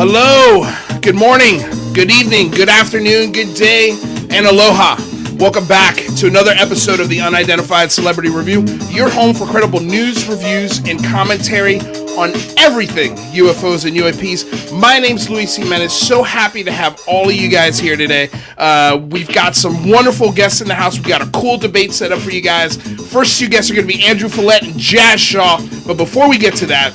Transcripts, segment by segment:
Hello, good morning, good evening, good afternoon, good day, and aloha. Welcome back to another episode of the Unidentified Celebrity Review, your home for credible news, reviews, and commentary on everything UFOs and UAPs. My name's Lue Jimenez. So happy to have all of you guys here today. We've got some wonderful guests in the house. We've got a cool debate set up for you guys. First two guests are going to be Andrew Follett and Jazz Shaw. But before we get to that,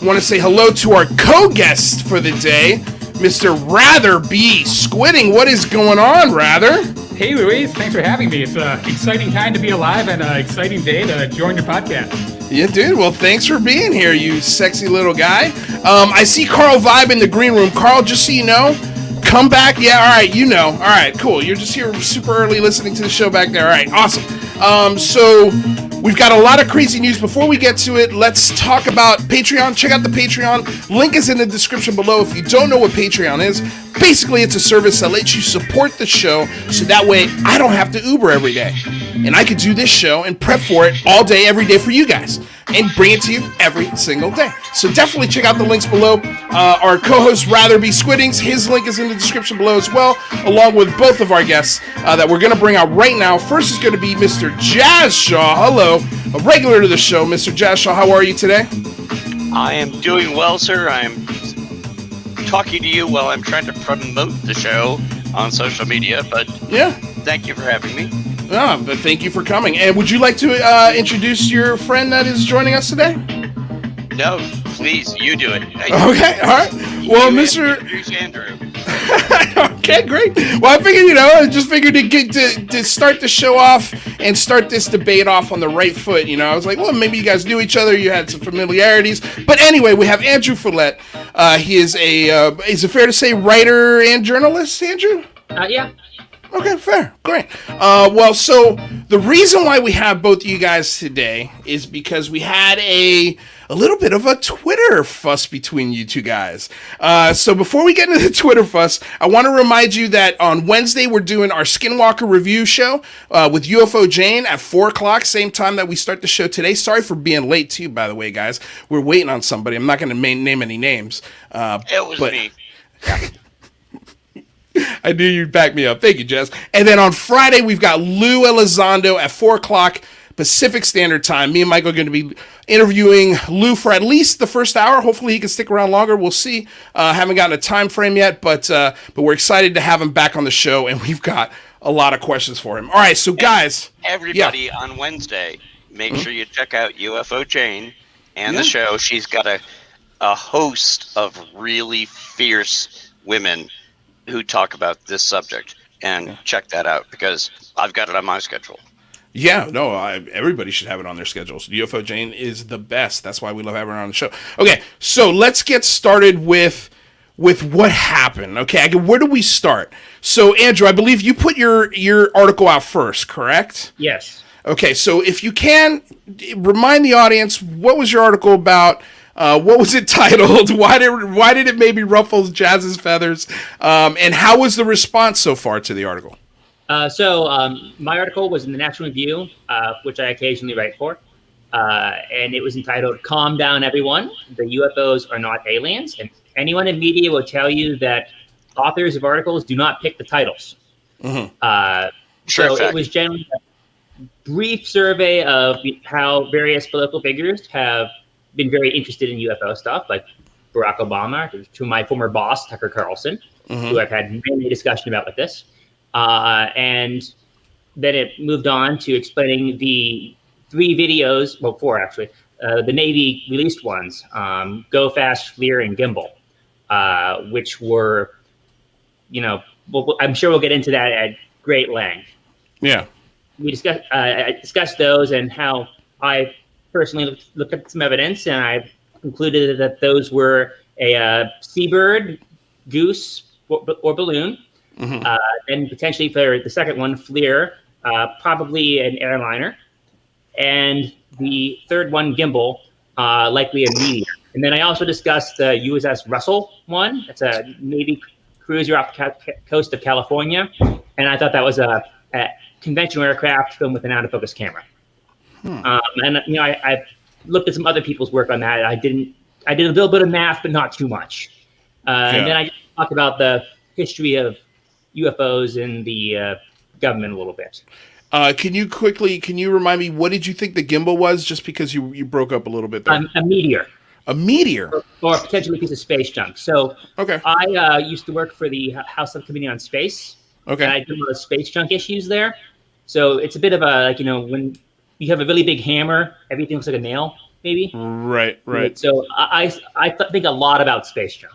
I want to say hello to our co-guest for the day, Mr. Rather B Squidding. What is going on, Rather? Hey, Louise. Thanks for having me. It's an exciting time to be alive and an exciting day to join your podcast. Yeah, dude. Well, thanks for being here, you sexy little guy. I see Carl Vibe in the green room. Carl, just so you know, come back. Yeah, all right, you know. All right, cool. You're just here super early listening to the show back there. All right, awesome. So we've got a lot of crazy news. Before we get to it, let's talk about Patreon. Check out the Patreon. Link is in the description below. If you don't know what Patreon is, basically it's a service that lets you support the show so that way I don't have to Uber every day. And I could do this show and prep for it all day, every day for you guys and bring it to you every single day. So definitely check out the links below. Our co-host Rather B Squidding, his link is in the description below as well, along with both of our guests that we're going to bring out right now. First is going to be Mr. Jazz Shaw. Hello, a regular to the show. Mr. Jazz Shaw, how are you today? I am doing well, sir. I'm talking to you while I'm trying to promote the show on social media, but yeah, thank you for having me. But thank you for coming. And would you like to introduce your friend that is joining us today? No, please, you do it. Okay, all right. Well, Mr. Introduce Andrew. Okay, great. Well, I figured, I just figured to start the show off and start this debate off on the right foot. I was like, well, maybe you guys knew each other, you had some familiarities. But anyway, we have Andrew Follett. He is is it fair to say writer and journalist, Andrew? Yeah. Okay, fair. Great. Well, so the reason why we have both of you guys today is because we had a little bit of a Twitter fuss between you two guys. So before we get into the Twitter fuss, I want to remind you that on Wednesday, we're doing our Skinwalker review show with UFO Jane at 4 o'clock, same time that we start the show today. Sorry for being late, too, by the way, guys. We're waiting on somebody. I'm not going to name any names. It was me. I knew you'd back me up. Thank you, Jess. And then on Friday, we've got Lue Elizondo at 4 o'clock Pacific Standard Time. Me and Michael are going to be interviewing Lue for at least the first hour. Hopefully he can stick around longer. We'll see. Haven't gotten a time frame yet, but we're excited to have him back on the show, and we've got a lot of questions for him. All right, so guys. Everybody on Wednesday, make sure you check out UFO Jane and the show. She's got a host of really fierce women who talk about this subject, and check that out because I've got it on my schedule. Yeah, no, everybody should have it on their schedules. UFO Jane is the best. That's why we love having her on the show. Okay, so let's get started with what happened. Okay, where do we start? So, Andrew, I believe you put your article out first, correct? Yes. Okay, so if you can, remind the audience, what was your article about? What was it titled? Why did it maybe ruffle Jazz's feathers? And how was the response so far to the article? So my article was in the National Review, which I occasionally write for, and it was entitled "Calm Down, Everyone. The UFOs Are Not Aliens." And anyone in media will tell you that authors of articles do not pick the titles. Mm-hmm. So it was generally a brief survey of how various political figures have been very interested in UFO stuff, like Barack Obama, to my former boss, Tucker Carlson, who I've had many discussion about with this. And then it moved on to explaining the 3 videos, well, 4 actually, the Navy released ones, Go Fast, FLIR, and Gimbal, which were, I'm sure we'll get into that at great length. Yeah. I discussed those and how I personally looked at some evidence, and I concluded that those were a seabird, goose, or balloon. And potentially for the second one, FLIR, probably an airliner. And the third one, Gimbal, likely a meteor. And then I also discussed the USS Russell one. It's a Navy cruiser off the coast of California. And I thought that was a conventional aircraft filmed with an out-of-focus camera. And I looked at some other people's work on that. I did a little bit of math, but not too much. And then I talked about the history of UFOs in the government a little bit. Can you remind me, what did you think the gimbal was? Just because you broke up a little bit there. A meteor. A meteor? Or potentially a piece of space junk. So okay. I used to work for the House Subcommittee on Space. Okay. And I did a lot of space junk issues there. So it's a bit of a, when you have a really big hammer, everything looks like a nail, maybe. Right. So I think a lot about space junk.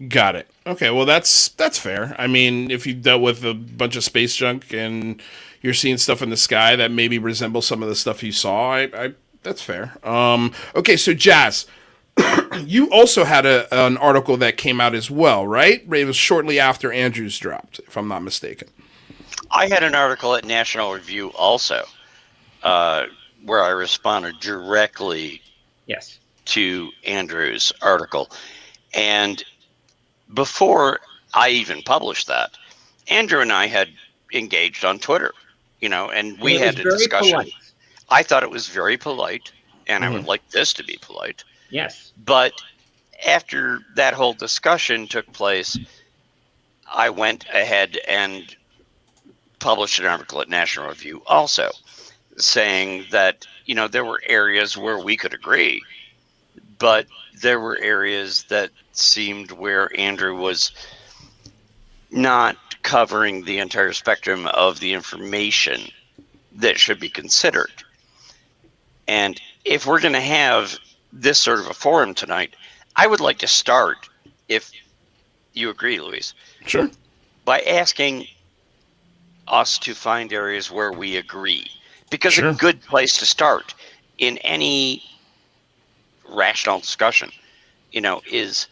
Got it. Okay, well that's fair. I mean, if you dealt with a bunch of space junk and you're seeing stuff in the sky that maybe resembles some of the stuff you saw, I that's fair. Okay, so Jazz, you also had an article that came out as well, right? It was shortly after Andrew's dropped, if I'm not mistaken. I had an article at National Review also, where I responded directly to Andrew's article. And before I even published that, Andrew and I had engaged on Twitter, and we had a discussion. Polite. I thought it was very polite, and I would like this to be polite. Yes. But after that whole discussion took place, I went ahead and published an article at National Review also, saying that, there were areas where we could agree, but there were areas that seemed where Andrew was not covering the entire spectrum of the information that should be considered. And if we're going to have this sort of a forum tonight, I would like to start, if you agree, Luis, sure, by asking us to find areas where we agree. Because a good place to start in any rational discussion, is,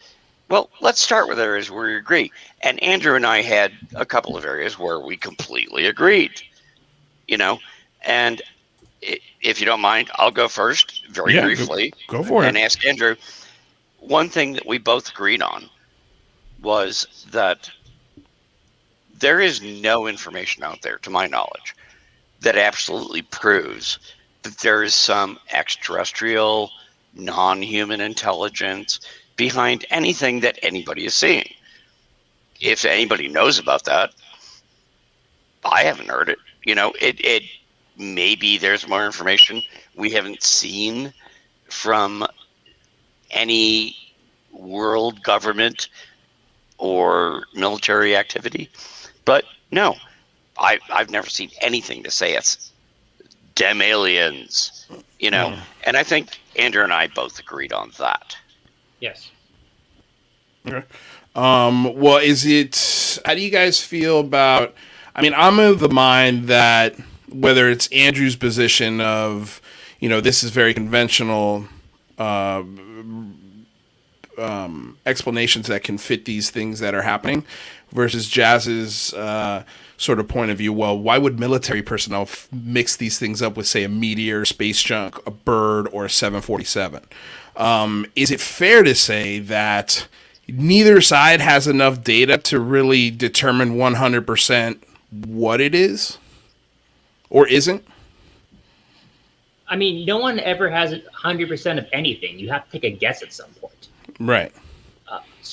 well, let's start with areas where we agree. And Andrew and I had a couple of areas where we completely agreed, and if you don't mind, I'll go first very briefly. Go for it. And ask Andrew. One thing that we both agreed on was that there is no information out there, to my knowledge, that absolutely proves that there is some extraterrestrial, non-human intelligence behind anything that anybody is seeing. If anybody knows about that, I haven't heard it. It maybe there's more information we haven't seen from any world government or military activity. But no, I've never seen anything to say it's dem aliens, and I think Andrew and I both agreed on that. Yes. Okay. Well, how do you guys feel about, I'm of the mind that whether it's Andrew's position of, this is very conventional, explanations that can fit these things that are happening versus Jazz's sort of point of view. Well, why would military personnel mix these things up with, say, a meteor, space junk, a bird, or a 747? Is it fair to say that neither side has enough data to really determine 100% what it is or isn't? No one ever has 100% of anything. You have to take a guess at some point. Right.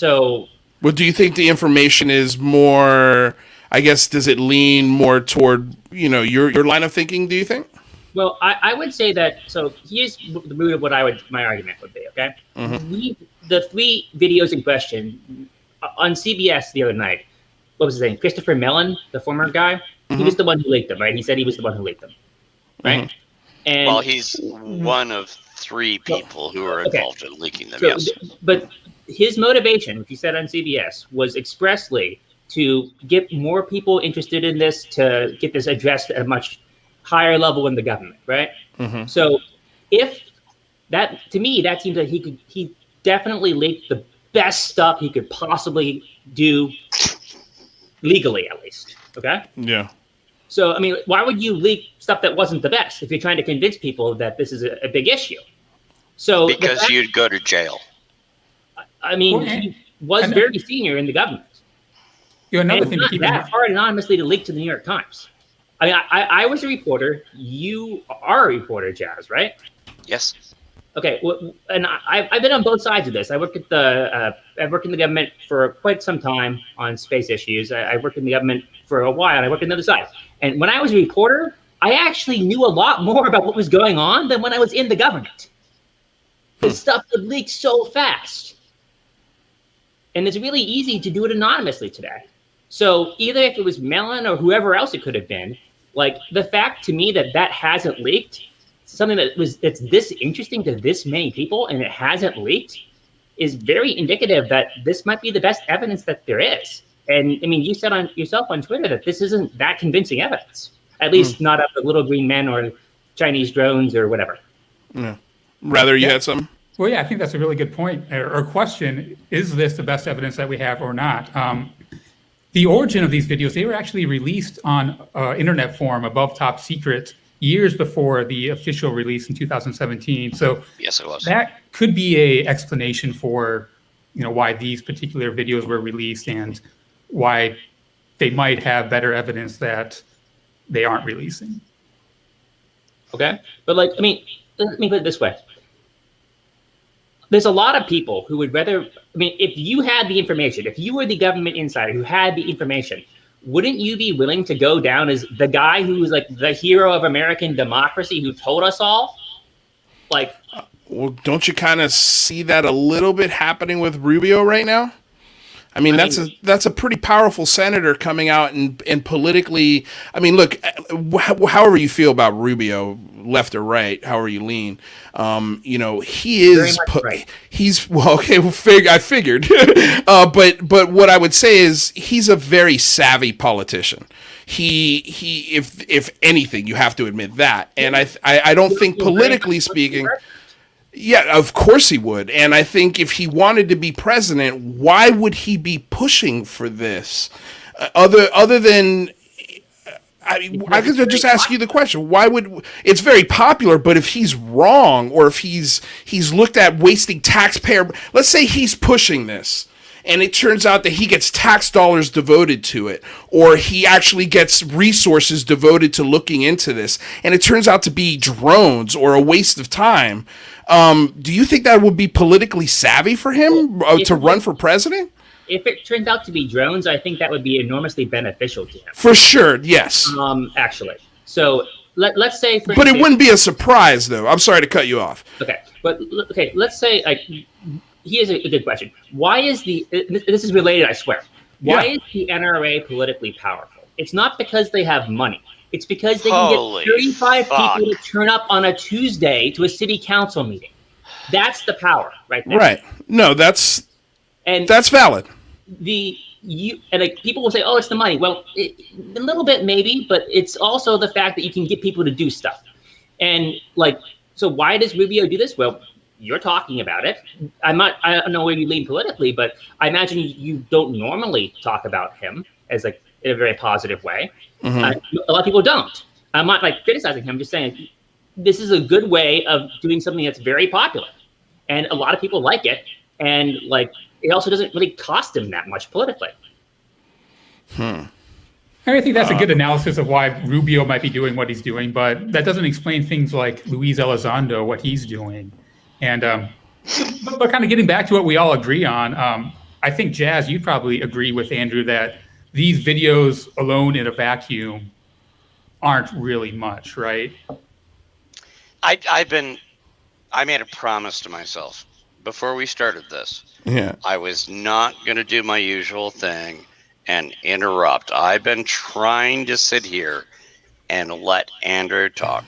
Well, do you think the information is more, I guess, does it lean more toward, your line of thinking, do you think? Well, I would say that, so here's the root of what my argument would be, okay? Mm-hmm. The 3 videos in question, on CBS the other night, what was his name? Christopher Mellon, the former guy? Mm-hmm. He was the one who leaked them, right? He said he was the one who leaked them, right? Mm-hmm. And well, he's one of 3 people who are involved in leaking them, yes. But his motivation, which he said on CBS, was expressly to get more people interested in this, to get this addressed at a much higher level in the government, right? Mm-hmm. So if that, to me, that seems like he definitely leaked the best stuff he could possibly do legally, at least, okay? Yeah. So, why would you leak stuff that wasn't the best if you're trying to convince people that this is a big issue? So because you'd go to jail. He was very senior in the government. Another thing to keep in mind. Hard anonymously to leak to the New York Times. I was a reporter. You are a reporter, Jazz, right? Yes. Okay, well, and I've been on both sides of this. I work at I've worked in the government for quite some time on space issues. I worked in the government for a while, and I worked on the other side. And when I was a reporter, I actually knew a lot more about what was going on than when I was in the government. This stuff would leak so fast. And it's really easy to do it anonymously today. So either if it was Mellon or whoever else it could have been, like the fact to me that hasn't leaked, something that's this interesting to this many people and it hasn't leaked, is very indicative that this might be the best evidence that there is. And I mean, you said yourself on Twitter that this isn't that convincing evidence, at least not of the little green men or Chinese drones or whatever. Yeah. Rather, you had something? Well, yeah, I think that's a really good point or question. Is this the best evidence that we have or not? The origin of these videos, they were actually released on internet forum above top secret years before the official release in 2017. So yes, it was. That could be a explanation for, why these particular videos were released and why they might have better evidence that they aren't releasing. Okay, but let me put it this way. There's a lot of people who would rather, if you had the information, if you were the government insider who had the information, wouldn't you be willing to go down as the guy who was like the hero of American democracy who told us all? Well, don't you kind of see that a little bit happening with Rubio right now? I mean, that's a pretty powerful senator coming out and politically. I mean, look, however you feel about Rubio, left or right, however you lean, he is. Right. He's okay. I figured, but what I would say is he's a very savvy politician. He if anything, you have to admit that, and I don't think politically speaking. Yeah, of course he would. And I think if he wanted to be president, why would he be pushing for this? Other than, I could just ask you the question. Why would, it's very popular, but if he's wrong or if he's looked at wasting taxpayer, let's say he's pushing this and it turns out that he gets tax dollars devoted to it, or he actually gets resources devoted to looking into this, and it turns out to be drones or a waste of time. Do you think that would be politically savvy for him to run for president? If it turned out to be drones, I think that would be enormously beneficial to him. For sure, yes. Actually. So let's say... But it wouldn't be a surprise, though. I'm sorry to cut you off. Okay, let's say... Here's a good question. Why is this is related, I swear. Why is the NRA politically powerful? It's not because they have money. It's because they can get 35 people to turn up on a Tuesday to a city council meeting. That's the power right there. Right. No, that's valid. People will say, oh, it's the money. Well, a little bit maybe, but it's also the fact that you can get people to do stuff. And so why does Rubio do this? Well, you're talking about it. I don't know where you lean politically, but I imagine you don't normally talk about him as in a very positive way. Mm-hmm. A lot of people don't. I'm not criticizing him. I'm just saying this is a good way of doing something that's very popular, and a lot of people like it. And it also doesn't really cost him that much politically. I think that's a good analysis of why Rubio might be doing what he's doing, but that doesn't explain things like Lue Elizondo, what he's doing. And but kind of getting back to what we all agree on, I think, Jazz, you'd probably agree with Andrew that these videos alone in a vacuum aren't really much, right? I made a promise to myself before we started this. Yeah. I was not going to do my usual thing and interrupt. I've been trying to sit here and let Andrew talk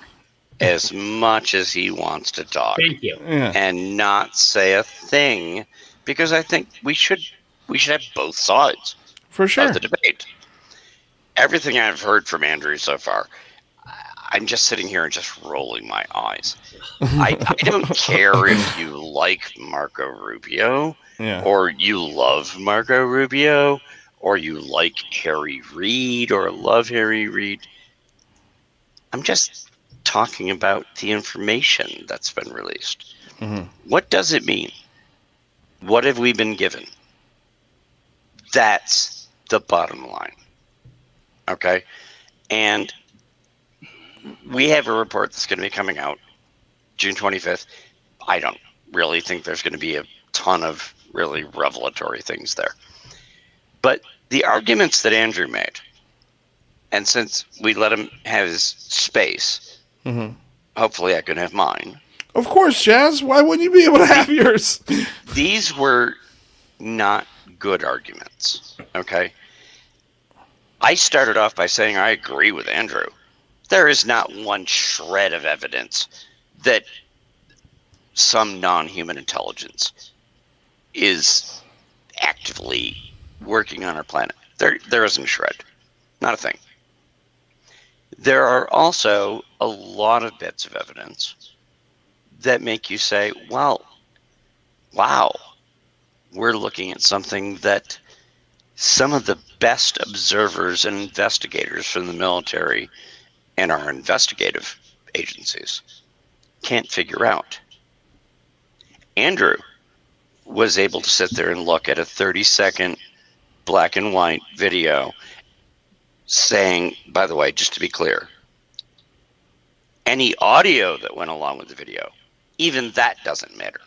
as much as he wants to talk. Thank you. Yeah. And not say a thing, because I think we should have both sides for sure of the debate. Everything I've heard from Andrew so far, I'm just sitting here and just rolling my eyes. I don't care if you like Marco Rubio, or you love Marco Rubio, or you like Harry Reid or love Harry Reid. I'm just talking about the information that's been released. Mm-hmm. What does it mean? What have we been given? That's the bottom line. Okay? And we have a report that's going to be coming out June 25th. I don't really think there's going to be a ton of really revelatory things there. But the arguments that Andrew made, and since we let him have his space, hopefully I can have mine. Of course, Jazz. Why wouldn't you be able to have yours? These were not good arguments, okay? I started off by saying I agree with Andrew. There is not one shred of evidence that some non-human intelligence is actively working on our planet. There isn't a shred. Not a thing. There are also a lot of bits of evidence that make you say, well, wow, we're looking at something that some of the best observers and investigators from the military and our investigative agencies can't figure out. Andrew was able to sit there and look at a 30-second black and white video saying, by the way, just to be clear, any audio that went along with the video, even that doesn't matter.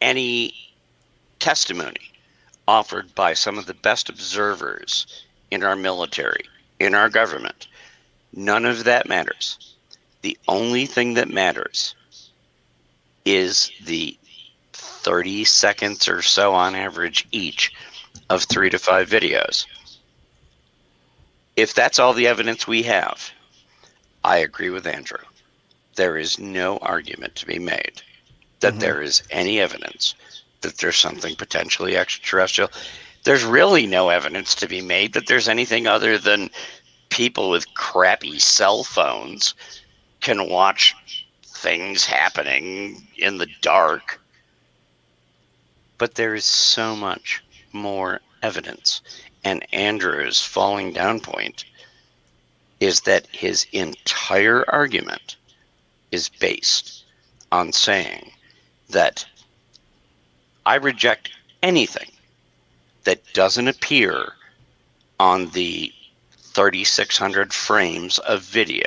Any testimony offered by some of the best observers in our military, in our government, none of that matters. The only thing that matters is the 30 seconds or so on average each of 3 to 5 videos. If that's all the evidence we have, I agree with Andrew. There is no argument to be made that there is any evidence that there's something potentially extraterrestrial. There's really no evidence to be made that there's anything other than people with crappy cell phones can watch things happening in the dark. But there is so much more evidence. And Andrew's falling down point is that his entire argument is based on saying that I reject anything that doesn't appear on the 3,600 frames of video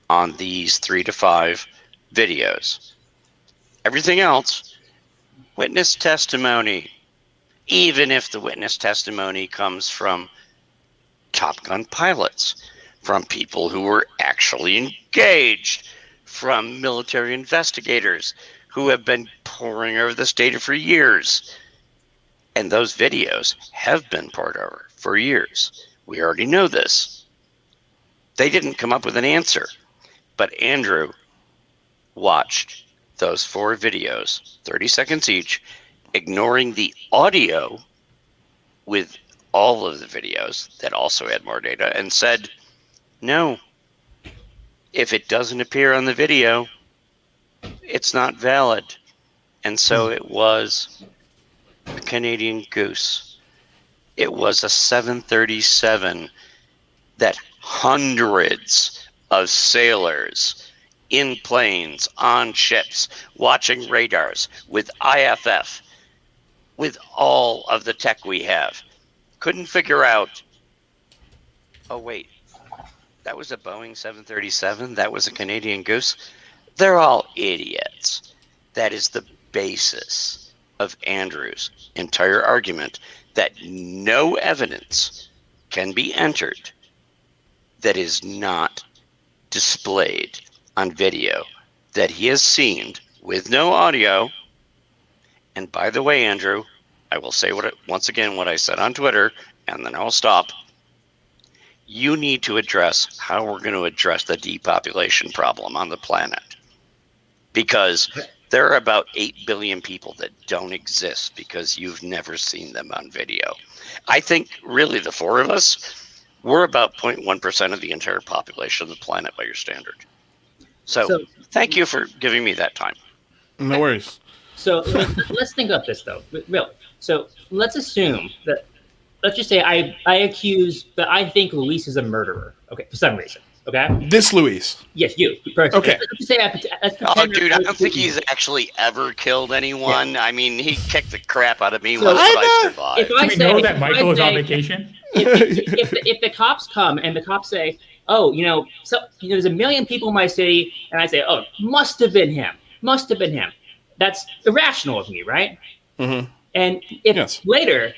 on these 3 to 5 videos. Everything else, witness testimony, even if the witness testimony comes from Top Gun pilots, from people who were actually engaged, from military investigators who have been poring over this data for years. And those videos have been pored over for years. We already know this. They didn't come up with an answer. But Andrew watched those 4 videos, 30 seconds each, ignoring the audio with all of the videos that also had more data, and said, no, if it doesn't appear on the video, it's not valid. And so it was a Canadian Goose. It was a 737 that hundreds of sailors in planes, on ships, watching radars, with IFF, with all of the tech we have, couldn't figure out, oh wait, that was a Boeing 737? That was a Canadian Goose? They're all idiots. That is the basis of Andrew's entire argument, that no evidence can be entered that is not displayed on video that he has seen with no audio. And by the way, Andrew, I will say once again what I said on Twitter, and then I'll stop. You need to address how we're going to address the depopulation problem on the planet. Because there are about 8 billion people that don't exist because you've never seen them on video. I think really the 4 of us, we're about 0.1% of the entire population of the planet by your standard. So thank you for giving me that time. No worries. So let's think about this, though. Really. So let's assume that, let's just say I think Luis is a murderer. Okay, for some reason. Okay. This Luis. Yes, you. Personally. Okay. Let's just say Oh, dude, I don't think he's actually ever killed anyone. Yeah. I mean, he kicked the crap out of me once I survived. Do we know that Michael is on vacation? If the cops come and the cops say, oh, there's a million people in my city, and I say, oh, must have been him. That's irrational of me, right? Mm-hmm. And if later,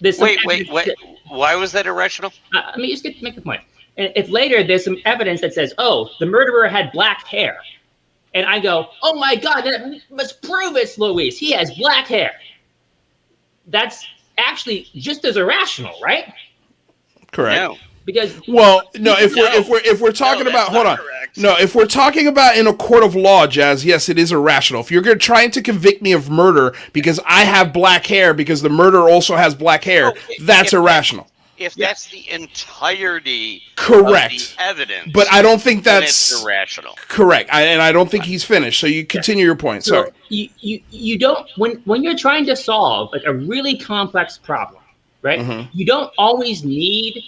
there's some wait. Why was that irrational? Let me just make the point. And if later there's some evidence that says, oh, the murderer had black hair, and I go, oh my God, that must prove it's Luis. He has black hair. That's actually just as irrational, right? Correct. No. Because if we're talking about if we're talking about in a court of law, Jazz, yes, it is irrational. If you're trying to convict me of murder because I have black hair because the murderer also has black hair, that's irrational. If that's the entirety correct of the evidence, but I don't think that's it's irrational. Correct, and I don't think he's finished. So you continue your point. Sorry. So you don't when you're trying to solve like a really complex problem, right? Mm-hmm. You don't always need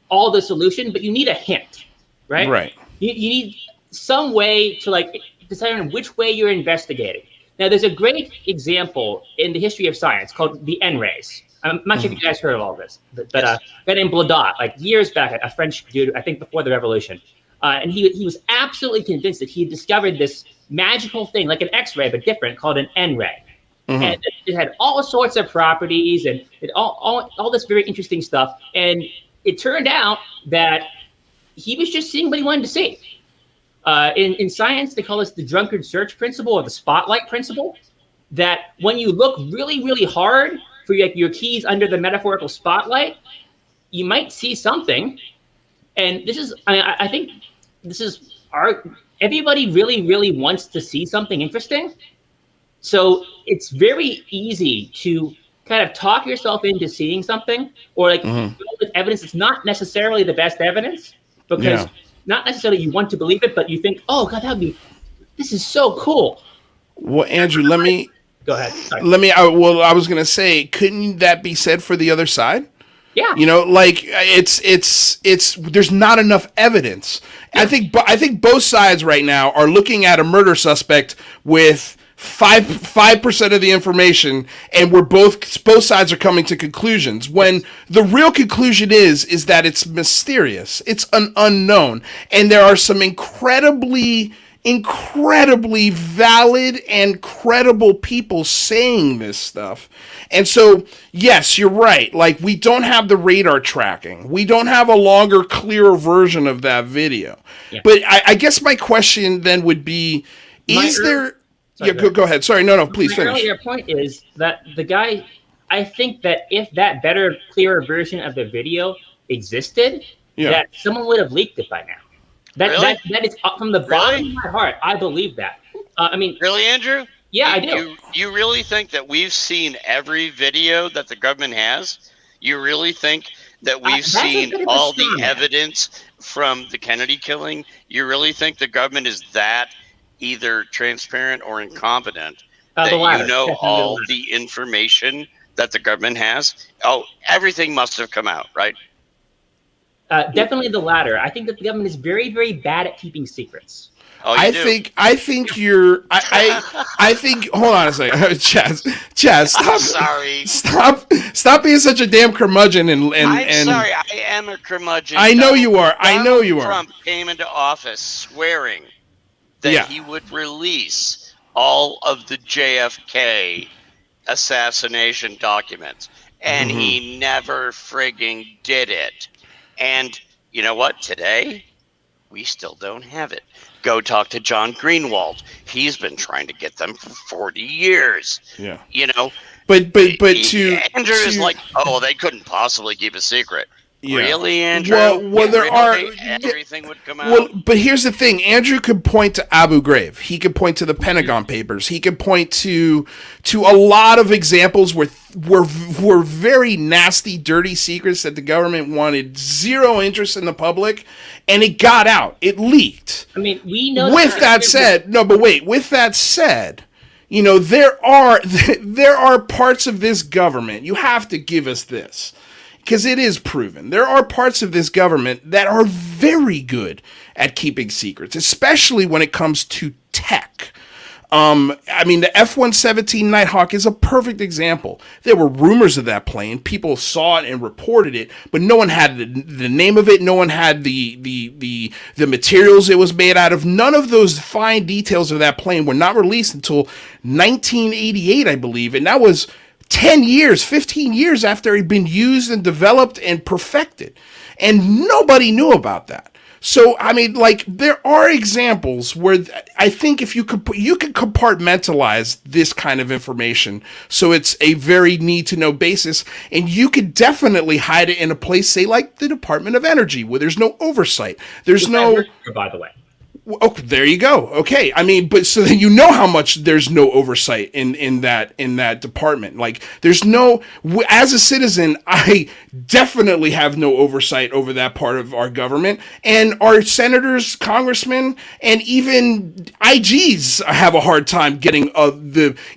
all the solution, but you need a hint, right? Right. You need some way to like decide on which way you're investigating. Now, there's a great example in the history of science called the N-rays. I'm not sure if you guys heard of all this, but a guy named Bladat, like years back, a French dude, I think before the revolution, and he was absolutely convinced that he had discovered this magical thing, like an X-ray, but different, called an N-ray. Mm-hmm. And it had all sorts of properties and all this very interesting stuff. And it turned out that he was just seeing what he wanted to see. In science, they call this the drunkard search principle or the spotlight principle, that when you look really, really hard for your keys under the metaphorical spotlight, you might see something. And this is, I think this is everybody really, really wants to see something interesting. So it's very easy to kind of talk yourself into seeing something, or like with evidence that's not necessarily the best evidence, because not necessarily you want to believe it, but you think, oh God, this is so cool. Well, Andrew, let me go ahead. Sorry. I was gonna say, couldn't that be said for the other side? Yeah. Like it's there's not enough evidence. Yeah. I think both sides right now are looking at a murder suspect with 5% of the information, and both sides are coming to conclusions, when the real conclusion is that it's mysterious, it's an unknown, and there are some incredibly valid and credible people saying this stuff. And so, yes, you're right. Like, we don't have the radar tracking. We don't have a longer, clearer version of that video. Yeah. But I guess my question then would be, go ahead. Sorry, no, please finish. My earlier point is that the guy, I think that if that better, clearer version of the video existed, that someone would have leaked it by now. That is from the bottom of my heart. I believe that. Really, Andrew? Yeah, I do. You really think that we've seen every video that the government has? You really think that we've seen all the evidence from the Kennedy killing? You really think the government is that either transparent or incompetent that you know all the information that the government has? Oh, everything must have come out, right? Definitely the latter. I think that the government is very, very bad at keeping secrets. Oh, I think hold on a second. Chaz, stop. I'm sorry. Stop being such a damn curmudgeon and sorry, I am a curmudgeon. I know you are. Trump came into office swearing that he would release all of the JFK assassination documents, and he never frigging did it. And you know what? Today, we still don't have it. Go talk to John Greenwald. He's been trying to get them for 40 years. Yeah. But Andrew is like, oh, they couldn't possibly keep a secret. Yeah. Really, Andrew? Well, there are. Everything would come out. Well, but here's the thing. Andrew could point to Abu Ghraib. He could point to the Pentagon Papers. He could point to a lot of examples were very nasty, dirty secrets that the government wanted zero interest in the public, and it got out. It leaked. We know. With that said, there are parts of this government. You have to give us this, because it is proven. There are parts of this government that are very good at keeping secrets, especially when it comes to tech. I mean, the F-117 Nighthawk is a perfect example. There were rumors of that plane. People saw it and reported it, but no one had the name of it. No one had the materials it was made out of. None of those fine details of that plane were not released until 1988, I believe, and that was 10 years, 15 years after it had been used and developed and perfected. And nobody knew about that. So, I mean, like, there are examples where I think if you could compartmentalize this kind of information so it's a very need-to-know basis, and you could definitely hide it in a place, say, like the Department of Energy, where there's no oversight. There's no... By the way. Oh, there you go. Okay. I mean, but so then you know how much there's no oversight in that department. Like, there's no, as a citizen, I definitely have no oversight over that part of our government. And our senators, congressmen, and even IGs have a hard time getting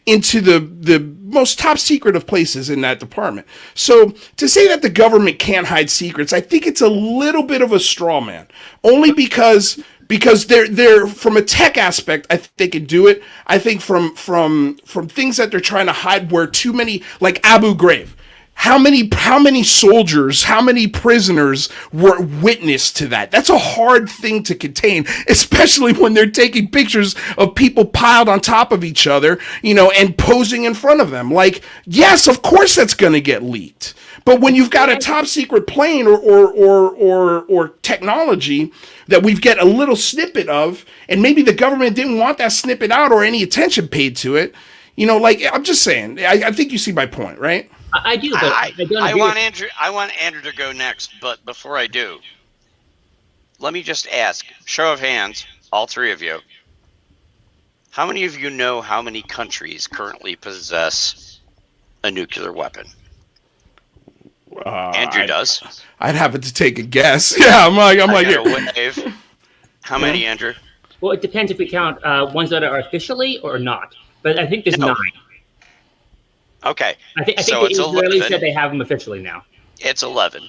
into the most top secret of places in that department. So to say that the government can't hide secrets, I think it's a little bit of a straw man. Only because they're from a tech aspect, I think they can do it. I think from things that they're trying to hide, where too many, like Abu Ghraib, how many soldiers, how many prisoners were witness to that? That's a hard thing to contain, especially when they're taking pictures of people piled on top of each other, and posing in front of them. Like, yes, of course that's going to get leaked. But when you've got a top secret plane or technology that we've get a little snippet of, and maybe the government didn't want that snippet out or any attention paid to it, like, I'm just saying, I think you see my point, right? I do, but I don't I agree. want Andrew to go next, but before I do, let me just ask, show of hands, all three of you, how many of you know how many countries currently possess a nuclear weapon? Andrew does. I'd have to take a guess. Yeah, I'm like wave. How many, Andrew? Well, it depends if we count ones that are officially or not. But I think there's 9. Okay. I think so the Israelis said they have them officially now. It's 11.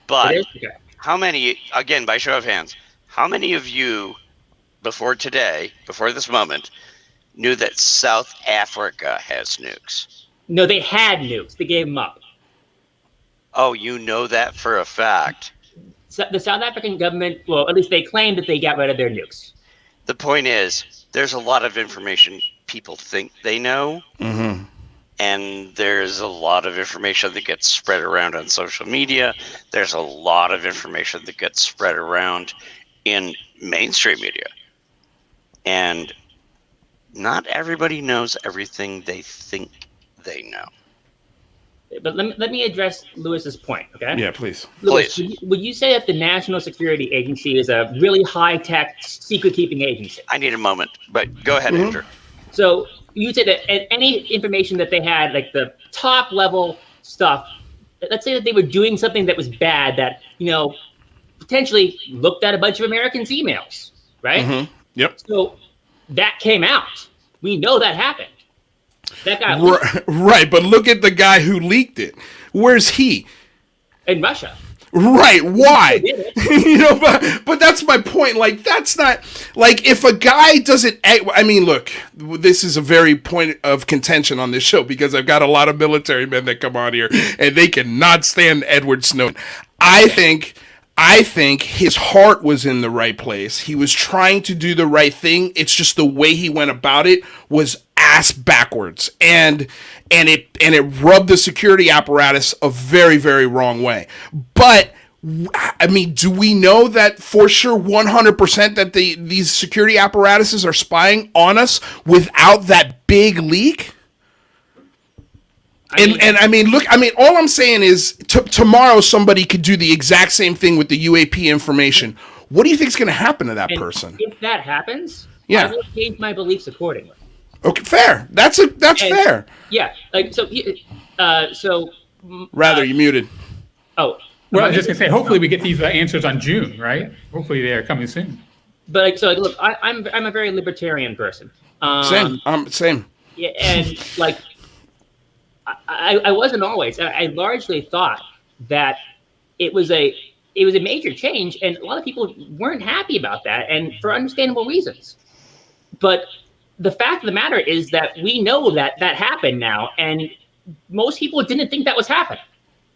But Okay. How many, again, by show of hands, how many of you before this moment, knew that South Africa has nukes? No, they had nukes. They gave them up. Oh, you know that for a fact. So the South African government, well, at least they claimed that they got rid of their nukes. The point is, there's a lot of information people think they know, and there's a lot of information that gets spread around on social media. There's a lot of information that gets spread around in mainstream media. And not everybody knows everything they think they know. But let me address Lewis's point, okay? Yeah, please. Lewis, would you say that the National Security Agency is a really high-tech, secret-keeping agency? I need a moment, but go ahead, Andrew. So you say that any information that they had, like the top-level stuff, let's say that they were doing something that was bad, that, potentially looked at a bunch of Americans' emails, right? Yep. So that came out. We know that happened. That guy right, but look at the guy who leaked it. Where's he? in Russia. Right, why? But that's my point. Like, that's not, like, if a guy doesn't, I mean, look, this is a very point of contention on this show because I've got a lot of military men that come on here and they cannot stand Edward Snowden. I think his heart was in the right place. He was trying to do the right thing. It's just the way he went about it was ass backwards, and it rubbed the security apparatus a very, very wrong way. But I mean, do we know that for sure 100% that these security apparatuses are spying on us without that big leak? I mean, all I'm saying is tomorrow somebody could do the exact same thing with the UAP information. What do you think is going to happen to that person? If that happens, yeah, I will change my beliefs accordingly. Okay, fair. That's fair. Yeah, like so. Rather, you muted. Oh, well, I was just gonna say. Hopefully, we get these answers on June, right? Hopefully, they are coming soon. But look, I'm a very libertarian person. Same. Yeah, and like. I wasn't always. I largely thought that it was a major change, and a lot of people weren't happy about that, and for understandable reasons. But the fact of the matter is that we know that that happened now, and most people didn't think that was happening.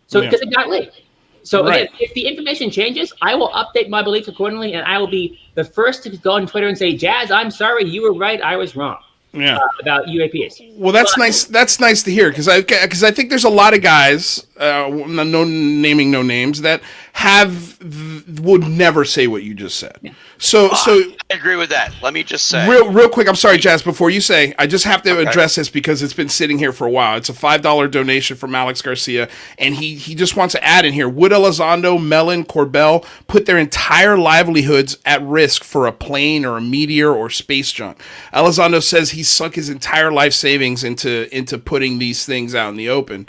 So because it got leaked. So again, if the information changes, I will update my beliefs accordingly, and I will be the first to go on Twitter and say, Jazz, I'm sorry, you were right, I was wrong. About UAPs. Well, that's nice. That's nice to hear because I think there's a lot of guys, no names, that would never say what you just said. So I agree with that. Let me just say real quick. I'm sorry, Jazz. Before you say, I just have to address this because it's been sitting here for a while. It's a $5 donation from Alex Garcia, and he just wants to add in here: Would Elizondo, Mellon, Corbell put their entire livelihoods at risk for a plane or a meteor or space junk? Elizondo says he sunk his entire life savings into putting these things out in the open.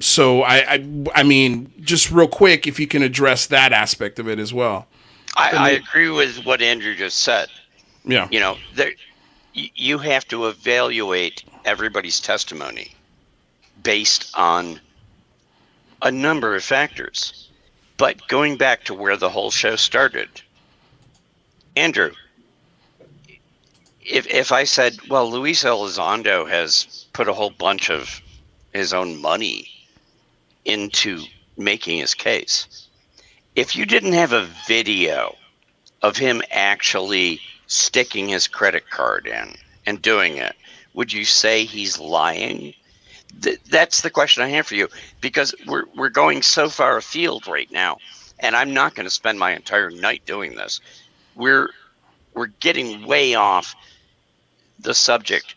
So I mean, just real quick, if you can address that aspect of it as well. I agree with what Andrew just said. Yeah. You know, you have to evaluate everybody's testimony based on a number of factors. But going back to where the whole show started, Andrew, if I said, well, Luis Elizondo has put a whole bunch of his own money into making his case, if you didn't have a video of him actually sticking his credit card in and doing it, would you say he's lying? That's the question I have for you, because we're going so far afield right now, and I'm not going to spend my entire night doing this. We're getting way off the subject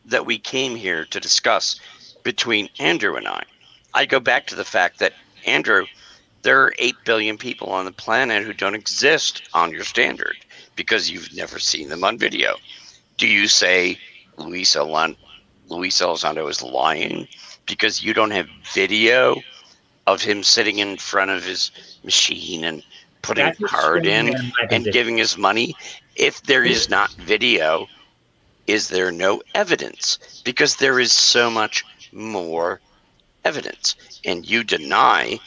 that we came here to discuss between Andrew and I. I go back to the fact that, Andrew, there are 8 billion people on the planet who don't exist on your standard because you've never seen them on video. Do you say Luis Elizondo is lying because you don't have video of him sitting in front of his machine and putting a card in and giving his money? If there is not video, is there no evidence? Because there is so much more evidence, and you deny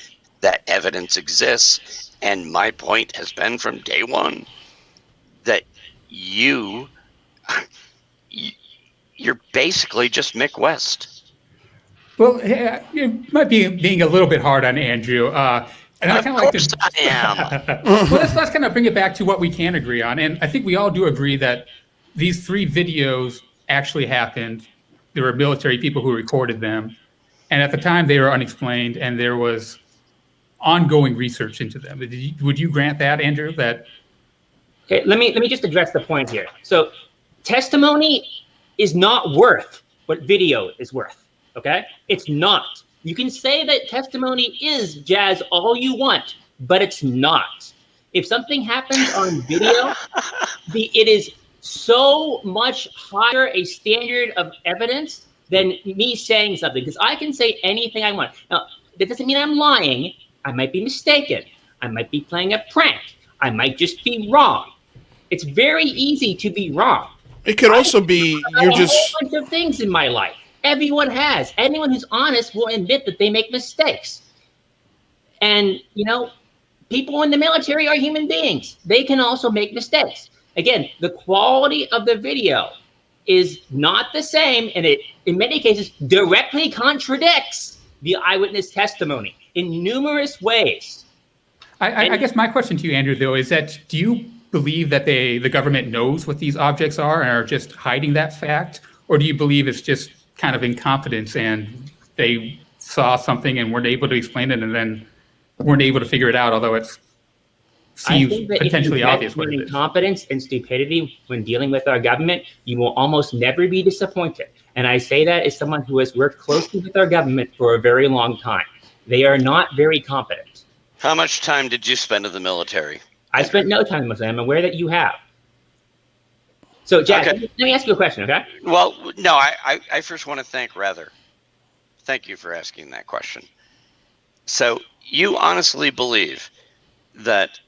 that evidence exists. And my point has been from day one that you're basically just Mick West. Well, you might be being a little bit hard on Andrew. And I kind of like to. I am. Well, let's kind of bring it back to what we can agree on, and I think we all do agree that these 3 videos actually happened. There were military people who recorded them, and at the time they were unexplained, and there was ongoing research into them. Would you grant that, Andrew? That okay, let me just address the point here. So, testimony is not worth what video is worth. Okay, it's not. You can say that testimony is Jazz all you want, but it's not. If something happens on video, it is so much higher a standard of evidence than me saying something, because I can say anything I want. Now, that doesn't mean I'm lying. I might be mistaken. I might be playing a prank. I might just be wrong. It's very easy to be wrong. It could also be you're just a whole bunch of things in my life. Everyone has. Anyone who's honest will admit that they make mistakes. And, you know, people in the military are human beings. They can also make mistakes. Again, the quality of the video is not the same, and it, in many cases, directly contradicts the eyewitness testimony in numerous ways. I guess my question to you, Andrew, though, is that do you believe that the government knows what these objects are and are just hiding that fact? Or do you believe it's just kind of incompetence and they saw something and weren't able to explain it and then weren't able to figure it out, although it seems potentially obvious what it is? Incompetence and stupidity when dealing with our government, you will almost never be disappointed. And I say that as someone who has worked closely with our government for a very long time. They are not very competent. How much time did you spend in the military? I spent no time in the military. I'm aware that you have. So, Jack, let me ask you a question, okay? Well, no, I first want to thank you for asking that question. So, you honestly believe that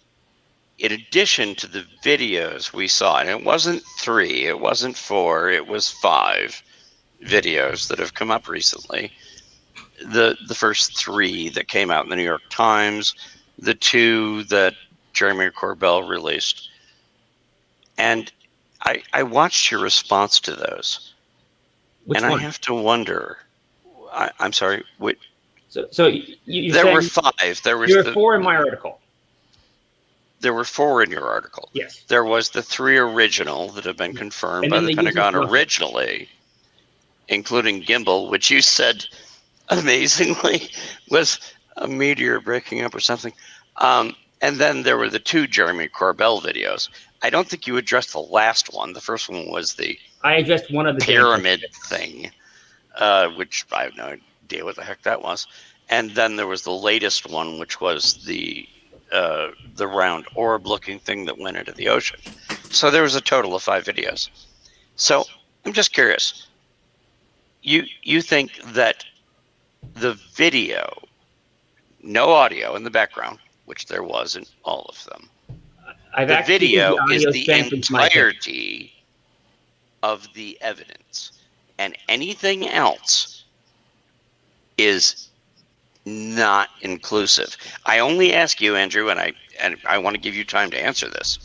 in addition to the videos we saw, and it wasn't 3, it wasn't 4, it was 5 videos that have come up recently. The first 3 that came out in the New York Times, the 2 that Jeremy Corbell released. And I watched your response to those, Which and one? I have to wonder. I'm sorry. So you're There were saying 5. There were 4 in my article. There were 4 in your article. Yes. There was the 3 original that have been confirmed And by then the the Pentagon usual originally, including Gimbal, which you said amazingly was a meteor breaking up or something. And then there were the 2 Jeremy Corbell videos. I don't think you addressed the last one. The first one was the I addressed one of the pyramid thing, which I have no idea what the heck that was. And then there was the latest one, which was the round orb-looking thing that went into the ocean. So there was a total of 5 videos. So I'm just curious. You think that the video, no audio in the background, which there was in all of them, the video is the entirety of the evidence, and anything else is not inclusive. I only ask you, Andrew, and I want to give you time to answer this.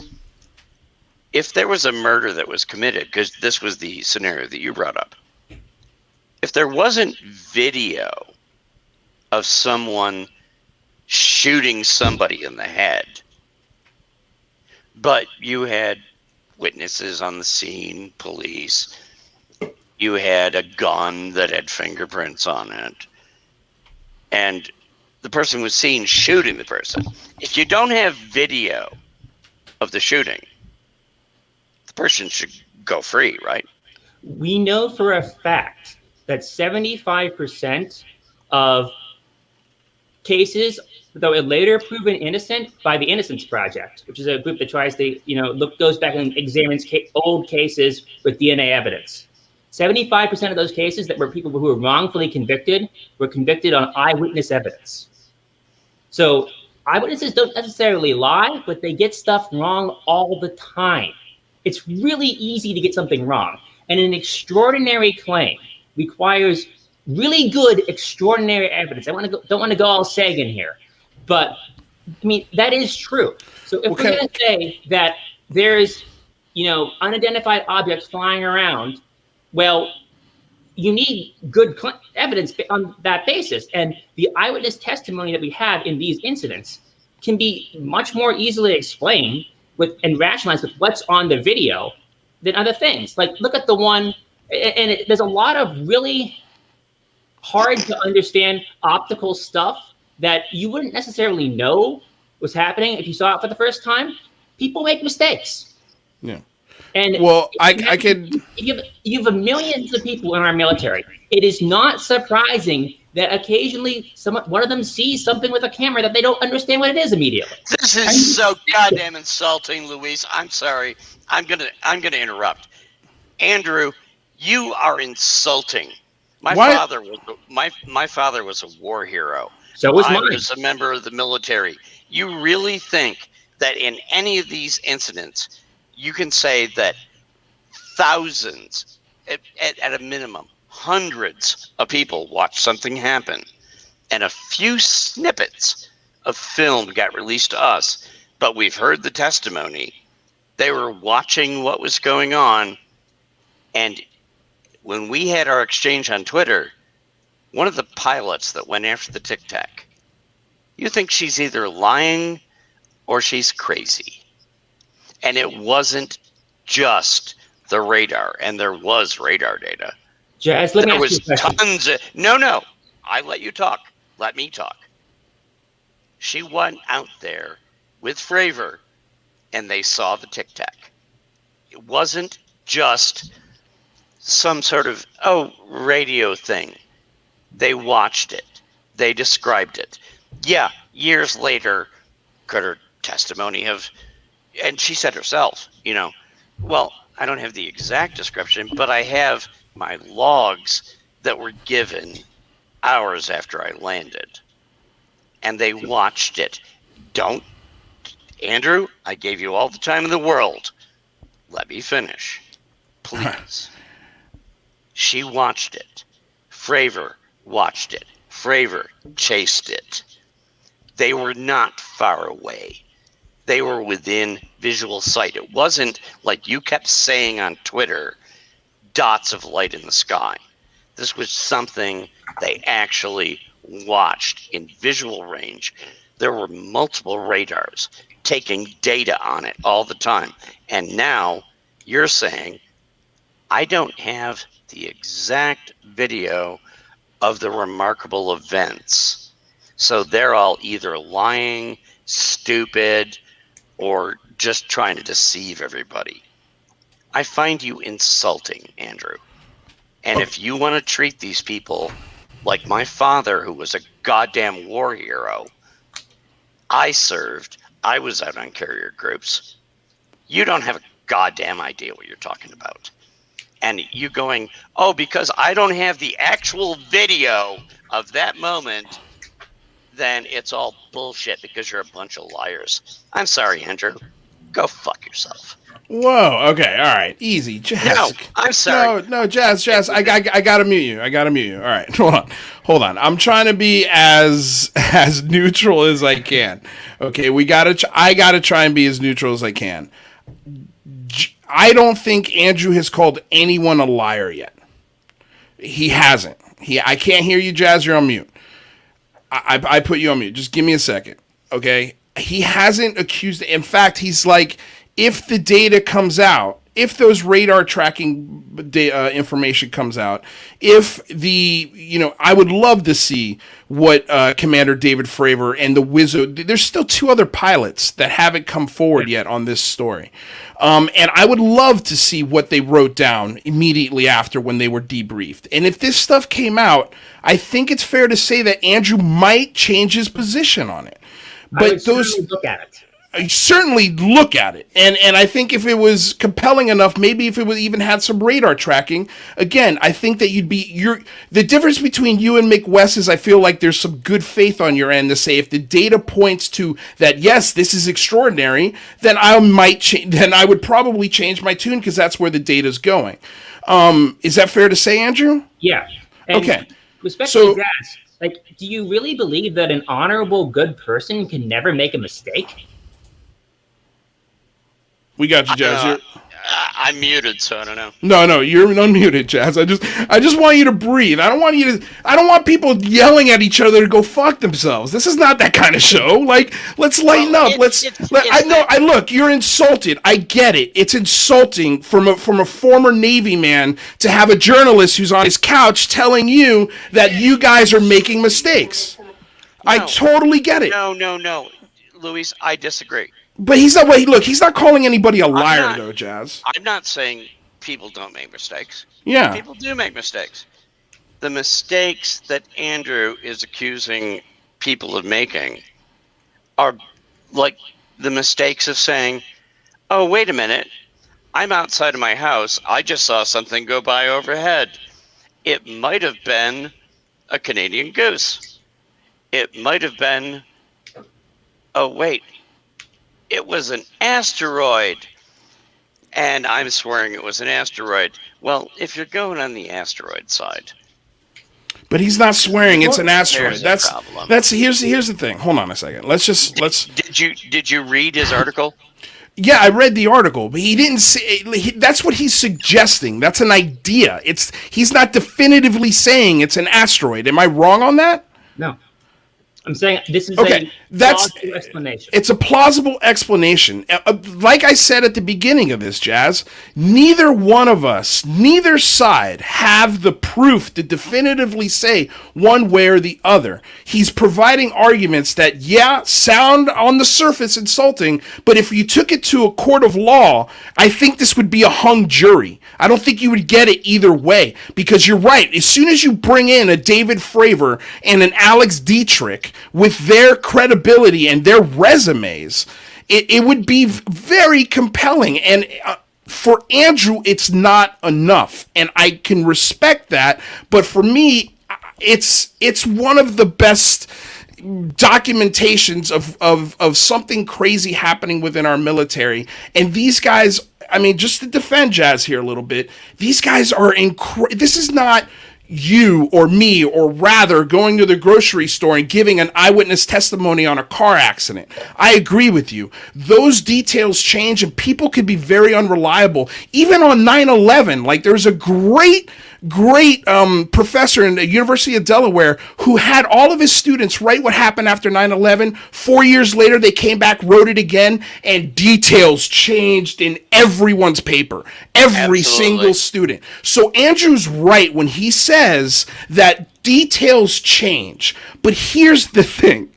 If there was a murder that was committed, because this was the scenario that you brought up, if there wasn't video of someone shooting somebody in the head, but you had witnesses on the scene, police, you had a gun that had fingerprints on it, and the person was seen shooting the person. If you don't have video of the shooting, the person should go free, right? We know for a fact that 75% of cases, though it later proven innocent by the Innocence Project, which is a group that tries to, goes back and examines old cases with DNA evidence. 75% of those cases that were people who were wrongfully convicted were convicted on eyewitness evidence. So eyewitnesses don't necessarily lie, but they get stuff wrong all the time. It's really easy to get something wrong. And an extraordinary claim requires really good, extraordinary evidence. Don't want to go all Sagan here, but I mean, that is true. So if we're going to say that there's, unidentified objects flying around, well, you need good evidence on that basis. And the eyewitness testimony that we have in these incidents can be much more easily explained and rationalized with what's on the video than other things. Like, look at the one, and there's a lot of really hard to understand optical stuff that you wouldn't necessarily know was happening if you saw it for the first time. People make mistakes. Yeah. And I could. You have millions of people in our military. It is not surprising that occasionally one of them sees something with a camera that they don't understand what it is immediately. This is so goddamn insulting, Luis. I'm sorry. I'm gonna interrupt. Andrew, you are insulting. My father was a war hero. So was mine. I was a member of the military. You really think that in any of these incidents, you can say that thousands, at a minimum, hundreds of people watched something happen, and a few snippets of film got released to us, but we've heard the testimony. They were watching what was going on, and when we had our exchange on Twitter, one of the pilots that went after the Tic Tac, you think she's either lying or she's crazy. And it wasn't just the radar, and there was radar data. Jazz, let me ask you a question. Tons of, no, I let you talk. Let me talk. She went out there with Fravor, and they saw the Tic Tac. It wasn't just some sort of, radio thing. They watched it. They described it. Yeah, years later, could her testimony have, and she said herself, well, I don't have the exact description, but I have my logs that were given hours after I landed. And they watched it. Andrew, I gave you all the time in the world. Let me finish. Please. She watched it. Fravor watched it. Fravor chased it. They were not far away. they were within visual sight. It wasn't like you kept saying on Twitter, dots of light in the sky. This was something they actually watched in visual range. There were multiple radars taking data on it all the time. And now you're saying, I don't have the exact video of the remarkable events. So they're all either lying, stupid, or just trying to deceive everybody. I find you insulting, Andrew. And if you want to treat these people like my father, who was a goddamn war hero, I was out on carrier groups. You don't have a goddamn idea what you're talking about. And you going, oh, because I don't have the actual video of that moment, then it's all bullshit because you're a bunch of liars. I'm sorry, Andrew. Go fuck yourself. Whoa. Okay. All right. Easy, Jazz. No, I'm sorry. No, Jazz. I gotta mute you. All right. Hold on. I'm trying to be as neutral as I can. Okay. I gotta try and be as neutral as I can. I don't think Andrew has called anyone a liar yet. He hasn't. I can't hear you, Jazz. You're on mute. I put you on mute. Just give me a second. Okay. He hasn't accused. In fact, he's like, if the data comes out, if those radar tracking information comes out, I would love to see what Commander David Fravor and the Wizzo, there's still 2 other pilots that haven't come forward yet on this story. And I would love to see what they wrote down immediately after when they were debriefed. And if this stuff came out, I think it's fair to say that Andrew might change his position on it. But I would certainly look at it. I certainly look at it. And I think if it was compelling enough, maybe if it would even had some radar tracking, again, I think that the difference between you and Mick West is I feel like there's some good faith on your end to say if the data points to that, yes, this is extraordinary, then I would probably change my tune because that's where the data's going. Is that fair to say, Andrew? Yeah. And okay. Respectfully, Jazz, like, do you really believe that an honorable, good person can never make a mistake? We got you, Jazz. I'm muted, so I don't know. No, you're unmuted, Jazz. I just want you to breathe. I don't want people yelling at each other to go fuck themselves. This is not that kind of show. Like, let's lighten up. Look, you're insulted. I get it. It's insulting from a former Navy man to have a journalist who's on his couch telling you that you guys are making mistakes. No, I totally get it. No. Luis, I disagree. But he's not calling anybody a liar, though, Jazz. I'm not saying people don't make mistakes. Yeah. People do make mistakes. The mistakes that Andrew is accusing people of making are like the mistakes of saying, oh, wait a minute, I'm outside of my house. I just saw something go by overhead. It might have been a Canadian goose. It might have been, oh, wait. It was an asteroid, and I'm swearing it was an asteroid. Well, if you're going on the asteroid side, but he's not swearing it's an asteroid. That's here's the thing. Hold on a second. Did you read his article? Yeah, I read the article, but he didn't say. That's what he's suggesting. That's an idea. He's not definitively saying it's an asteroid. Am I wrong on that? No. I'm saying this is plausible explanation. It's a plausible explanation. Like I said at the beginning of this, Jazz, neither one of us, neither side have the proof to definitively say one way or the other. He's providing arguments that, sound on the surface insulting, but if you took it to a court of law, I think this would be a hung jury. I don't think you would get it either way, because you're right. As soon as you bring in a David Fravor and an Alex Dietrich with their credibility and their resumes, it would be very compelling. And for Andrew, it's not enough. And I can respect that. But for me, it's one of the best documentations of something crazy happening within our military. And these guys, I mean, just to defend Jazz here a little bit, these guys are this is not you or me, or rather going to the grocery store and giving an eyewitness testimony on a car accident. I agree with you. Those details change and people could be very unreliable. Even on 9/11, like there's a great professor in the University of Delaware who had all of his students write what happened after 9/11. 4 years later, they came back, wrote it again, and details changed in everyone's paper. Every single student. So Andrew's right when he says that details change. But here's the thing.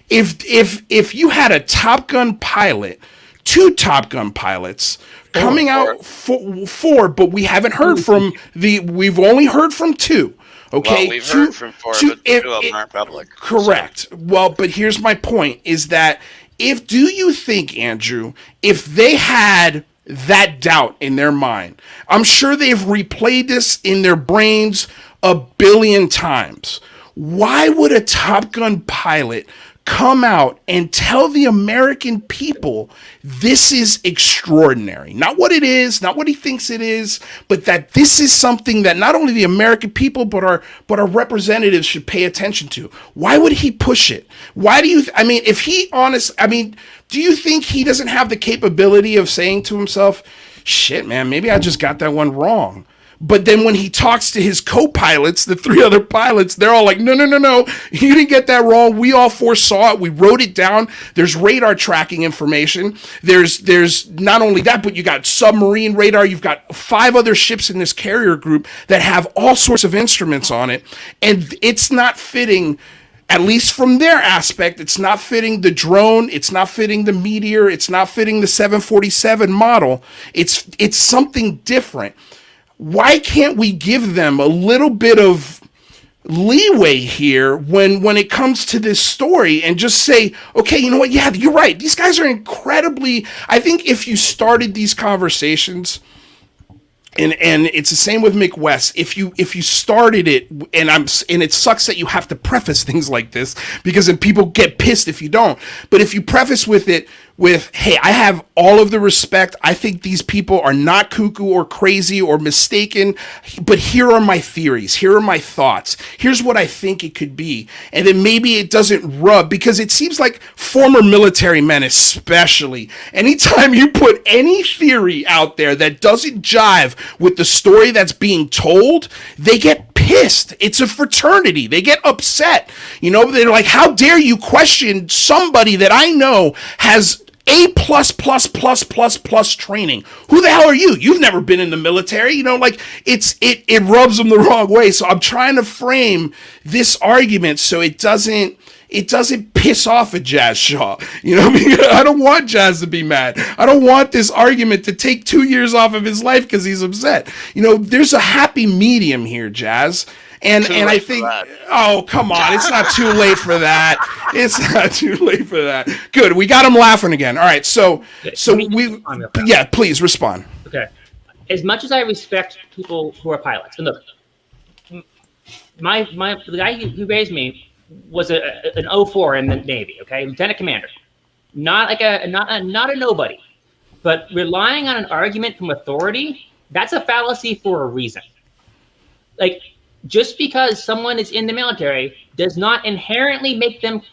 If you had a Top Gun pilot, 2 Top Gun pilots, coming out four, but we haven't heard from we've only heard from 2. Okay, well, we've heard from 4, but 2 of them aren't public. Correct. So. Well, but here's my point: is that do you think, Andrew, if they had that doubt in their mind, I'm sure they've replayed this in their brains 1 billion times. Why would a Top Gun pilot come out and tell the American people this is extraordinary? Not what it is, not what he thinks it is, but that this is something that not only the American people but our representatives should pay attention to. Why would he push it? Why do you do you think he doesn't have the capability of saying to himself, shit, man, maybe I just got that one wrong? But then when he talks to his co-pilots, the 3 other pilots, they're all like, no, you didn't get that wrong. We all foresaw it. We wrote it down. There's radar tracking information. There's not only that, but you got submarine radar. You've got 5 other ships in this carrier group that have all sorts of instruments on it. And it's not fitting, at least from their aspect, it's not fitting the drone. It's not fitting the Meteor. It's not fitting the 747 model. It's something different. Why can't we give them a little bit of leeway here when it comes to this story and just say, okay, you know what? Yeah, you're right. These guys are incredibly, I think if you started these conversations, and it's the same with Mick West. If you started it, and it sucks that you have to preface things like this because then people get pissed if you don't. But if you preface with it with, hey, I have all of the respect. I think these people are not cuckoo or crazy or mistaken, but here are my theories. Here are my thoughts. Here's what I think it could be. And then maybe it doesn't rub, because it seems like former military men especially, anytime you put any theory out there that doesn't jive with the story that's being told, they get pissed. It's a fraternity. They get upset. You know, they're like, how dare you question somebody that I know has A+++++ training. Who the hell are you? You've never been in the military. You know, like it rubs them the wrong way. So I'm trying to frame this argument so it doesn't piss off a Jazz Shaw. You know what I mean? I don't want Jazz to be mad. I don't want this argument to take 2 years off of his life because he's upset. You know, there's a happy medium here, Jazz. And I think, oh, come on. It's not too late for that. It's not too late for that. Good. We got him laughing again. All right. So please respond. Okay. As much as I respect people who are pilots, and look, the guy who raised me was an 04 in the Navy. Okay. Lieutenant commander, not a nobody, but relying on an argument from authority, that's a fallacy for a reason. Like, just because someone is in the military does not inherently make them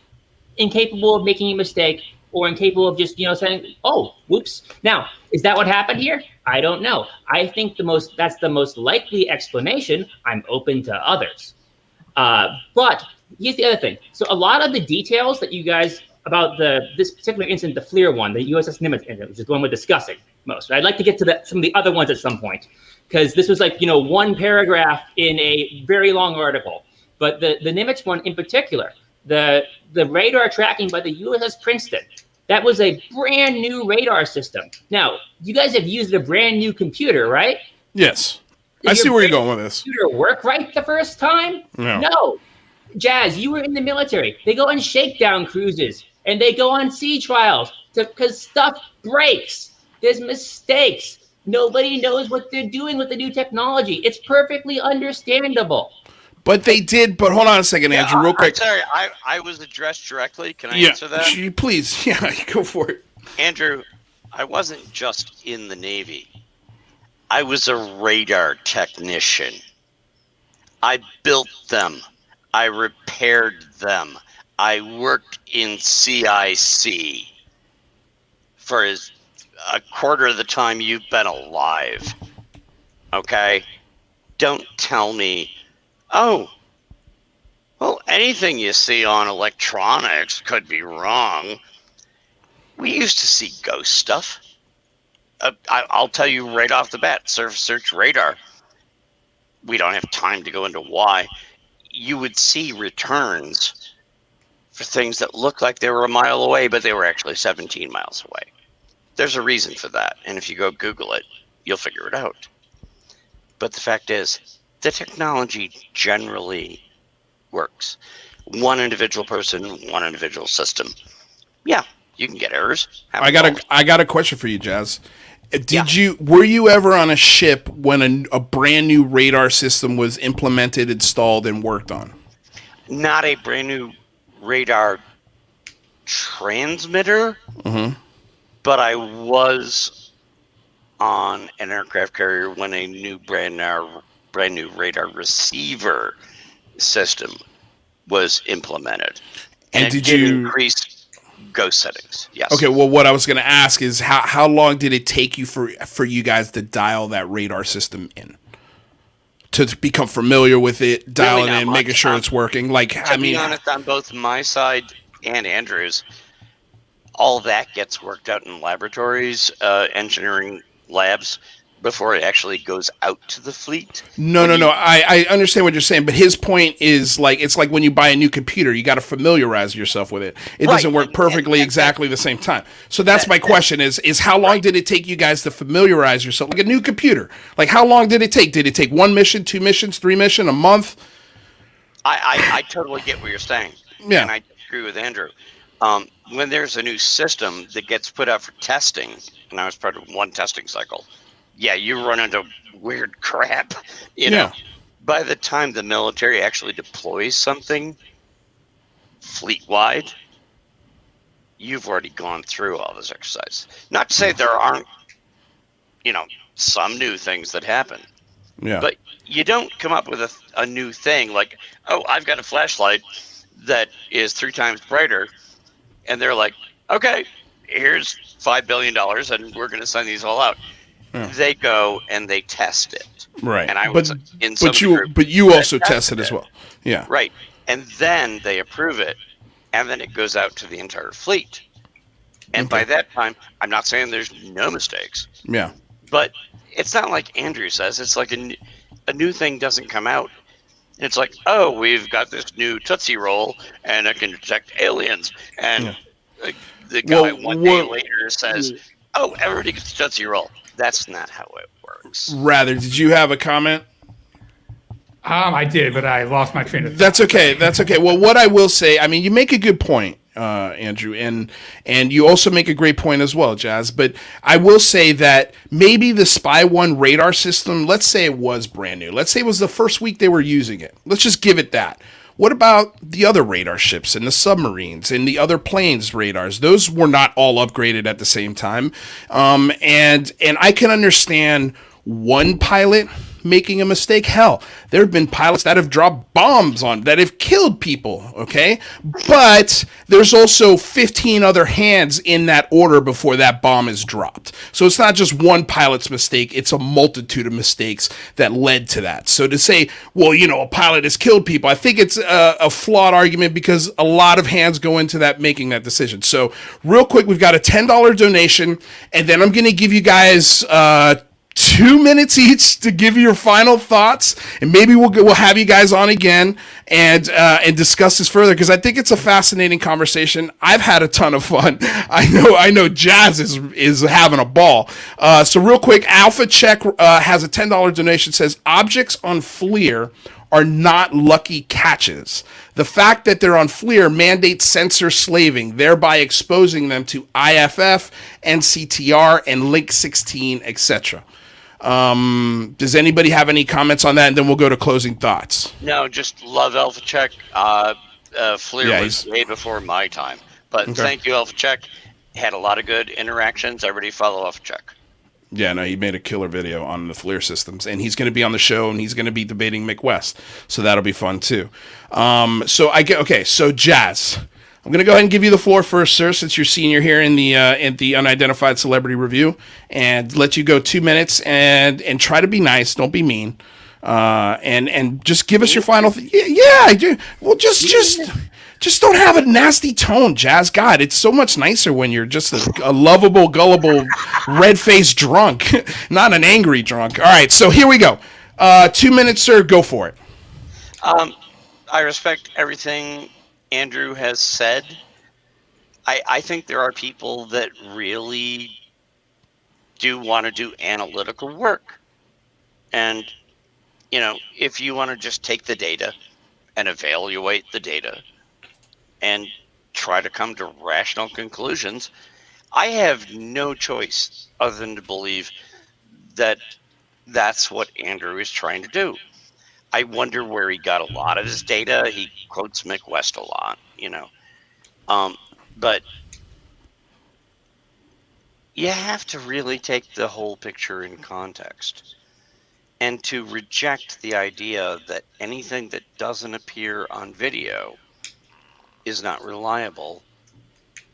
incapable of making a mistake or incapable of just, saying, oh, whoops. Now, is that what happened here? I don't know. I think that's the most likely explanation. I'm open to others. But here's the other thing. So a lot of the details that you guys about this particular incident, the FLIR one, the USS Nimitz incident, which is the one we're discussing most. I'd like to get to some of the other ones at some point, because this was like, one paragraph in a very long article. But the Nimitz one in particular, the radar tracking by the USS Princeton, that was a brand new radar system. Now, you guys have used a brand new computer, right? Yes. I see where you're going with this. Did your computer work right the first time? No. Jazz, you were in the military. They go on shakedown cruises and they go on sea trials because stuff breaks. There's mistakes. Nobody knows what they're doing with the new technology. It's perfectly understandable. But they did. But hold on a second, Andrew, real quick. I'm sorry, I was addressed directly. Can I answer that? Please. Yeah, go for it. Andrew, I wasn't just in the Navy. I was a radar technician. I built them. I repaired them. I worked in CIC for a quarter of the time you've been alive. Okay? Don't tell me, oh, well, anything you see on electronics could be wrong. We used to see ghost stuff. I'll tell you right off the bat, surface search radar. We don't have time to go into why. You would see returns for things that looked like they were a mile away, but they were actually 17 miles away. There's a reason for that. And if you go Google it, you'll figure it out. But the fact is, the technology generally works. One individual person, one individual system. Yeah, you can get errors. I got a question for you, Jazz. Were you ever on a ship when a brand new radar system was implemented, installed, and worked on? Not a brand new radar transmitter, but I was on an aircraft carrier when a brand new radar receiver system was implemented, and did you increase ghost settings? Yes. Okay. Well, what I was going to ask is how long did it take you for you guys to dial that radar system in, to become familiar with it, dial it in, making sure it's working? To be honest, on both my side and Andrew's, all that gets worked out in laboratories, engineering labs, before it actually goes out to the fleet. No. I understand what you're saying, but his point is it's like when you buy a new computer, you got to familiarize yourself with it. It doesn't work perfectly exactly the same time. So that's my question is how long did it take you guys to familiarize yourself? Like a new computer. Like how long did it take? Did it take 1 mission, 2 missions, 3 missions, a month? I totally get what you're saying. Yeah. And I agree with Andrew. When there's a new system that gets put out for testing, and I was part of one testing cycle, yeah, you run into weird crap, you know. By the time the military actually deploys something fleet-wide, you've already gone through all this exercise. Not to say there aren't, some new things that happen. Yeah. But you don't come up with a new thing like, oh, I've got a flashlight that is 3 times brighter, and they're like, okay, here's $5 billion, and we're going to send these all out. Yeah. They go and they test it, right? And I was in some but you also tested as well, yeah, right. And then they approve it, and then it goes out to the entire fleet. And by that time, I'm not saying there's no mistakes, yeah, but it's not like Andrew says. It's like a new thing doesn't come out. It's like, oh, we've got this new Tootsie Roll, and it can detect aliens, and the guy one day later says, oh, everybody gets Tootsie Roll. That's not how it works. Rather, did you have a comment? I did, but I lost my train of thought. That's okay. That's okay. Well, what I will say, I mean, you make a good point, Andrew, and you also make a great point as well, Jazz. But I will say that maybe the Spy 1 radar system, let's say it was brand new. Let's say it was the first week they were using it. Let's just give it that. What about the other radar ships and the submarines and the other planes' radars? Those were not all upgraded at the same time. And I can understand one pilot making a mistake. Hell, there have been pilots that have dropped bombs that have killed people, okay? But there's also 15 other hands in that order before that bomb is dropped. So it's not just one pilot's mistake, it's a multitude of mistakes that led to that. So to say, well, a pilot has killed people, I think it's a flawed argument because a lot of hands go into making that decision. So real quick, we've got a $10 donation, and then I'm going to give you guys 2 minutes each to give your final thoughts, and maybe we'll have you guys on again and discuss this further, because I think it's a fascinating conversation. I've had a ton of fun. I know Jazz is having a ball. So real quick, Alpha Check has a $10 donation. Says objects on FLIR are not lucky catches. The fact that they're on FLIR mandates sensor slaving, thereby exposing them to IFF, NCTR, and Link 16, etc. Does anybody have any comments on that? And then we'll go to closing thoughts. No, just love Alpha Check. FLIR was way before my time. But thank you, Alpha Check. Had a lot of good interactions. Everybody follow Alpha Check. Yeah, no, he made a killer video on the FLIR systems, and he's going to be on the show, and he's going to be debating Mick West, so that'll be fun too. So Jazz, I'm going to go ahead and give you the floor first, sir, since you're senior here in the unidentified celebrity review, and let you go 2 minutes and try to be nice, don't be mean, and just give us your final. I do. Well, just don't have a nasty tone, Jazz. God, it's so much nicer when you're just a lovable, gullible, red-faced drunk, not an angry drunk. All right, so here we go. 2 minutes, sir. Go for it. I respect everything Andrew has said. I think there are people that really do want to do analytical work. And, if you want to just take the data and evaluate the data and try to come to rational conclusions, I have no choice other than to believe that that's what Andrew is trying to do. I wonder where he got a lot of his data. He quotes Mick West a lot, but you have to really take the whole picture in context, and to reject the idea that anything that doesn't appear on video is not reliable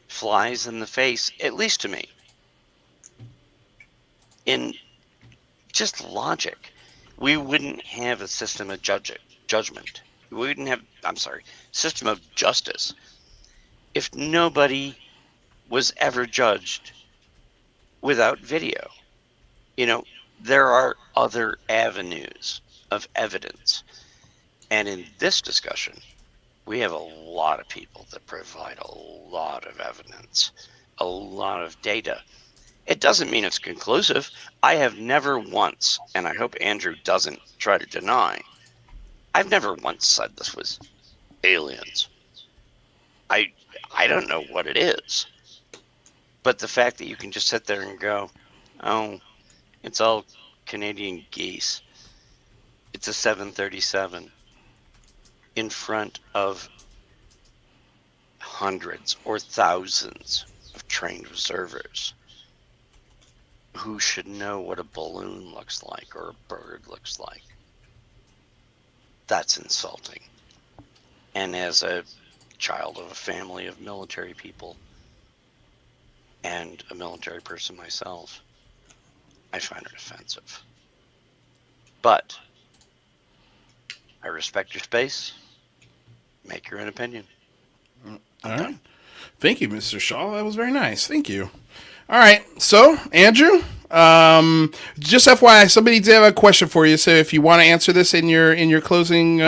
flies in the face, at least to me. In just logic, we wouldn't have a system of judgment. We wouldn't have, system of justice if nobody was ever judged without video. There are other avenues of evidence. And in this discussion, we have a lot of people that provide a lot of evidence, a lot of data. It doesn't mean it's conclusive. I have never once, and I hope Andrew doesn't try to deny, I've never once said this was aliens. I don't know what it is. But the fact that you can just sit there and go, oh, it's all Canadian geese. It's a 737 in front of hundreds or thousands of trained observers who should know what a balloon looks like or a bird looks like. That's insulting. And as a child of a family of military people and a military person myself, I find it offensive. But I respect your space. Make your own opinion. All right. Thank you, Mr. Shaw. That was very nice. Thank you. All right. So, Andrew, just FYI, somebody did have a question for you. So if you want to answer this in your closing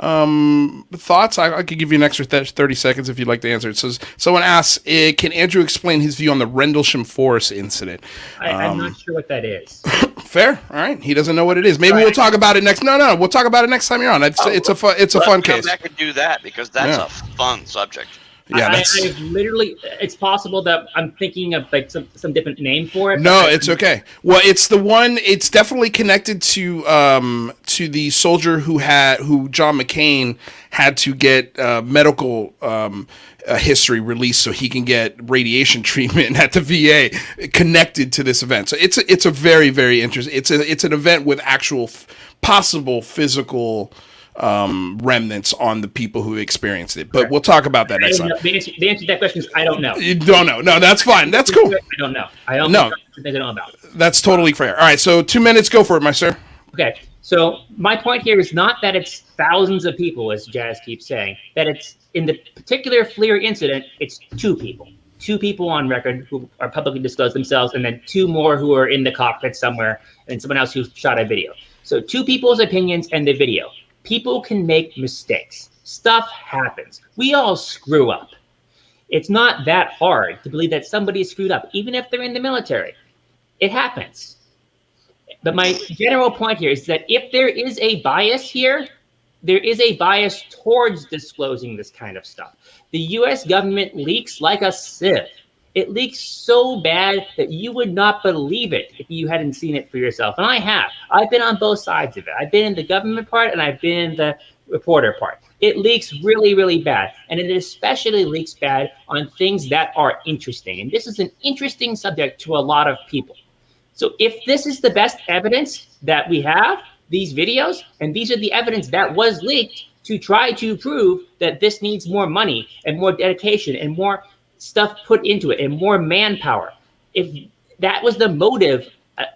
thoughts, I could give you an extra 30 seconds if you'd like to answer it. So someone asks, can Andrew explain his view on the Rendlesham Forest incident? I'm not sure what that is. Fair. All right. He doesn't know what it is. Maybe we'll talk about it next. No. We'll talk about it next time you're on. It's a fun case. I could do that because that's a fun subject. Yeah, I literally, it's possible that I'm thinking of like some different name for it. No, it's okay. Well, it's the one. It's definitely connected to the soldier who John McCain had to get medical history released so he can get radiation treatment at the VA connected to this event. So it's a very, very interesting. It's an event with actual possible physical remnants on the people who experienced it, but we'll talk about that next time. The answer to that question is I don't know. You don't know? No, that's fine. That's cool. I don't know. I don't know things I don't know about. That's totally fair. All right, so 2 minutes. Go for it, my sir. Okay, so my point here is not that it's thousands of people, as Jazz keeps saying. That it's in the particular FLIR incident, it's two people on record who are publicly disclosed themselves, and then two more who are in the cockpit somewhere, and someone else who shot a video. So two people's opinions and the video. People can make mistakes. Stuff happens. We all screw up. It's not that hard to believe that somebody screwed up, even if they're in the military. It happens. But my general point here is that if there is a bias here, there is a bias towards disclosing this kind of stuff. The US government leaks like a sieve. It leaks so bad that you would not believe it if you hadn't seen it for yourself. And I have. I've been on both sides of it. I've been in the government part and I've been in the reporter part. It leaks really, really bad. And it especially leaks bad on things that are interesting. And this is an interesting subject to a lot of people. So if this is the best evidence that we have, these videos, and these are the evidence that was leaked to try to prove that this needs more money and more dedication and more stuff put into it and more manpower. If that was the motive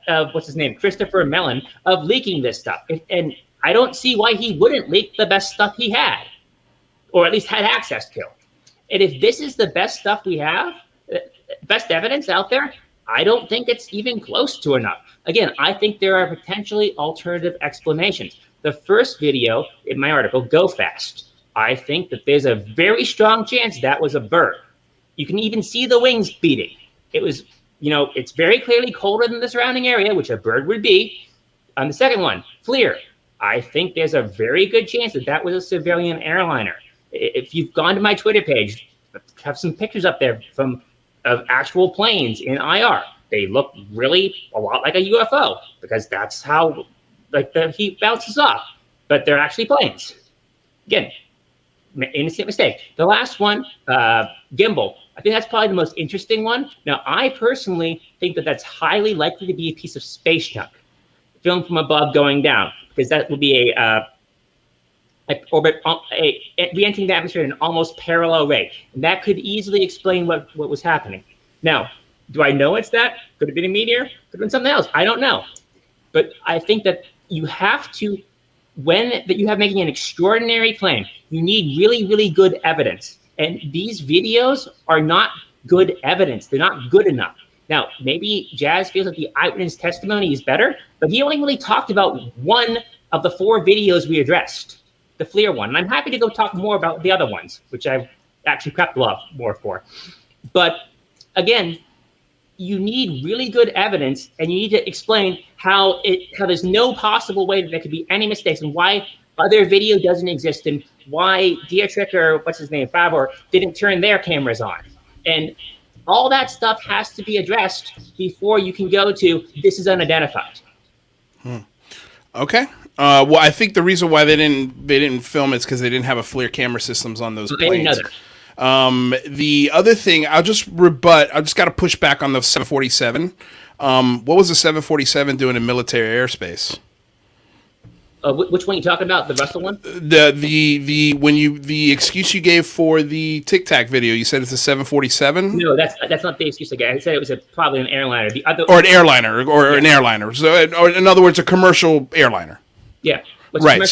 of, what's his name, Christopher Mellon, of leaking this stuff. And I don't see why he wouldn't leak the best stuff he had, or at least had access to. And if this is the best stuff we have, best evidence out there, I don't think it's even close to enough. Again, I think there are potentially alternative explanations. The first video in my article, Go Fast, I think that there's a very strong chance that was a bird. You can even see the wings beating. It was, it's very clearly colder than the surrounding area, which a bird would be. On the second one, FLIR, I think there's a very good chance that that was a civilian airliner. If you've gone to my Twitter page, I have some pictures up there of actual planes in IR. They look really a lot like a UFO because that's how the heat bounces off, but they're actually planes. Again, innocent mistake. The last one, gimbal. I think that's probably the most interesting one. Now, I personally think that that's highly likely to be a piece of space junk, filmed from above going down, because that would be re-entering the atmosphere at an almost parallel rate. And that could easily explain what was happening. Now, do I know it's that? Could have been a meteor? Could have been something else. I don't know. But I think that you have to, you have making an extraordinary claim, you need really, really good evidence. And these videos are not good evidence. They're not good enough. Now, maybe Jazz feels like the eyewitness testimony is better, but he only really talked about one of the 4 videos we addressed, the FLIR one. And I'm happy to go talk more about the other ones, which I've actually prepped a lot more for. But again, you need really good evidence, and you need to explain how there's no possible way that there could be any mistakes, and why other video doesn't exist, and why Dietrich or what's his name, Favor, didn't turn their cameras on. And all that stuff has to be addressed before you can go to this is unidentified. Okay. Well, I think the reason why they didn't film it is because they didn't have a FLIR camera systems on those planes. The other thing, I'll just rebut. I just got to push back on the 747. What was the 747 doing in military airspace? Which one are you talking about? The Russell one? The excuse you gave for the Tic Tac video, you said it's a 747. No, that's not the excuse I gave. I said it was probably an airliner. Or an airliner, or an airliner. So, or in other words, a commercial airliner. Yeah. Right.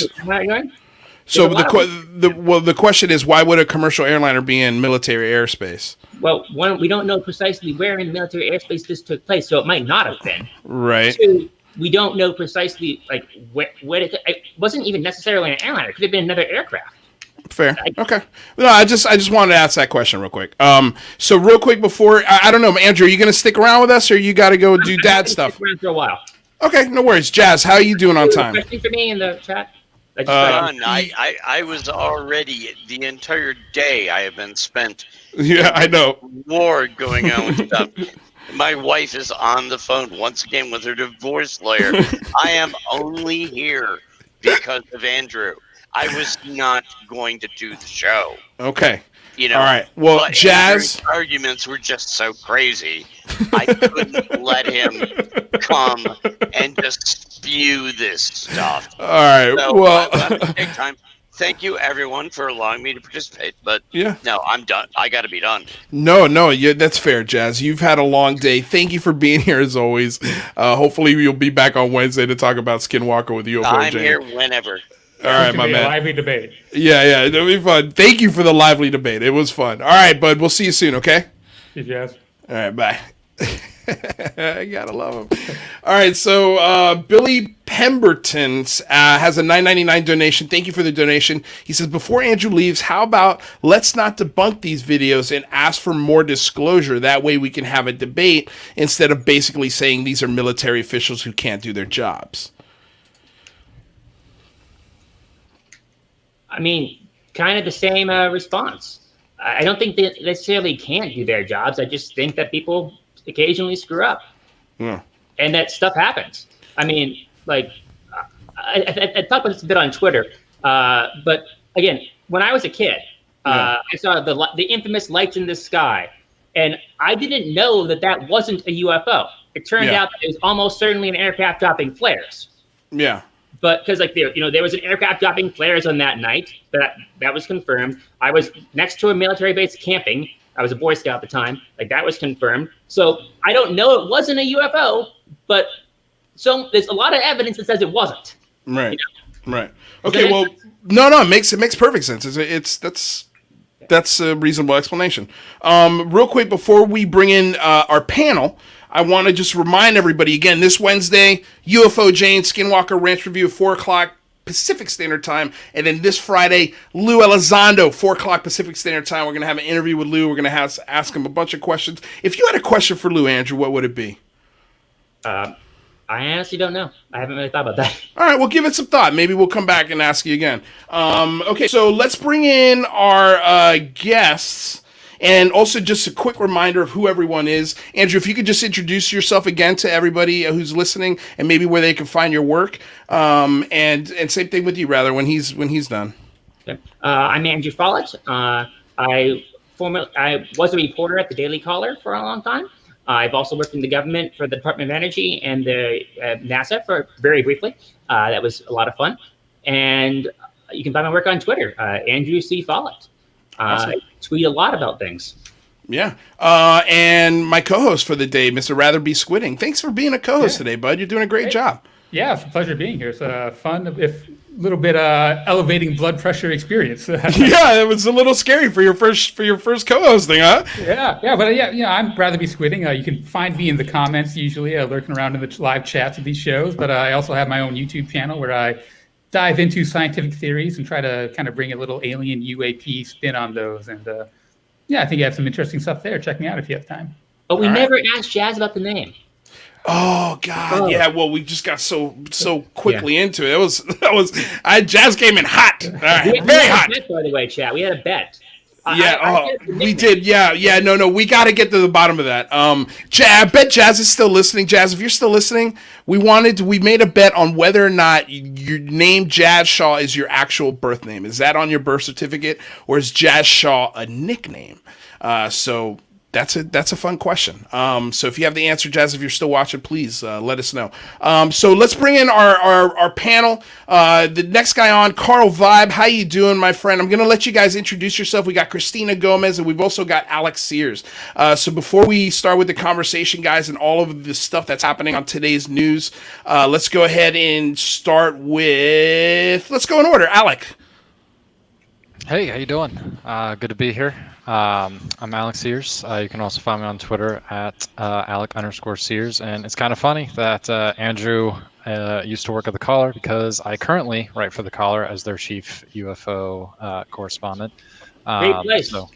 So the question is, why would a commercial airliner be in military airspace? Well, one, we don't know precisely where in military airspace this took place, so it might not have been. Right. 2, we don't know precisely where it wasn't even necessarily an airliner. It could have been another aircraft. Fair. Okay. No, I just wanted to ask that question real quick. So real quick before, I don't know, Andrew, are you going to stick around with us, or you got to go do dad stuff? Stick around for a while. Okay, no worries. Jazz, how are you doing on time? Question for me in the chat? I was already, the entire day I have been spent. Yeah, I know. War going on with stuff. My wife is on the phone once again with her divorce lawyer. I am only here because of Andrew. I was not going to do the show. Okay. All right. Well, Jazz. Andrew's arguments were just so crazy. I couldn't let him come and just spew this stuff. All right. So well, I'm gonna take time. Thank you, everyone, for allowing me to participate. But no, I'm done. I got to be done. No, that's fair, Jazz. You've had a long day. Thank you for being here as always. Hopefully, you'll be back on Wednesday to talk about Skinwalker with UFO Jane. I'm here whenever. All right, my man. Lively debate. Yeah, it'll be fun. Thank you for the lively debate. It was fun. All right, bud. We'll see you soon. Okay. See you, Jazz. All right, bye. I gotta love him. All right, so Billy Pemberton has a $9.99 donation. Thank you for the donation. He says, before Andrew leaves, how about let's not debunk these videos and ask for more disclosure. That way we can have a debate instead of basically saying these are military officials who can't do their jobs. I mean, kind of the same response. I don't think they necessarily can't do their jobs. I just think that people occasionally screw up. Yeah. And that stuff happens. I mean, like, I talked about this a bit on Twitter, but again, when I was a kid, I saw the infamous lights in the sky, and I didn't know that wasn't a UFO. it turned out that it was almost certainly an aircraft dropping flares. Yeah. But because there was an aircraft dropping flares on that night. That was confirmed. I was next to a military base camping. I was a Boy Scout at the time. Like, that was confirmed. So I don't know it wasn't a UFO, but so there's a lot of evidence that says it wasn't. Right. Right. Okay. Well, no, it makes perfect sense. That's a reasonable explanation. Real quick before we bring in our panel, I want to just remind everybody again, this Wednesday, UFO Jane Skinwalker Ranch Review at 4 o'clock Pacific Standard Time. And then this Friday, Lue Elizondo, 4 o'clock Pacific Standard Time. We're going to have an interview with Lue. We're going to ask him a bunch of questions. If you had a question for Lue, Andrew, what would it be? I honestly don't know. I haven't really thought about that. All right, well, give it some thought. Maybe we'll come back and ask you again. Okay, so let's bring in our guests. And also just a quick reminder of who everyone is. Andrew, if you could just introduce yourself again to everybody who's listening and maybe where they can find your work. And same thing with you, rather, when he's done. Okay. I'm Andrew Follett. I was a reporter at the Daily Caller for a long time. I've also worked in the government for the Department of Energy and the NASA for very briefly. That was a lot of fun. And you can find my work on Twitter, Andrew C. Follett. Awesome. I tweet a lot about things. Yeah. And my co-host for the day, Mr. Rather B Squidding. Thanks for being a co-host today, bud. You're doing a great job. Yeah, it's a pleasure being here. It's a fun, if a little bit elevating blood pressure experience. Yeah, it was a little scary for your first co-hosting, huh? Yeah, but I'm Rather B Squidding. You can find me in the comments usually, lurking around in the live chats of these shows. But I also have my own YouTube channel where I dive into scientific theories and try to kind of bring a little alien UAP spin on those. And I think you have some interesting stuff there. Check me out if you have time. But we never asked Jazz about the name. Oh God, yeah. Well, we just got so quickly into it. Jazz came in hot, very hot. Bet, by the way, chat. We had a bet. We did. Yeah. No. We got to get to the bottom of that. I bet Jazz is still listening. Jazz, if you're still listening, we made a bet on whether or not your name Jazz Shaw is your actual birth name. Is that on your birth certificate, or is Jazz Shaw a nickname? So that's a fun question. So if you have the answer, Jazz, if you're still watching, please let us know. So let's bring in our panel. The next guy on, Carl Vibe. How you doing, my friend? I'm going to let you guys introduce yourself. We got Cristina Gomez, and we've also got Alex Sears. So before we start with the conversation, guys, and all of the stuff that's happening on today's news, let's go ahead and start with, let's go in order. Alec. Hey, how you doing? Good to be here. I'm Alex Sears. You can also find me on Twitter at Alec_Sears. And it's kind of funny that Andrew used to work at the Caller, because I currently write for the Caller as their chief UFO correspondent. Great place. So,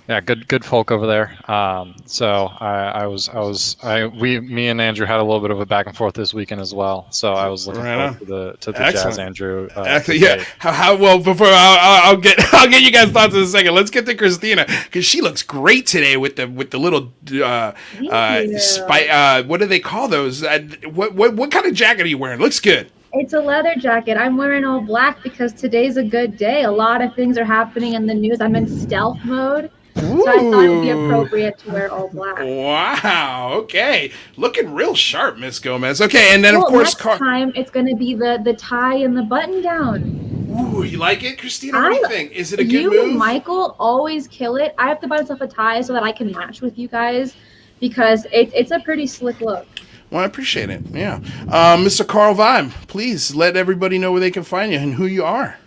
yeah, good folk over there. Me and Andrew had a little bit of a back and forth this weekend as well. So I was looking forward to the Jazz Andrew. Yeah. How well, before I'll get you guys' thoughts in a second. Let's get to Cristina, because she looks great today with the little what do they call those? What kind of jacket are you wearing? Looks good. It's a leather jacket. I'm wearing all black because today's a good day. A lot of things are happening in the news. I'm in stealth mode. Ooh. So I thought it would be appropriate to wear all black. Wow. Okay. Looking real sharp, Miss Gomez. Okay, and then of course, next time it's going to be the tie and the button down. Ooh, you like it, Cristina? What do you think? Is it a good move? You and Michael always kill it. I have to buy myself a tie so that I can match with you guys, because it's a pretty slick look. Well, I appreciate it. Yeah. Mr. Carl Vibe, please let everybody know where they can find you and who you are.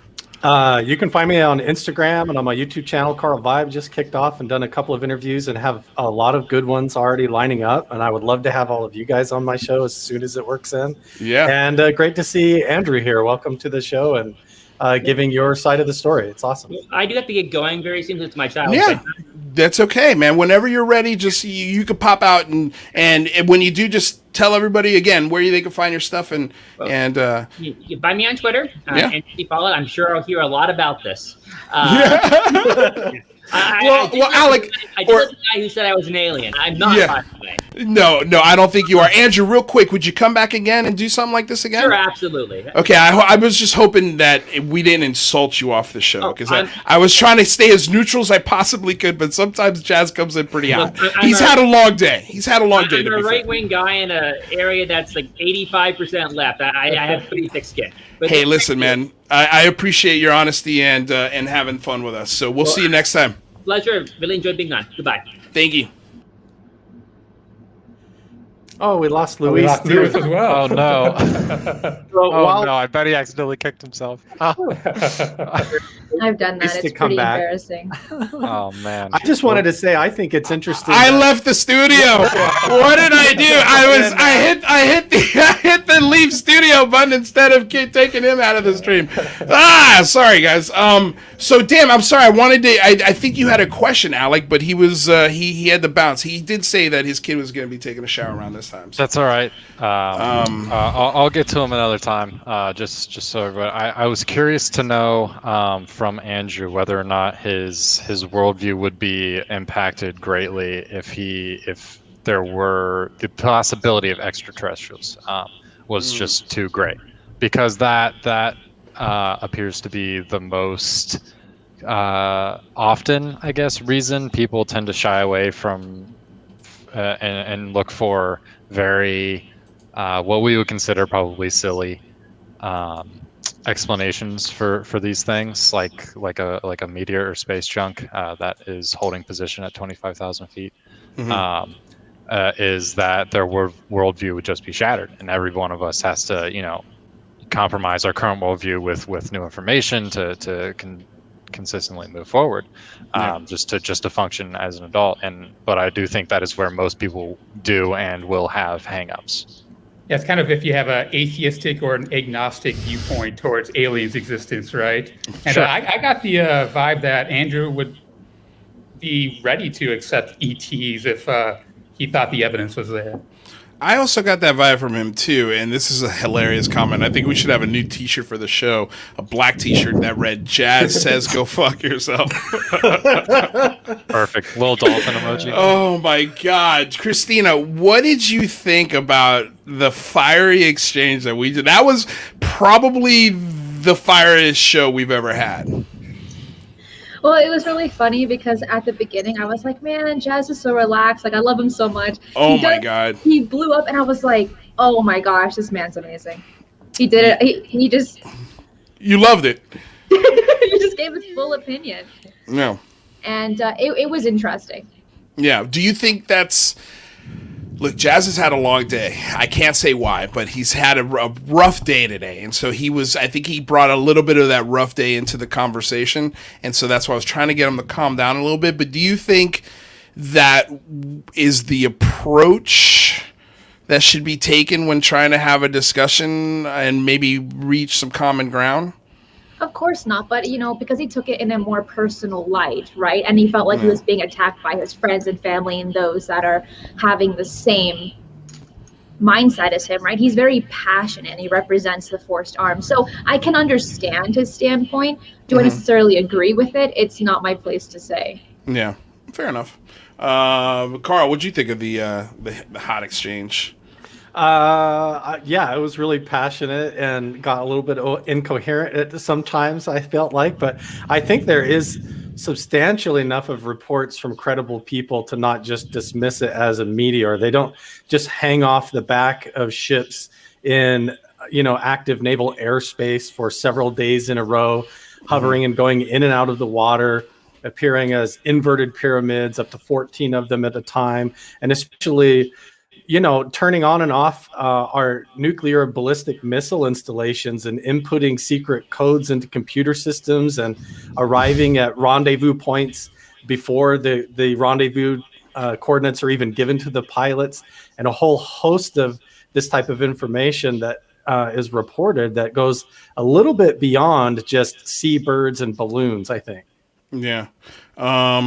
You can find me on Instagram and on my YouTube channel. Carl Vibe just kicked off and done a couple of interviews and have a lot of good ones already lining up. And I would love to have all of you guys on my show as soon as it works in. Yeah. And great to see Andrew here. Welcome to the show and giving your side of the story. It's awesome. I do have to get going very soon. It's my child. Yeah. That's okay, man. Whenever you're ready, just you can pop out and when you do, just tell everybody again where they can find your stuff and you can find me on Twitter. And follow it. I'm sure I'll hear a lot about this. Alec, I just the guy who said I was an alien. I'm not. By the way. No, I don't think you are. Andrew, real quick, would you come back again and do something like this again? Sure, absolutely. Okay, I was just hoping that we didn't insult you off the show, because I was trying to stay as neutral as I possibly could, but sometimes Jazz comes in pretty hot. He's had a long day. I'm a right-wing guy in an area that's like 85% left. I have pretty thick skin. But hey, listen, man, I appreciate your honesty and having fun with us, so we'll see you next time. Pleasure. Really enjoyed being on. Goodbye. Thank you. Oh, we lost Luis. We lost Luis as well. Oh no! Well, no! I bet he accidentally kicked himself. I've done that. It's pretty embarrassing. Oh man! I just wanted to say I think it's interesting. I left the studio. What did I do? I hit the leave studio button instead of taking him out of the stream. Sorry guys. So damn, I'm sorry. I think you had a question, Alec, but he was he had to bounce. He did say that his kid was going to be taking a shower around this time. So. That's all right. I'll get to him another time. Just so everybody, I was curious to know from Andrew whether or not his worldview would be impacted greatly if there were the possibility of extraterrestrials was just too great, because that appears to be the most often, I guess, reason people tend to shy away from and look for very what we would consider probably silly explanations for these things, like a meteor or space junk that is holding position at 25,000 feet. Is that their worldview would just be shattered, and every one of us has to, compromise our current worldview with new information to consistently move forward, just to function as an adult. But I do think that is where most people do and will have hangups. Yeah, it's kind of if you have an atheistic or an agnostic viewpoint towards aliens' existence, right? And Sure. I got the vibe that Andrew would be ready to accept ETs if he thought the evidence was there. I also got that vibe from him too, and this is a hilarious comment. I think we should have a new T-shirt for the show, a black T-shirt that read "Jazz says go fuck yourself." Perfect. Little dolphin emoji. Oh my God, Cristina, what did you think about the fiery exchange that we did? That was probably the fieriest show we've ever had. Well, it was really funny because at the beginning I was like, man, Jazz is so relaxed. Like, I love him so much. Oh my God. He blew up and I was like, oh my gosh, this man's amazing. He did it. He just... You loved it. He just gave his full opinion. No. And it was interesting. Yeah. Do you think that's... Look, Jazz has had a long day. I can't say why, but he's had a rough day today. And so I think he brought a little bit of that rough day into the conversation. And so that's why I was trying to get him to calm down a little bit. But do you think that is the approach that should be taken when trying to have a discussion and maybe reach some common ground? Of course not, but because he took it in a more personal light, right? And he felt like he was being attacked by his friends and family and those that are having the same mindset as him, right? He's very passionate and he represents the forced arms. So I can understand his standpoint. Do I necessarily agree with it? It's not my place to say. Yeah, fair enough. Carl, what'd you think of the hot exchange? Yeah, it was really passionate and got a little bit incoherent sometimes, I felt like, but I think there is substantial enough of reports from credible people to not just dismiss it as a meteor. They don't just hang off the back of ships in, active naval airspace for several days in a row, hovering and going in and out of the water, appearing as inverted pyramids, up to 14 of them at a time, and especially turning on and off our nuclear ballistic missile installations and inputting secret codes into computer systems and arriving at rendezvous points before the rendezvous coordinates are even given to the pilots, and a whole host of this type of information that is reported that goes a little bit beyond just seabirds and balloons, I think. Yeah. I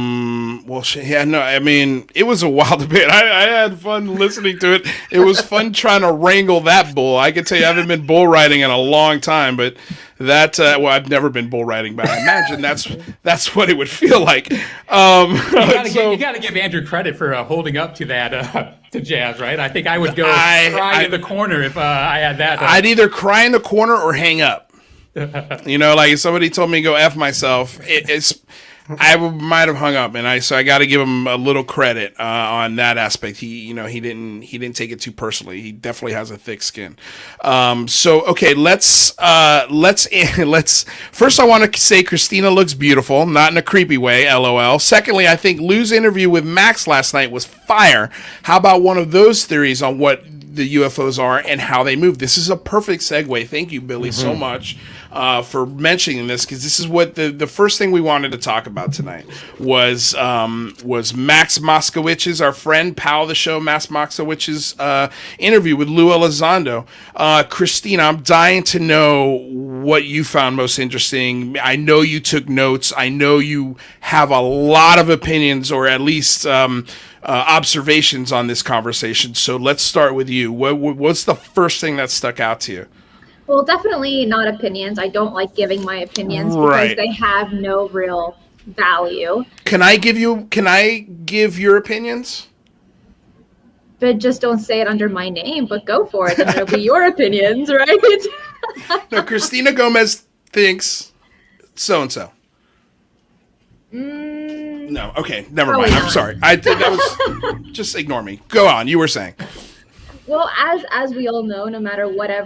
mean, it was a wild debate. I had fun listening to it. It was fun trying to wrangle that bull. I can tell you I haven't been bull riding in a long time, but I've never been bull riding, but I imagine that's what it would feel like. You got to give Andrew credit for holding up to that to jazz, right? I think I would go cry in the corner if I had that. I'd either cry in the corner or hang up. Like if somebody told me to go F myself, I might have hung up, and I got to give him a little credit on that aspect. He didn't take it too personally. He definitely has a thick skin. Okay, let's first I want to say Cristina looks beautiful, not in a creepy way, LOL. Secondly, I think Lue's interview with Max last night was fire. How about one of those theories on what the UFOs are and how they move? This is a perfect segue. Thank you, Billy, so much for mentioning this, because this is what the first thing we wanted to talk about tonight was Max Moszkowicz's, our friend, pal of the show, Max Moszkowicz's interview with Lue Elizondo. Cristina, I'm dying to know what you found most interesting. I know you took notes. I know you have a lot of opinions, or at least observations on this conversation. So let's start with you. What's the first thing that stuck out to you? Well, definitely not opinions. I don't like giving my opinions because they have no real value. Can I give your opinions? But just don't say it under my name, but go for it. And it'll be your opinions, right? No, Cristina Gomez thinks so-and-so. No, okay, never mind. I'm sorry. I think that was just ignore me. Go on. You were saying. Well, as we all know, no matter what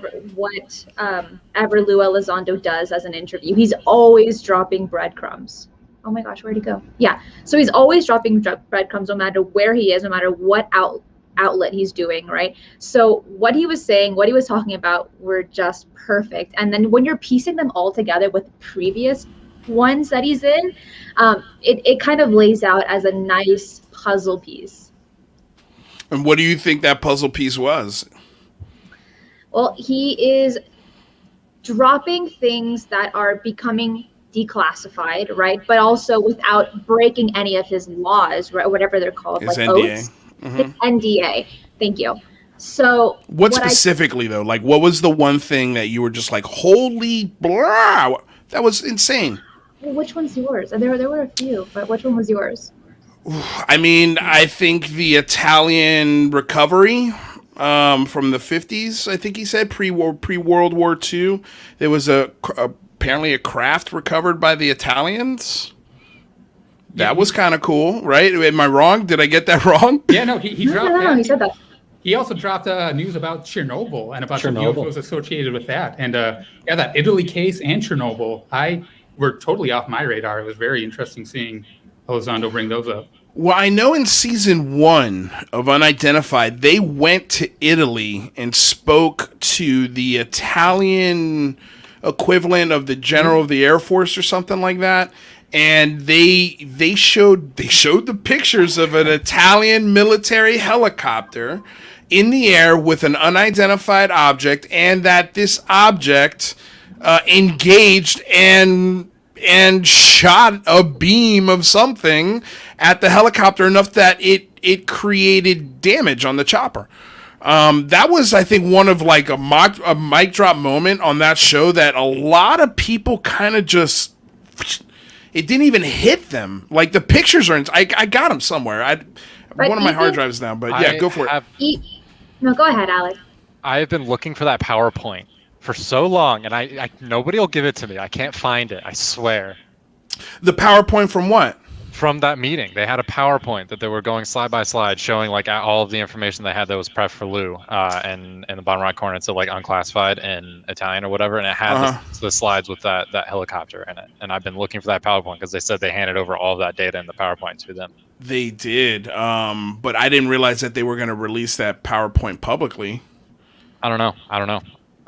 Lue Elizondo does as an interview, he's always dropping breadcrumbs. Oh my gosh, where'd he go? Yeah, so he's always dropping breadcrumbs, no matter where he is, no matter what outlet he's doing, right? So what he was saying, what he was talking about, were just perfect. And then when you're piecing them all together with previous ones that he's in, it kind of lays out as a nice puzzle piece. And what do you think that puzzle piece was? Well, he is dropping things that are becoming declassified, right? But also without breaking any of his laws, right? Whatever they're called, his like NDA. oaths. His NDA. Thank you. So what specifically though? Like, what was the one thing that you were just like, holy blah, that was insane? Well, which one's yours? There were a few, but which one was yours? I mean, I think the Italian recovery from the 50s, I think he said, pre-World War II. There was apparently a craft recovered by the Italians. That was kind of cool, right? Am I wrong? Did I get that wrong? Yeah, no, he dropped that. No, he said that. He also dropped news about Chernobyl and about the UFOs associated with that. And that Italy case and Chernobyl, were totally off my radar. It was very interesting seeing Elizondo bring those up. Well, I know in season 1 of Unidentified, they went to Italy and spoke to the Italian equivalent of the general of the Air Force or something like that. And they showed the pictures of an Italian military helicopter in the air with an unidentified object, and that this object engaged and shot a beam of something at the helicopter enough that it created damage on the chopper. That was, I think, one of like a mic drop moment on that show that a lot of people kind of just, it didn't even hit them. Like the pictures are, I got them somewhere. One of my hard drives now, but yeah, go for it. No, go ahead, Alex. I have been looking for that PowerPoint for so long, and I nobody will give it to me. I can't find it. I swear. The PowerPoint from what? From that meeting. They had a PowerPoint that they were going slide by slide, showing like all of the information they had that was prepped for Lue, and in the bottom right corner it said like unclassified in Italian or whatever, and it had the slides with that helicopter in it. And I've been looking for that PowerPoint because they said they handed over all of that data in the PowerPoint to them. They did, but I didn't realize that they were going to release that PowerPoint publicly. I don't know.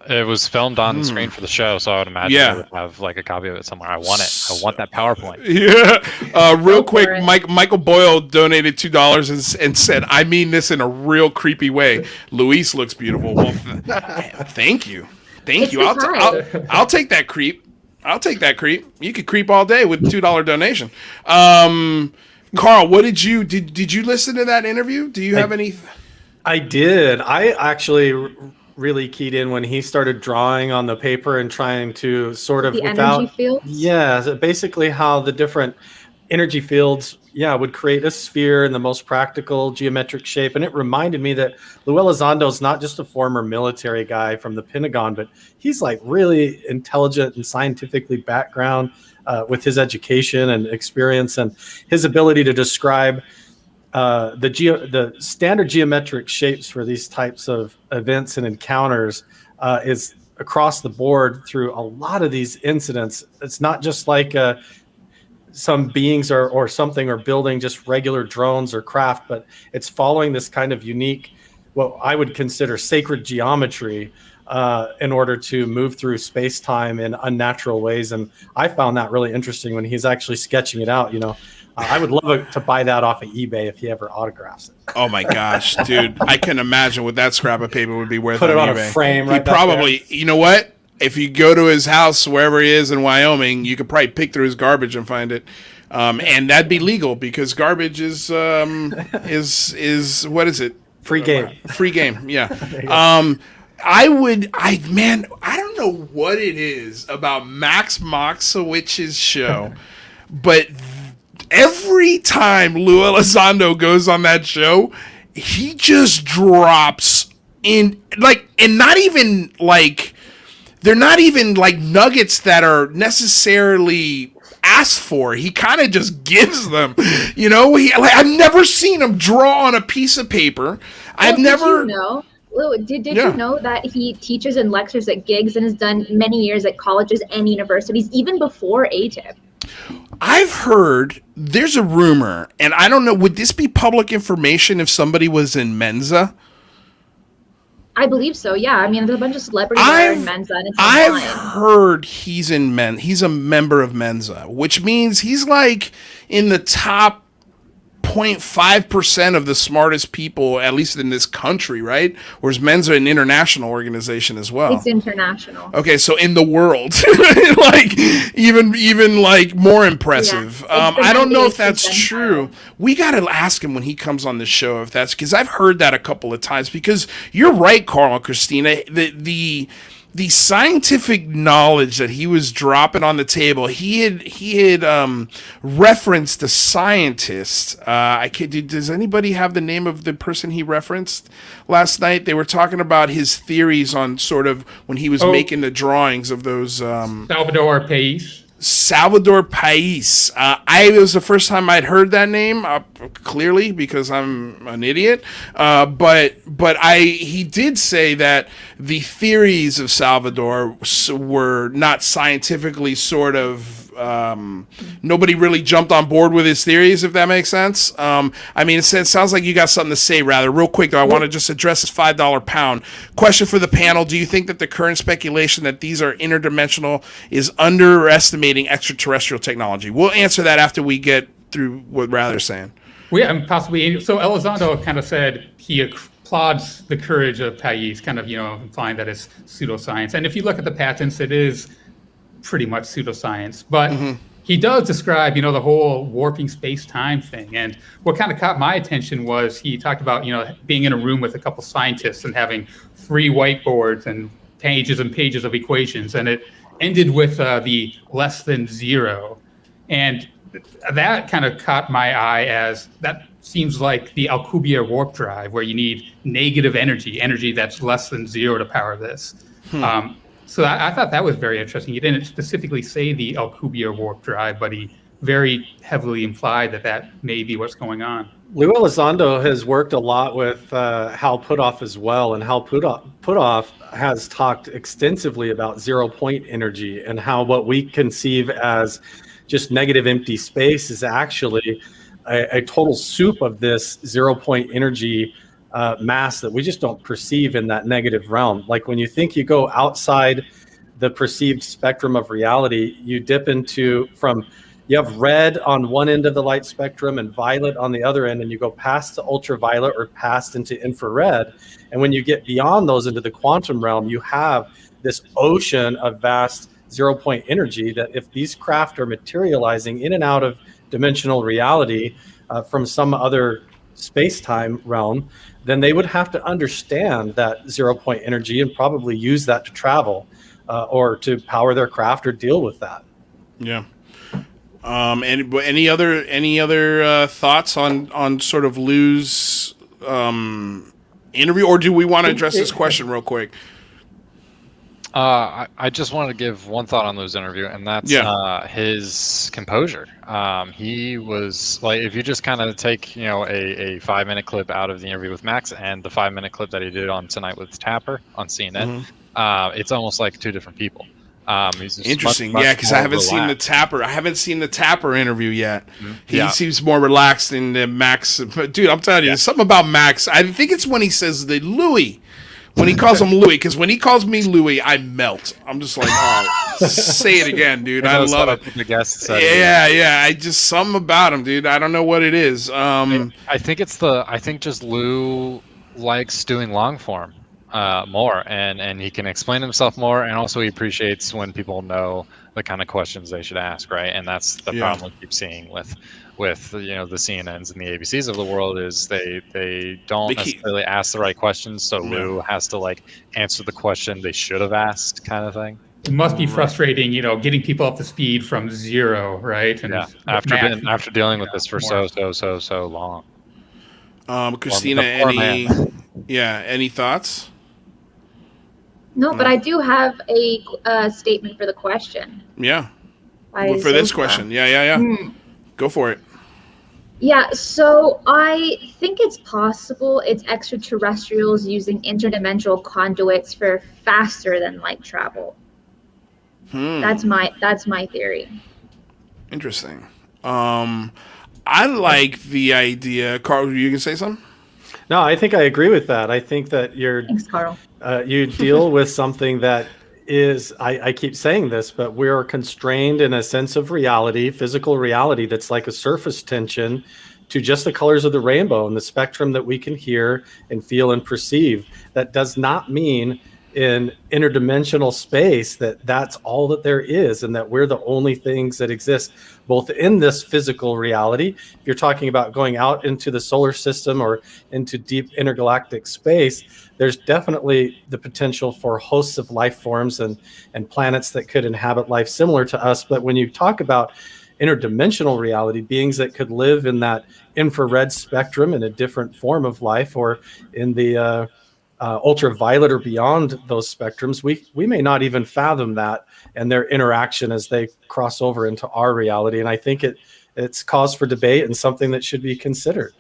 It was filmed on the screen for the show, so I would imagine they would have like a copy of it somewhere. I want it. I want that PowerPoint. Yeah. Real quick, Michael Boyle donated $2 and said, "I mean this in a real creepy way. Luis looks beautiful." Well, thank you. I'll take that creep. You could creep all day with $2 donation. Carl, what did you listen to that interview? Do you have any? I did. I actually really keyed in when he started drawing on the paper and trying to sort of energy field. Yeah, basically how the different energy fields, would create a sphere in the most practical geometric shape. And it reminded me that Lue Elizondo is not just a former military guy from the Pentagon, but he's like really intelligent and scientifically background with his education and experience, and his ability to describe the standard geometric shapes for these types of events and encounters is across the board through a lot of these incidents. It's not just like some beings or something are building just regular drones or craft, but it's following this kind of unique, what I would consider sacred geometry in order to move through space-time in unnatural ways. And I found that really interesting when he's actually sketching it out. I would love to buy that off of eBay if he ever autographs it. Oh my gosh, dude! I can imagine what that scrap of paper would be worth. Put it on eBay. A frame. He probably, you know what? If you go to his house wherever he is in Wyoming, you could probably pick through his garbage and find it, and that'd be legal because garbage is what is it? Free game. Free game. Yeah. I don't know what it is about Max Moszkowicz's show, but every time Lue Elizondo goes on that show, he just drops in and not even they're not even like nuggets that are necessarily asked for. He kind of just gives them, I've never seen him draw on a piece of paper. I've never. Lou, did you know that he teaches and lectures at gigs and has done many years at colleges and universities, even before ATIP? I've heard there's a rumor, and I don't know, would this be public information if somebody was in Mensa? I believe so, yeah. I mean, there's a bunch of celebrities that are in Mensa, and it's online. I've heard he's a member of Mensa, which means he's like in the top 0.5% of the smartest people, at least in this country, right? Whereas Mensa an international organization as well. It's international. Okay, so in the world, even more impressive. Yeah, I don't know if that's true. We got to ask him when he comes on the show if that's, because I've heard that a couple of times. Because you're right, Carl and Cristina. The scientific knowledge that he was dropping on the table, he had referenced a scientist. Does anybody have the name of the person he referenced last night? They were talking about his theories on sort of when he was making the drawings of those. Salvador Pais. It was the first time I'd heard that name, clearly because I'm an idiot. But he did say that the theories of Salvador were not scientifically sort of. Nobody really jumped on board with his theories, if that makes sense. It sounds like you got something to say, rather. Real quick, though, I want to just address this $5 pound. Question for the panel. Do you think that the current speculation that these are interdimensional is underestimating extraterrestrial technology? We'll answer that after we get through what Rather's saying. Well, yeah, possibly. So Elizondo kind of said he applauds the courage of Pais, kind of, implying that it's pseudoscience. And if you look at the patents, it is pretty much pseudoscience, but he does describe, the whole warping space-time thing. And what kind of caught my attention was he talked about, being in a room with a couple scientists and having 3 whiteboards and pages and pages of equations. And it ended with the less than zero. And that kind of caught my eye, as that seems like the Alcubierre warp drive, where you need negative energy that's less than zero to power this. So I thought that was very interesting. He didn't specifically say the Alcubierre warp drive, but he very heavily implied that may be what's going on. Lue Elizondo has worked a lot with Hal Puthoff as well, and Hal Puthoff has talked extensively about zero-point energy and how what we conceive as just negative empty space is actually a total soup of this zero-point energy mass that we just don't perceive in that negative realm. Like when you think you go outside the perceived spectrum of reality, you dip into you have red on one end of the light spectrum and violet on the other end, and you go past the ultraviolet or past into infrared. And when you get beyond those into the quantum realm, you have this ocean of vast zero-point energy that if these craft are materializing in and out of dimensional reality from some other space-time realm, then they would have to understand that zero-point energy and probably use that to travel or to power their craft or deal with that. Yeah. Any other thoughts on sort of Lue's interview, or do we want to address this question real quick? I just wanted to give one thought on Lue's interview, and that's his composure. He was like, if you just kind of take, a 5-minute clip out of the interview with Max and the 5-minute clip that he did on Tonight with Tapper on CNN, it's almost like two different people. He's interesting, much because I haven't seen the Tapper. I haven't seen the Tapper interview yet. He seems more relaxed than Max. But dude, I'm telling you, there's something about Max. I think it's when he says the Louie. When he calls him Louie, because when he calls me Louie, I melt. I'm just like, oh, say it again, dude. I love it. The guest said, yeah. I just something about him, dude. I don't know what it is. I think just Lue likes doing long form more, and he can explain himself more, and also he appreciates when people know the kind of questions they should ask, right? And that's the problem we keep seeing with the CNNs and the ABCs of the world is they don't necessarily ask the right questions, so Lue has to answer the question they should have asked, kind of thing. It must be frustrating, getting people up to speed from zero, right? And after dealing with this for so long. Cristina, any thoughts? No, but I do have a statement for the question. Yeah. For this question. Yeah. Go for it. Yeah, so I think it's possible it's extraterrestrials using interdimensional conduits for faster than light travel. That's my theory. Interesting. I like the idea. Carl, you can say something? No, I think I agree with that. I think that Thanks, Carl. You deal with something that is, I keep saying this, but we're constrained in a sense of reality, physical reality, that's like a surface tension to just the colors of the rainbow and the spectrum that we can hear and feel and perceive. That does not mean in interdimensional space that's all that there is, and that we're the only things that exist both in this physical reality. If you're talking about going out into the solar system or into deep intergalactic space, there's definitely the potential for hosts of life forms and planets that could inhabit life similar to us. But when you talk about interdimensional reality, beings that could live in that infrared spectrum in a different form of life, or in the ultraviolet or beyond those spectrums, we may not even fathom that and their interaction as they cross over into our reality. And I think it's cause for debate and something that should be considered.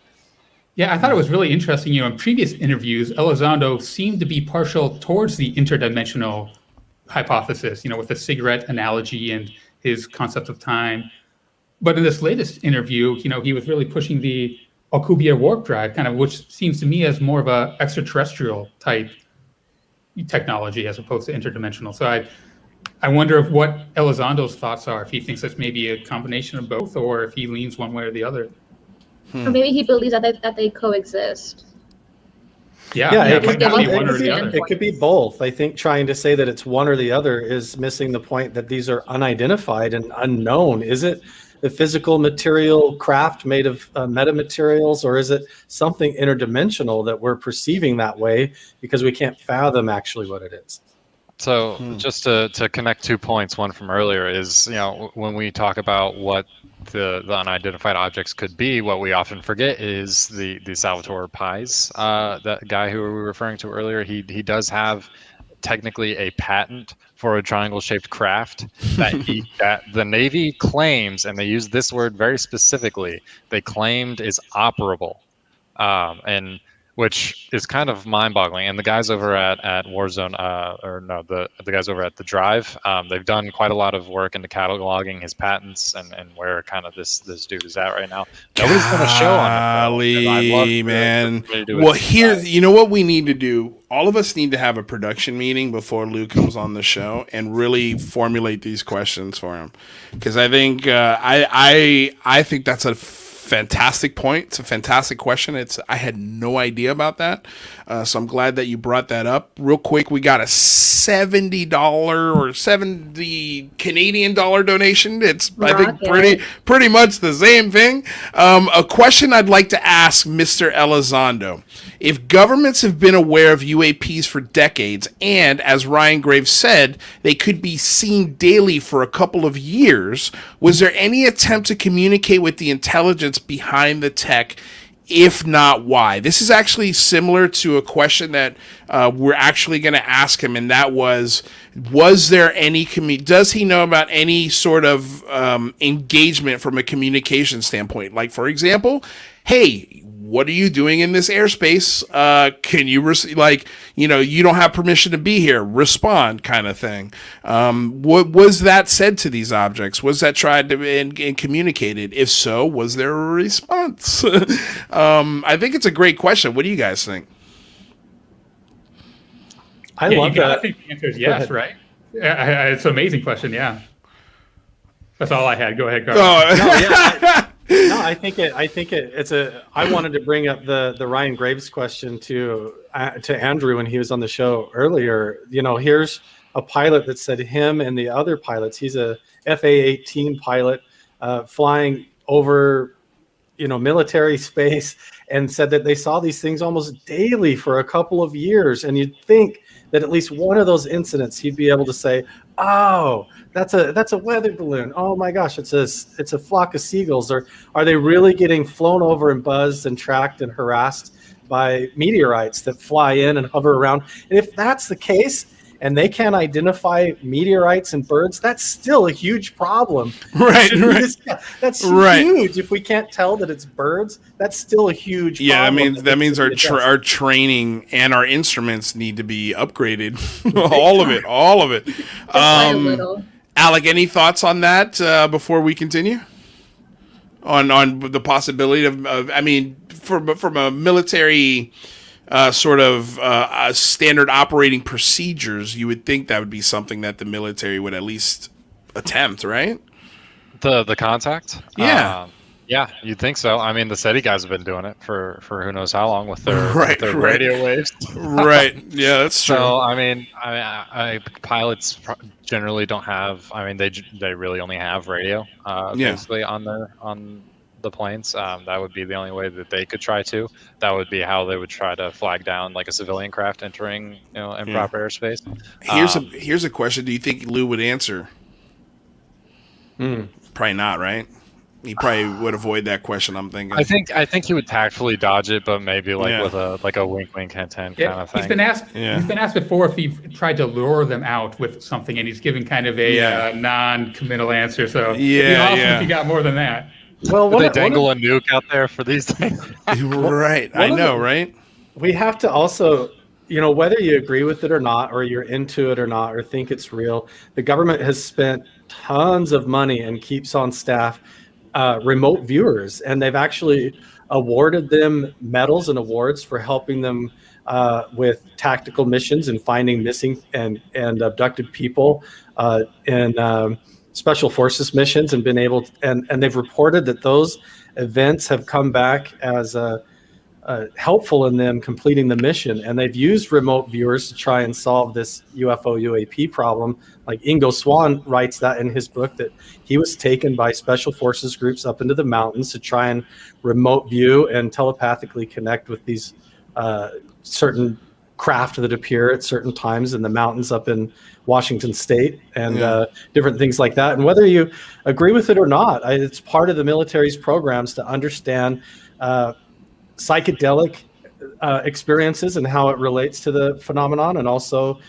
Yeah, I thought it was really interesting. In previous interviews, Elizondo seemed to be partial towards the interdimensional hypothesis, with the cigarette analogy and his concept of time. But in this latest interview, he was really pushing the Alcubierre warp drive, kind of, which seems to me as more of a extraterrestrial type technology as opposed to interdimensional. So I wonder what Elizondo's thoughts are, if he thinks that's maybe a combination of both, or if he leans one way or the other. Or maybe he believes that they coexist. It could be one or the other. It could be both. I think trying to say that it's one or the other is missing the point that these are unidentified and unknown. Is it the physical material craft made of metamaterials, or is it something interdimensional that we're perceiving that way because we can't fathom actually what it is? So just to connect 2 points, one from earlier is, when we talk about what the unidentified objects could be, what we often forget is the Salvatore Pais, that guy who we were referring to earlier. He does have technically a patent for a triangle-shaped craft that the Navy claims, and they use this word very specifically, they claimed is operable, and which is kind of mind-boggling. And the guys over at Warzone, the guys over at The Drive, they've done quite a lot of work into cataloging his patents and where kind of this dude is at right now. Nobody's done a show on it, man. Well, here, you know what we need to do? All of us need to have a production meeting before Lue comes on the show and really formulate these questions for him, because I think I think that's a fantastic point. It's a fantastic question. I had no idea about that. So I'm glad that you brought that up. Real quick, we got a $70 or $70 Canadian dollar donation. It's I think pretty much the same thing. A question I'd like to ask Mr. Elizondo If governments have been aware of UAPs for decades, and as Ryan Graves said, they could be seen daily for a couple of years, was there any attempt to communicate with the intelligence behind the tech? If not, why? This is actually similar to a question that we're actually going to ask him, and that was there any does he know about any sort of engagement from a communication standpoint? Like, for example, hey, what are you doing in this airspace? Can you, you don't have permission to be here. Respond, kind of thing. What was that said to these objects? Was that tried to and communicated? If so, was there a response? I think it's a great question. What do you guys think? I love that. I think the answer is yes, right? It's an amazing question. Yeah. That's all I had. Go ahead, Carl. No, I think it's a. I wanted to bring up the Ryan Graves question to Andrew when he was on the show earlier. Here's a pilot that said him and the other pilots. He's a FA-18 pilot flying over, military space, and said that they saw these things almost daily for a couple of years. And you'd think that at least one of those incidents, he'd be able to say, "Oh, that's a weather balloon. Oh my gosh, it's a flock of seagulls." Or are they really getting flown over and buzzed and tracked and harassed by meteorites that fly in and hover around? And if that's the case, and they can't identify meteorites and birds, that's still a huge problem. Right. That's huge. If we can't tell that it's birds, that's still a huge problem. Yeah, that means our training and our instruments need to be upgraded. all of it. Alec, any thoughts on that before we continue? On the possibility of from a military sort of standard operating procedures, you would think that would be something that the military would at least attempt, right? The contact? Yeah. Yeah, you'd think so. The SETI guys have been doing it for who knows how long with their radio waves. Right. Yeah, that's true. So, pilots generally don't have. They really only have radio, basically on the planes. That would be the only way that they could try to. That would be how they would try to flag down like a civilian craft entering, improper airspace. Here's a question. Do you think Lue would answer? Probably not, right? He probably would avoid that question, I'm thinking. I think he would tactfully dodge it, but maybe with a wink wink hint hint kind of thing. He's been asked before if he tried to lure them out with something, and he's given kind of a non-committal answer. So it'd be awesome if he got more than that. Well, they dangle a nuke out there for these things. Right. I know, right? We have to also, whether you agree with it or not, or you're into it or not, or think it's real, the government has spent tons of money and keeps on staff remote viewers, and they've actually awarded them medals and awards for helping them with tactical missions and finding missing and abducted people in special forces missions, and been able to, and they've reported that those events have come back as helpful in them completing the mission. And they've used remote viewers to try and solve this UFO UAP problem. Like Ingo Swann writes that in his book, that he was taken by special forces groups up into the mountains to try and remote view and telepathically connect with these certain craft that appear at certain times in the mountains up in Washington State, and different things like that. And whether you agree with it or not, it's part of the military's programs to understand psychedelic experiences and how it relates to the phenomenon, and also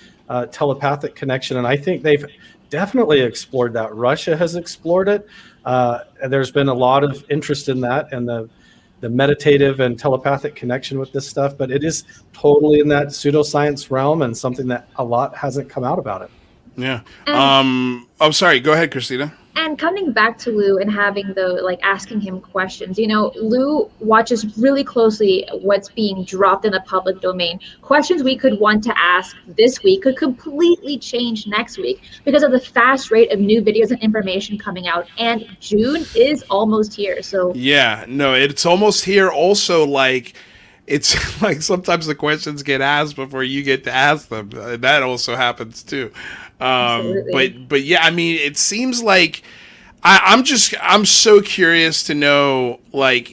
telepathic connection. And I think they've definitely explored that. Russia has explored it. There's been a lot of interest in that, and the meditative and telepathic connection with this stuff, but it is totally in that pseudoscience realm, and something that a lot hasn't come out about it. Yeah. Sorry. Go ahead, Cristina. And coming back to Lue and having asking him questions, Lue watches really closely what's being dropped in the public domain. Questions we could want to ask this week could completely change next week because of the fast rate of new videos and information coming out. And June is almost here. So yeah, no, it's almost here. Also, it's like sometimes the questions get asked before you get to ask them. That also happens too. But yeah, it seems like I'm so curious to know,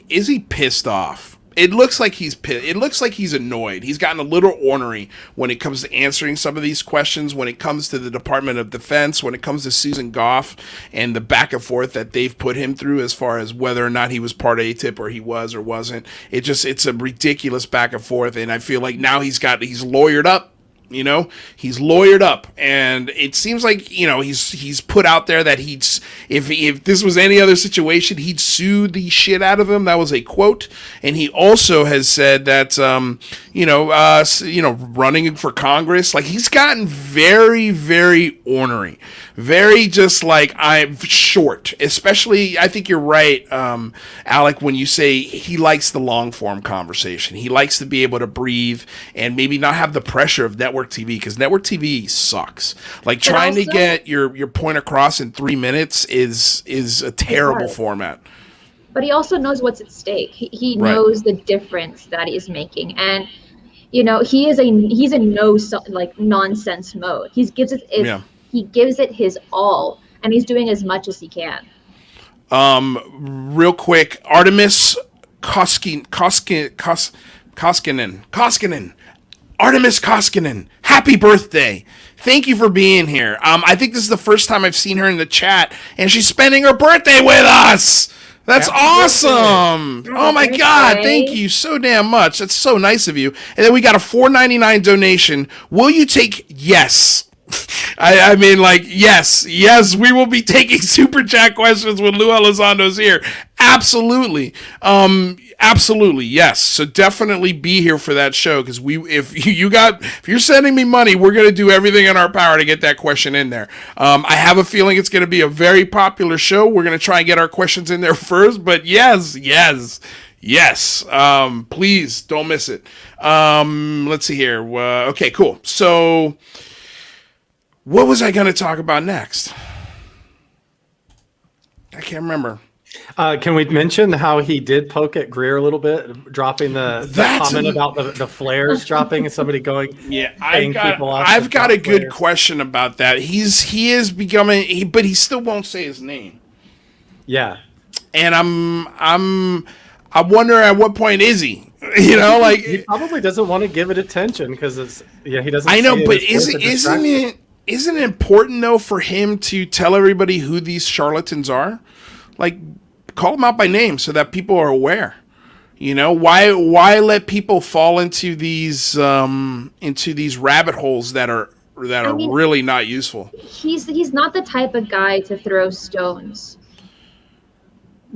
is he pissed off It looks like he's pissed. It looks like he's annoyed. He's gotten a little ornery when it comes to answering some of these questions, when it comes to the Department of Defense, when it comes to Susan Goff and the back and forth that they've put him through as far as whether or not he was part ATIP or he was or wasn't. It's a ridiculous back and forth, and I feel like now he's lawyered up. You know, he's lawyered up, and it seems like, you know, he's put out there that if this was any other situation, he'd sue the shit out of him. That was a quote, and he also has said that running for Congress, like, he's gotten very, very ornery, very just like, I'm short. Especially, I think you're right, Alec, when you say he likes the long form conversation. He likes to be able to breathe and maybe not have the pressure of network TV, because network TV sucks. Like, trying to get your point across in 3 minutes is a terrible format. But he also knows what's at stake. He knows the difference that he's making, and you know, he's in no nonsense mode. He gives it his all, and he's doing as much as he can. Real quick, Artemis Koskinen. Artemis Koskinen, happy birthday. Thank you for being here. I think this is the first time I've seen her in the chat, and she's spending her birthday with us. That's awesome. Oh my God. Thank you so damn much. That's so nice of you. And then we got a $4.99 donation. Will you take? Yes. I mean, like, yes, we will be taking super chat questions when Lue Elizondo's here. Absolutely. Absolutely, yes. So definitely be here for that show, because if you're sending me money, we're going to do everything in our power to get that question in there. I have a feeling it's going to be a very popular show. We're going to try and get our questions in there first, but yes. Please don't miss it. Let's see here. Okay, cool. So what was I going to talk about next? I can't remember. Can we mention how he did poke at Greer a little bit, dropping the comment about the flares dropping and somebody going? Yeah, I've got a good question about that. He is becoming, but he still won't say his name. Yeah, and I wonder at what point is he? You know, like, he probably doesn't want to give it attention because he doesn't. I know, but isn't it important though for him to tell everybody who these charlatans are? Like, call them out by name so that people are aware. You know, why let people fall into these rabbit holes that are really not useful? He's not the type of guy to throw stones.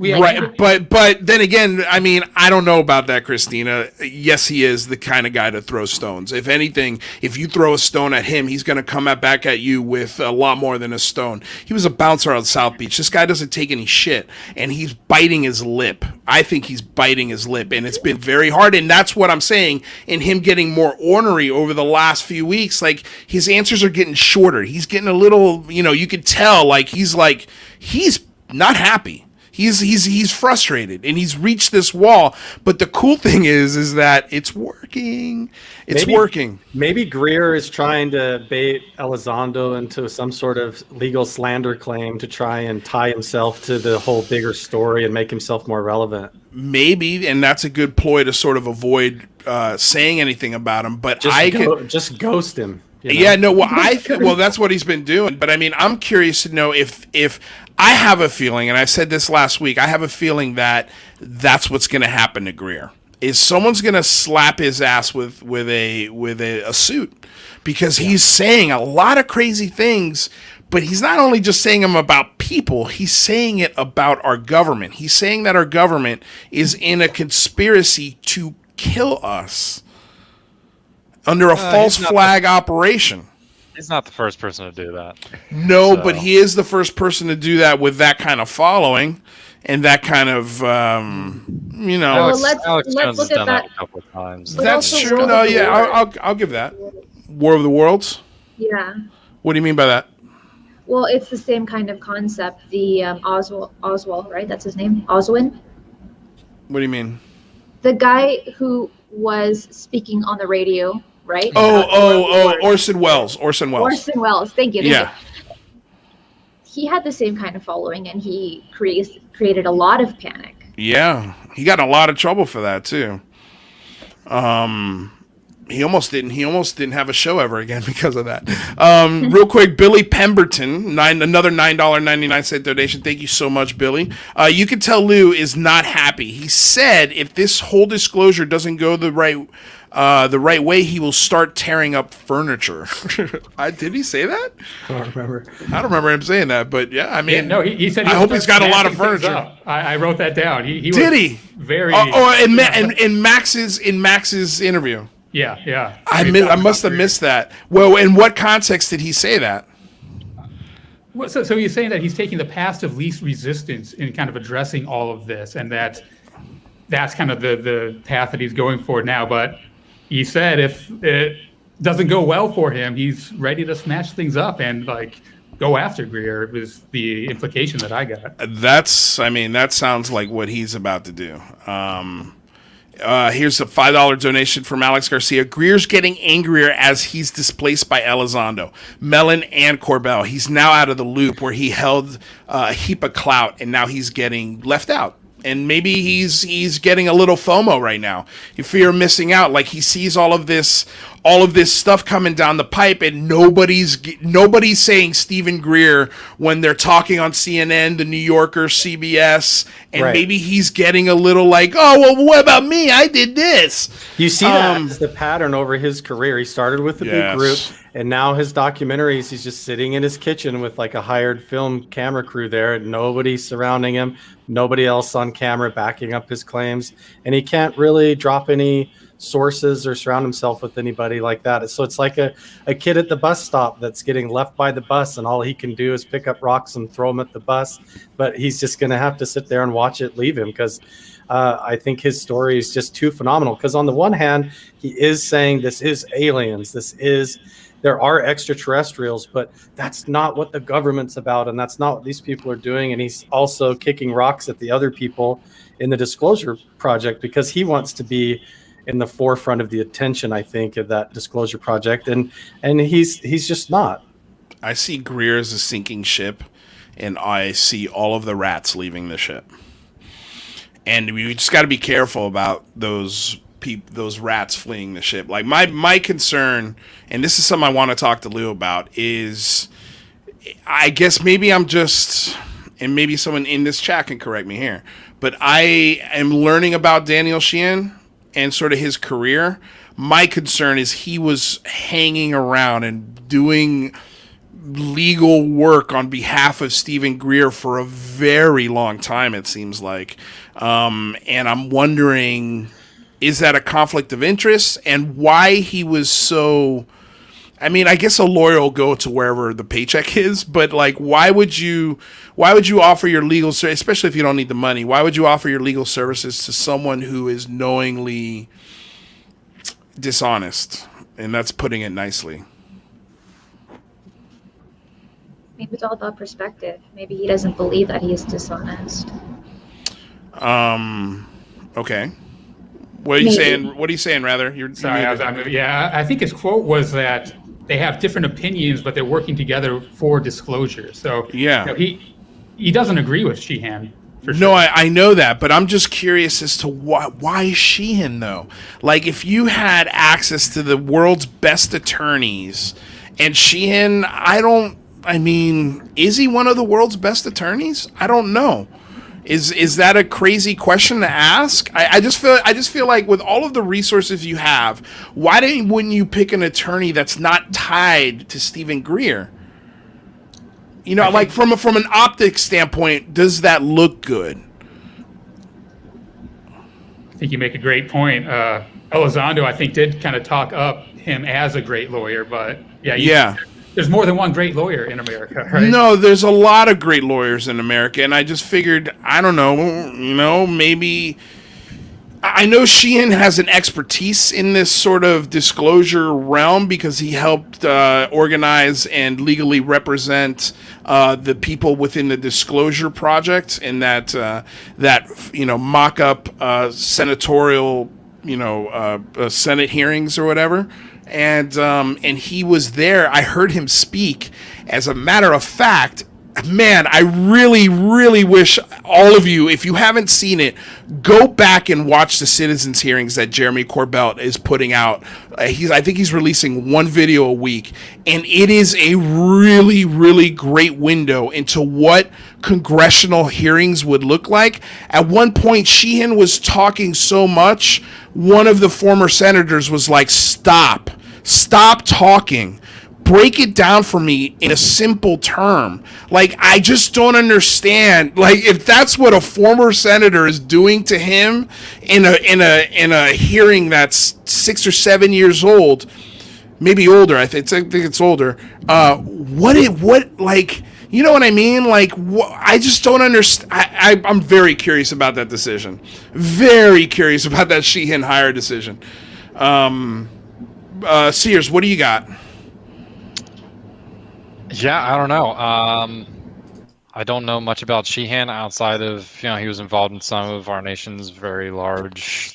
Right, but then again, I mean, I don't know about that, Cristina. Yes, he is the kind of guy to throw stones. If anything, if you throw a stone at him, he's going to come back at you with a lot more than a stone. He was a bouncer on South Beach. This guy doesn't take any shit, and he's biting his lip. I think he's biting his lip, and it's been very hard, and that's what I'm saying. In him getting more ornery over the last few weeks, like, his answers are getting shorter. He's getting a little, you know, you could tell, like, he's not happy. He's frustrated, and he's reached this wall. But the cool thing is that it's working. It's working. Maybe Greer is trying to bait Elizondo into some sort of legal slander claim to try and tie himself to the whole bigger story and make himself more relevant. Maybe, and that's a good ploy to sort of avoid saying anything about him. But just ghost him. You know? Yeah, no. Well, that's what he's been doing. But I mean, I'm curious to know if I have a feeling, and I said this last week, I have a feeling that that's what's going to happen to Greer. Is someone's going to slap his ass with a suit, because he's saying a lot of crazy things. But he's not only just saying them about people, he's saying it about our government. He's saying that our government is in a conspiracy to kill us under a false flag operation. He's not the first person to do that. No, but he is the first person to do that with that kind of following and that kind of, you know. Alex let's look at that a couple of times. That's true. No, yeah, I'll give that. War of the Worlds? Yeah. What do you mean by that? Well, it's the same kind of concept. The Oswald, right? That's his name? Oswin? What do you mean? The guy who was speaking on the radio, right? Orson Welles. Orson Welles. Thank you. Yeah. He had the same kind of following, and he created a lot of panic. Yeah, he got in a lot of trouble for that too. He almost didn't have a show ever again because of that. Real quick, Billy Pemberton, another $9.99 donation. Thank you so much, Billy. You can tell Lue is not happy. He said if this whole disclosure doesn't go the right way, he will start tearing up furniture. Did he say that? I don't remember. I don't remember him saying that, but yeah, I mean, no, he said. I hope he's got a lot of furniture. I wrote that down. He did was he? Very. In Max's interview. Yeah. I must have missed that. Well, in what context did he say that? Well, so he's saying that he's taking the path of least resistance in kind of addressing all of this, and that's kind of the path that he's going for now. But he said if it doesn't go well for him, he's ready to smash things up and go after Greer. Was the implication that I got. That sounds like what he's about to do. Here's a $5 donation from Alex Garcia. Greer's getting angrier as he's displaced by Elizondo, Mellon, and Corbell. He's now out of the loop where he held a heap of clout, and now he's getting left out. And maybe he's getting a little FOMO right now. You fear missing out. Like he sees all of this stuff coming down the pipe, and nobody's saying Stephen Greer when they're talking on CNN, The New Yorker, CBS, and right. Maybe he's getting a little like, oh well, what about me? I did this. You see that as the pattern over his career. He started with a big group, and now his documentaries, he's just sitting in his kitchen with like a hired film camera crew there, and nobody surrounding him, nobody else on camera backing up his claims, and he can't really drop any sources or surround himself with anybody like that. So it's like a kid at the bus stop that's getting left by the bus, and all he can do is pick up rocks and throw them at the bus, but he's just going to have to sit there and watch it leave him, because I think his story is just too phenomenal. Because on the one hand, he is saying this is aliens, there are extraterrestrials, but that's not what the government's about, and that's not what these people are doing. And he's also kicking rocks at the other people in the Disclosure Project because he wants to be in the forefront of the attention, I think, of that Disclosure Project, and he's just not. I see Greer as a sinking ship, and I see all of the rats leaving the ship. And we just got to be careful about those rats fleeing the ship. Like my concern, and this is something I want to talk to Lue about, is I guess maybe I'm just, and maybe someone in this chat can correct me here, but I am learning about Daniel Sheehan and sort of his career. My concern is he was hanging around and doing legal work on behalf of Stephen Greer for a very long time, it seems like. And I'm wondering, is that a conflict of interest, and why he was so... I mean, I guess a lawyer will go to wherever the paycheck is, but like, why would you offer your legal service, especially if you don't need the money? Why would you offer your legal services to someone who is knowingly dishonest? And that's putting it nicely. Maybe it's all about perspective. Maybe he doesn't believe that he is dishonest. Okay. What are you saying? What are you saying? Rather, you're sorry. I think his quote was that they have different opinions, but they're working together for disclosure. So yeah, he doesn't agree with Sheehan. For sure. No, I know that, but I'm just curious as to why Sheehan though. Like, if you had access to the world's best attorneys, and Sheehan, is he one of the world's best attorneys? I don't know. Is that a crazy question to ask? I just feel like with all of the resources you have, wouldn't you pick an attorney that's not tied to Stephen Greer? You know, like from an optics standpoint, does that look good? I think you make a great point. Elizondo, I think, did kind of talk up him as a great lawyer, but yeah. There's more than one great lawyer in America, right? No, there's a lot of great lawyers in America, and I just figured, I don't know, maybe... I know Sheehan has an expertise in this sort of disclosure realm because he helped organize and legally represent the people within the Disclosure Project in that mock-up senatorial, Senate hearings or whatever. And he was there. I heard him speak. As a matter of fact, man, I really, really wish all of you, if you haven't seen it, go back and watch the citizens hearings that Jeremy Corbett is putting out. I think he's releasing one video a week, and it is a really, really great window into what congressional hearings would look like. At one point, Sheehan was talking so much, one of the former senators was like, stop talking. Break it down for me in a simple term. Like, I just don't understand. Like, if that's what a former senator is doing to him in a hearing that's 6 or 7 years old, maybe older. I think it's older. Like, you know what I mean? Like, I just don't understand. I'm very curious about that decision. Very curious about that Sheehan hire decision. Sears, what do you got? Yeah, I don't know. I don't know much about Sheehan outside of, he was involved in some of our nation's very large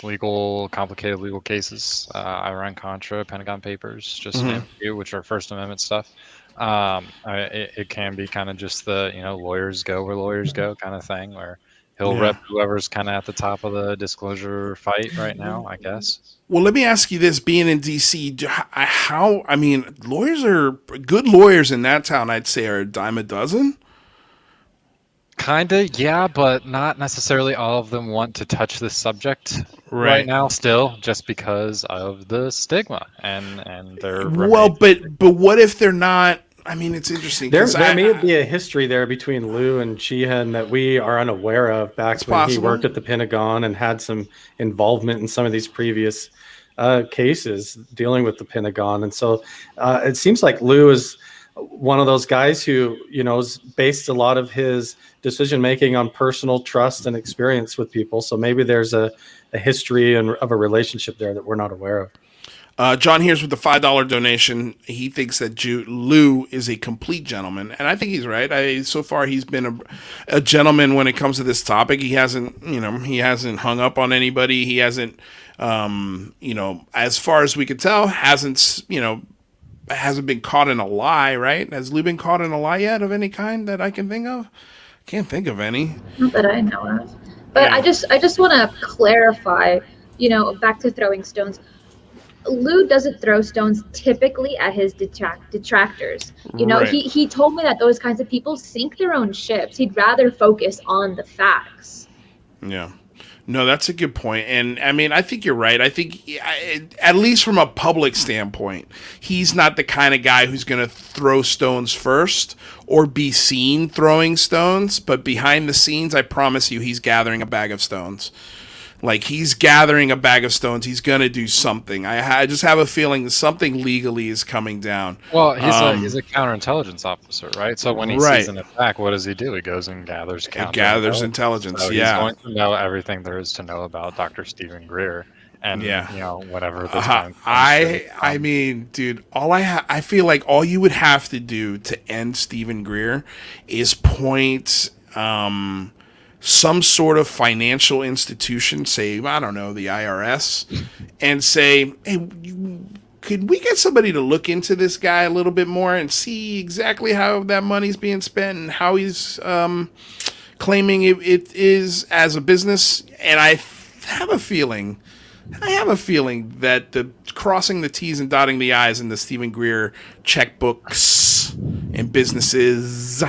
complicated legal cases. Iran-Contra, Pentagon Papers, just to name a few, which are First Amendment stuff. It can be kind of just the, lawyers go where lawyers go kind of thing, where he'll rep whoever's kind of at the top of the disclosure fight right now, I guess. Well, let me ask you this: being in DC, good lawyers in that town, I'd say, are a dime a dozen. Kinda, yeah, but not necessarily all of them want to touch this subject right now. Still, just because of the stigma and their. Well, but what if they're not? I mean, it's interesting. There may be a history there between Lue and Sheehan that we are unaware of back when he worked at the Pentagon and had some involvement in some of these previous cases dealing with the Pentagon. And so it seems like Lue is one of those guys who, has based a lot of his decision-making on personal trust and experience with people. So maybe there's a history of a relationship there that we're not aware of. John here's with the $5 donation. He thinks that Lue is a complete gentleman, and I think he's right. So far, he's been a gentleman when it comes to this topic. He hasn't hung up on anybody. He hasn't, as far as we could tell, hasn't been caught in a lie. Right? Has Lue been caught in a lie yet of any kind that I can think of? Can't think of any. Not that I know of. But yeah. I just want to clarify. Back to throwing stones. Lue doesn't throw stones typically at his detractors. He told me that those kinds of people sink their own ships. He'd rather focus on the facts. Yeah. No, that's a good point. And I mean, I think you're right. I think at least from a public standpoint, he's not the kind of guy who's going to throw stones first or be seen throwing stones. But behind the scenes, I promise you, he's gathering a bag of stones. Like, he's gathering a bag of stones. He's going to do something. I just have a feeling something legally is coming down. Well, he's a counterintelligence officer, right? So when he sees an attack, what does he do? He goes and gathers intelligence. So he's going to know everything there is to know about Dr. Stephen Greer and, whatever this time. I mean, dude, I feel like all you would have to do to end Stephen Greer is point some sort of financial institution, say, I don't know, the IRS, and say, hey, could we get somebody to look into this guy a little bit more and see exactly how that money's being spent and how he's claiming it is as a business? And I have a feeling that the crossing the T's and dotting the I's in the Stephen Greer checkbooks and businesses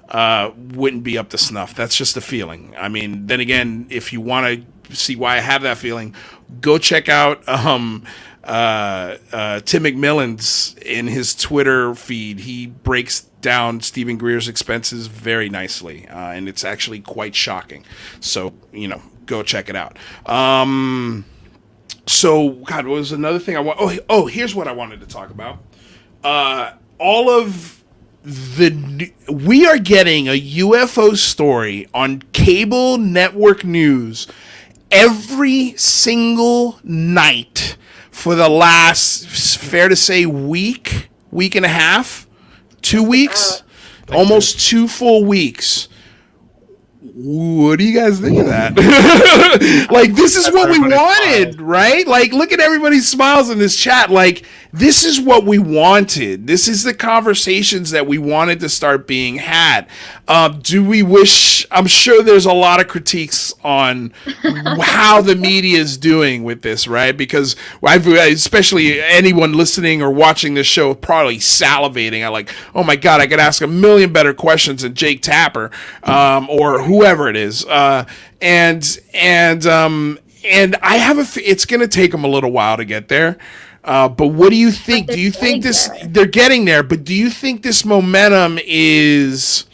wouldn't be up to snuff. That's just a feeling. I mean, then again, if you want to see why I have that feeling, go check out Tim McMillan's in his Twitter feed. He breaks down Stephen Greer's expenses very nicely, and it's actually quite shocking. So, go check it out. So, God, what was another thing I want? Oh, here's what I wanted to talk about. We are getting a UFO story on cable network news every single night for the last, fair to say, week and a half, 2 weeks, almost 2 full weeks. What do you guys think of that? Like, this is what we wanted, right? Like, look at everybody's smiles in this chat. Like, this is what we wanted. This is the conversations that we wanted to start being had. Do we wish? I'm sure there's a lot of critiques on how the media is doing with this, right? Because especially anyone listening or watching this show probably salivating. I'm like, oh my God, I could ask a million better questions than Jake Tapper or whoever it is. And I have it's going to take them a little while to get there. But what do you think? Do you think they're getting there, but do you think this momentum is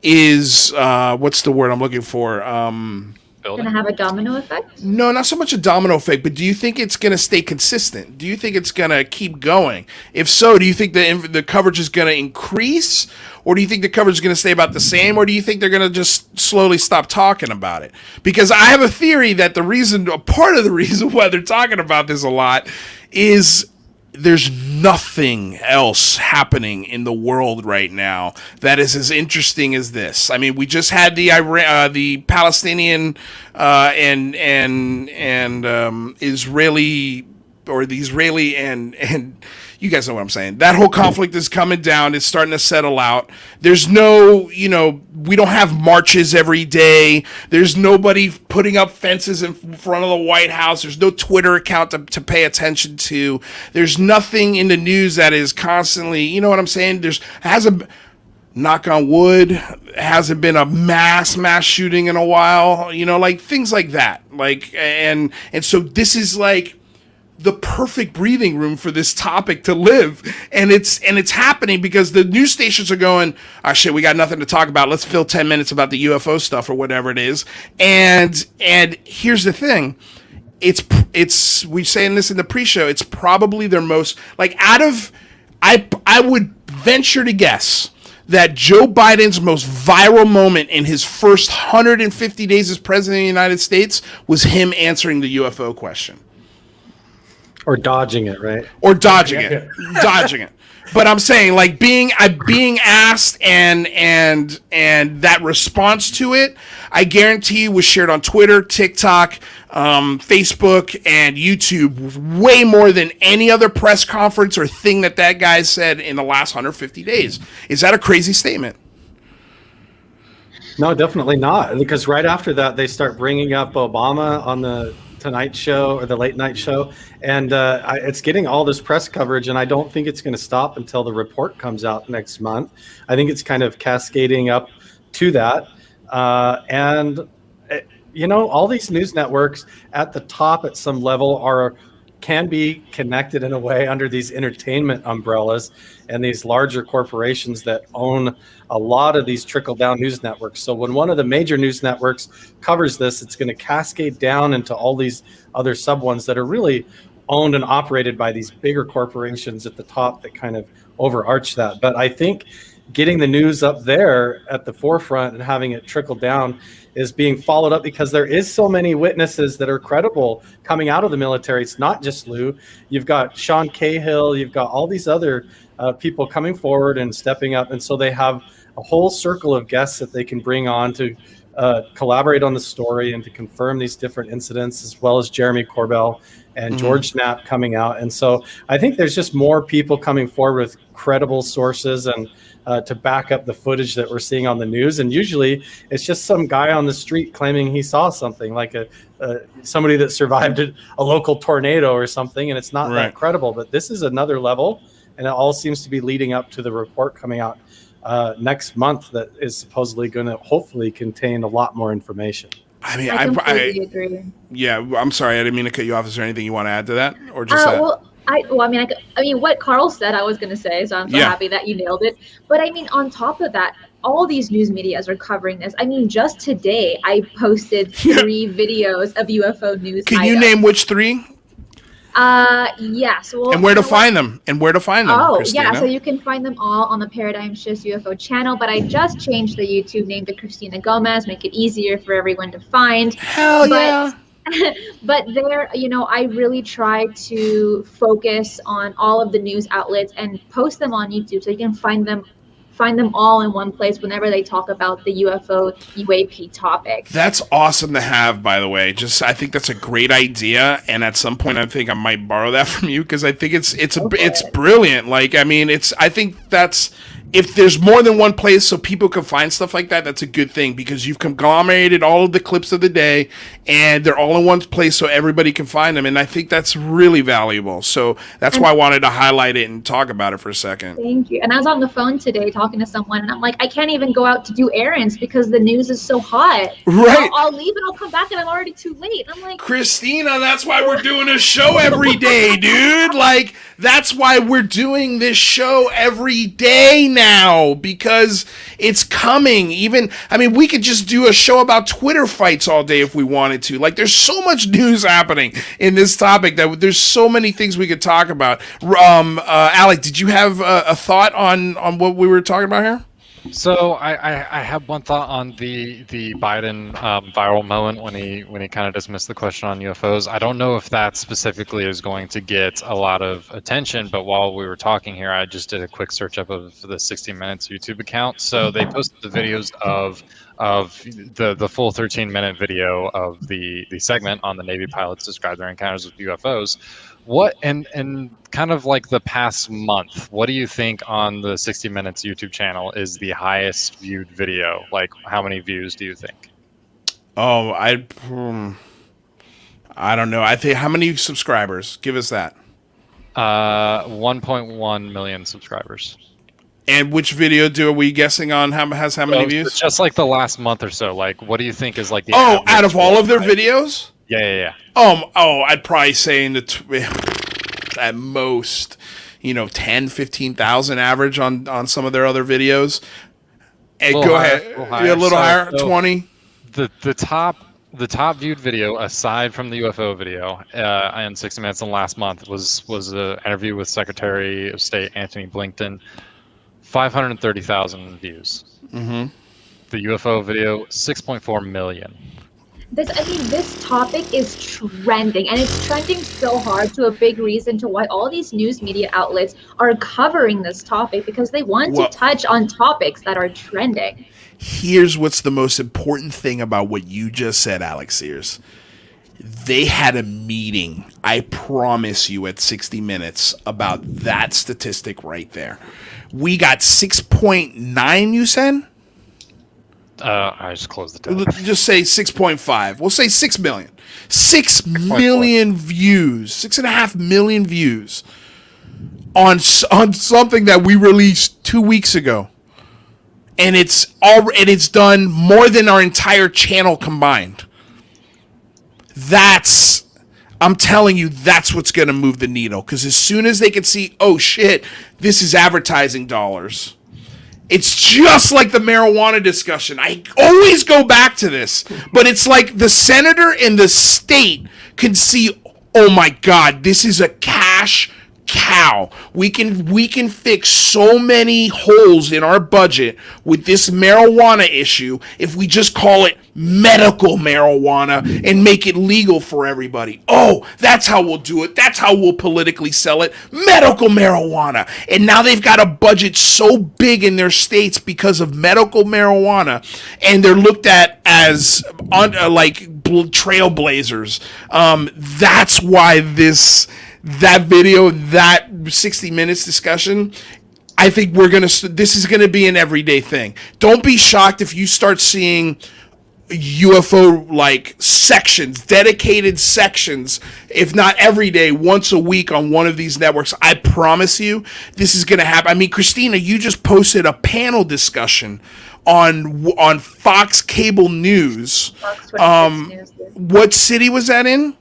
what's the word I'm looking for? Going to have a domino effect? No, not so much a domino effect, but do you think it's going to stay consistent? Do you think it's going to keep going? If so, do you think the coverage is going to increase, or do you think the coverage is going to stay about the same, or do you think they're going to just slowly stop talking about it? Because I have a theory that part of the reason why they're talking about this a lot is there's nothing else happening in the world right now that is as interesting as this. I mean, we just had the Palestinian and Israeli, or the Israeli and you guys know what I'm saying. That whole conflict is coming down. It's starting to settle out. There's no, we don't have marches every day. There's nobody putting up fences in front of the White House. There's no Twitter account to pay attention to. There's nothing in the news that is constantly, you know what I'm saying? Knock on wood, hasn't been a mass shooting in a while, like things like that. Like, and so this is like the perfect breathing room for this topic to live, and it's happening because the news stations are going, oh shit, we got nothing to talk about, let's fill 10 minutes about the UFO stuff or whatever it is. And here's the thing, it's we saying this in the pre-show, it's probably their most, like, I would venture to guess that Joe Biden's most viral moment in his first 150 days as president of the United States was him answering the UFO question. Or dodging it, right? Or dodging it. Dodging it. But I'm saying, like, being asked and that response to it, I guarantee was shared on Twitter, TikTok, Facebook, and YouTube way more than any other press conference or thing that guy said in the last 150 days. Is that a crazy statement? No, definitely not. Because right after that, they start bringing up Obama on the Tonight Show or the Late Night Show, and it's getting all this press coverage, and I don't think it's going to stop until the report comes out next month. I think it's kind of cascading up to that, all these news networks at the top at some level can be connected in a way under these entertainment umbrellas and these larger corporations that own a lot of these trickle-down news networks. So when one of the major news networks covers this, it's going to cascade down into all these other sub-ones that are really owned and operated by these bigger corporations at the top that kind of overarch that. But I think getting the news up there at the forefront and having it trickle down is being followed up because there is so many witnesses that are credible coming out of the military. It's not just Lue. You've got Sean Cahill. You've got all these other people coming forward and stepping up. And so they have a whole circle of guests that they can bring on to collaborate on the story and to confirm these different incidents, as well as Jeremy Corbell and George Knapp coming out. And so I think there's just more people coming forward with credible sources and to back up the footage that we're seeing on the news. And usually it's just some guy on the street claiming he saw something, like somebody that survived a local tornado or something, and it's not that credible. But this is another level, and it all seems to be leading up to the report coming out next month that is supposedly going to hopefully contain a lot more information. I mean, I completely agree. Yeah, I'm sorry, I didn't mean to cut you off. Is there anything you want to add to that, or just that? I mean, what Carl said, I was going to say, so I'm so happy that you nailed it. But I mean, on top of that, all these news medias are covering this. I mean, just today, I posted 3 videos of UFO news. Can you name which 3? Yes. Well, and where to find them? Oh, Cristina? Yeah. So you can find them all on the Paradigm Shift UFO channel. But I just changed the YouTube name to Cristina Gomez, make it easier for everyone to find. Hell yeah. But there, I really try to focus on all of the news outlets and post them on YouTube so you can find them find them all in one place whenever they talk about the UFO UAP topic. That's awesome to have, by the way. I think that's a great idea, and at some point, I think I might borrow that from you because I think it's brilliant. Like, I mean, I think that's. If there's more than one place so people can find stuff like that, that's a good thing because you've conglomerated all of the clips of the day and they're all in one place so everybody can find them. And I think that's really valuable. So that's why I wanted to highlight it and talk about it for a second. Thank you. And I was on the phone today talking to someone and I'm like, I can't even go out to do errands because the news is so hot. Right. I'll leave and I'll come back and I'm already too late. And I'm like, Cristina, that's why we're doing a show every day, dude. Like, that's why we're doing this show every day now, because it's coming. We could just do a show about Twitter fights all day if we wanted to. Like, there's so much news happening in this topic that there's so many things we could talk about. Alec, did you have a thought on what we were talking about here? So I have one thought on the Biden viral moment when he kind of dismissed the question on UFOs. I don't know if that specifically is going to get a lot of attention, but while we were talking here, I just did a quick search up of the 60 Minutes YouTube account. So they posted the videos of the full 13-minute video of the segment on the Navy pilots describe their encounters with UFOs. What and kind of like the past month, what do you think on the 60 Minutes YouTube channel is the highest viewed video? Like, how many views do you think? Oh, I don't know. I think, how many subscribers? Give us that. 1.1 million subscribers. And which video are we guessing on has how many views? Just like the last month or so. Like, what do you think is like the out of all of their videos? Yeah. I'd probably say at most, 10, 15,000 average on some of their other videos. And go ahead. A little higher, 20. The top viewed video, aside from the UFO video, in 60 Minutes in the last month was an interview with Secretary of State Antony Blinken. 530,000 views. Mm-hmm. The UFO video, 6.4 million. This topic is trending, and it's trending so hard, to a big reason to why all these news media outlets are covering this topic, because they want to touch on topics that are trending. Here's what's the most important thing about what you just said, Alex Sears. They had a meeting, I promise you, at 60 Minutes about that statistic right there. We got 6.9, you said? I just closed the tab. Just say 6.5. We'll say 6 million. 6 million views. 6.5 million views on something that we released 2 weeks ago. And it's done more than our entire channel combined. I'm telling you, that's what's going to move the needle. Because as soon as they can see, oh shit, this is advertising dollars. It's just like the marijuana discussion. I always go back to this. But it's like the senator in the state can see, oh my God, this is a cash cow. We can fix so many holes in our budget with this marijuana issue if we just call it medical marijuana and make it legal for everybody. Oh, that's how we'll do it. That's how we'll politically sell it. Medical marijuana. And now they've got a budget so big in their states because of medical marijuana, and they're looked at as like trailblazers. That's why that video, that 60 Minutes discussion, I think this is gonna be an everyday thing. Don't be shocked if you start seeing UFO like sections, dedicated sections, if not every day, once a week on one of these networks. I promise you, this is gonna happen. I mean, Cristina, you just posted a panel discussion on Fox Cable News. Fox 26 News. What city was that in?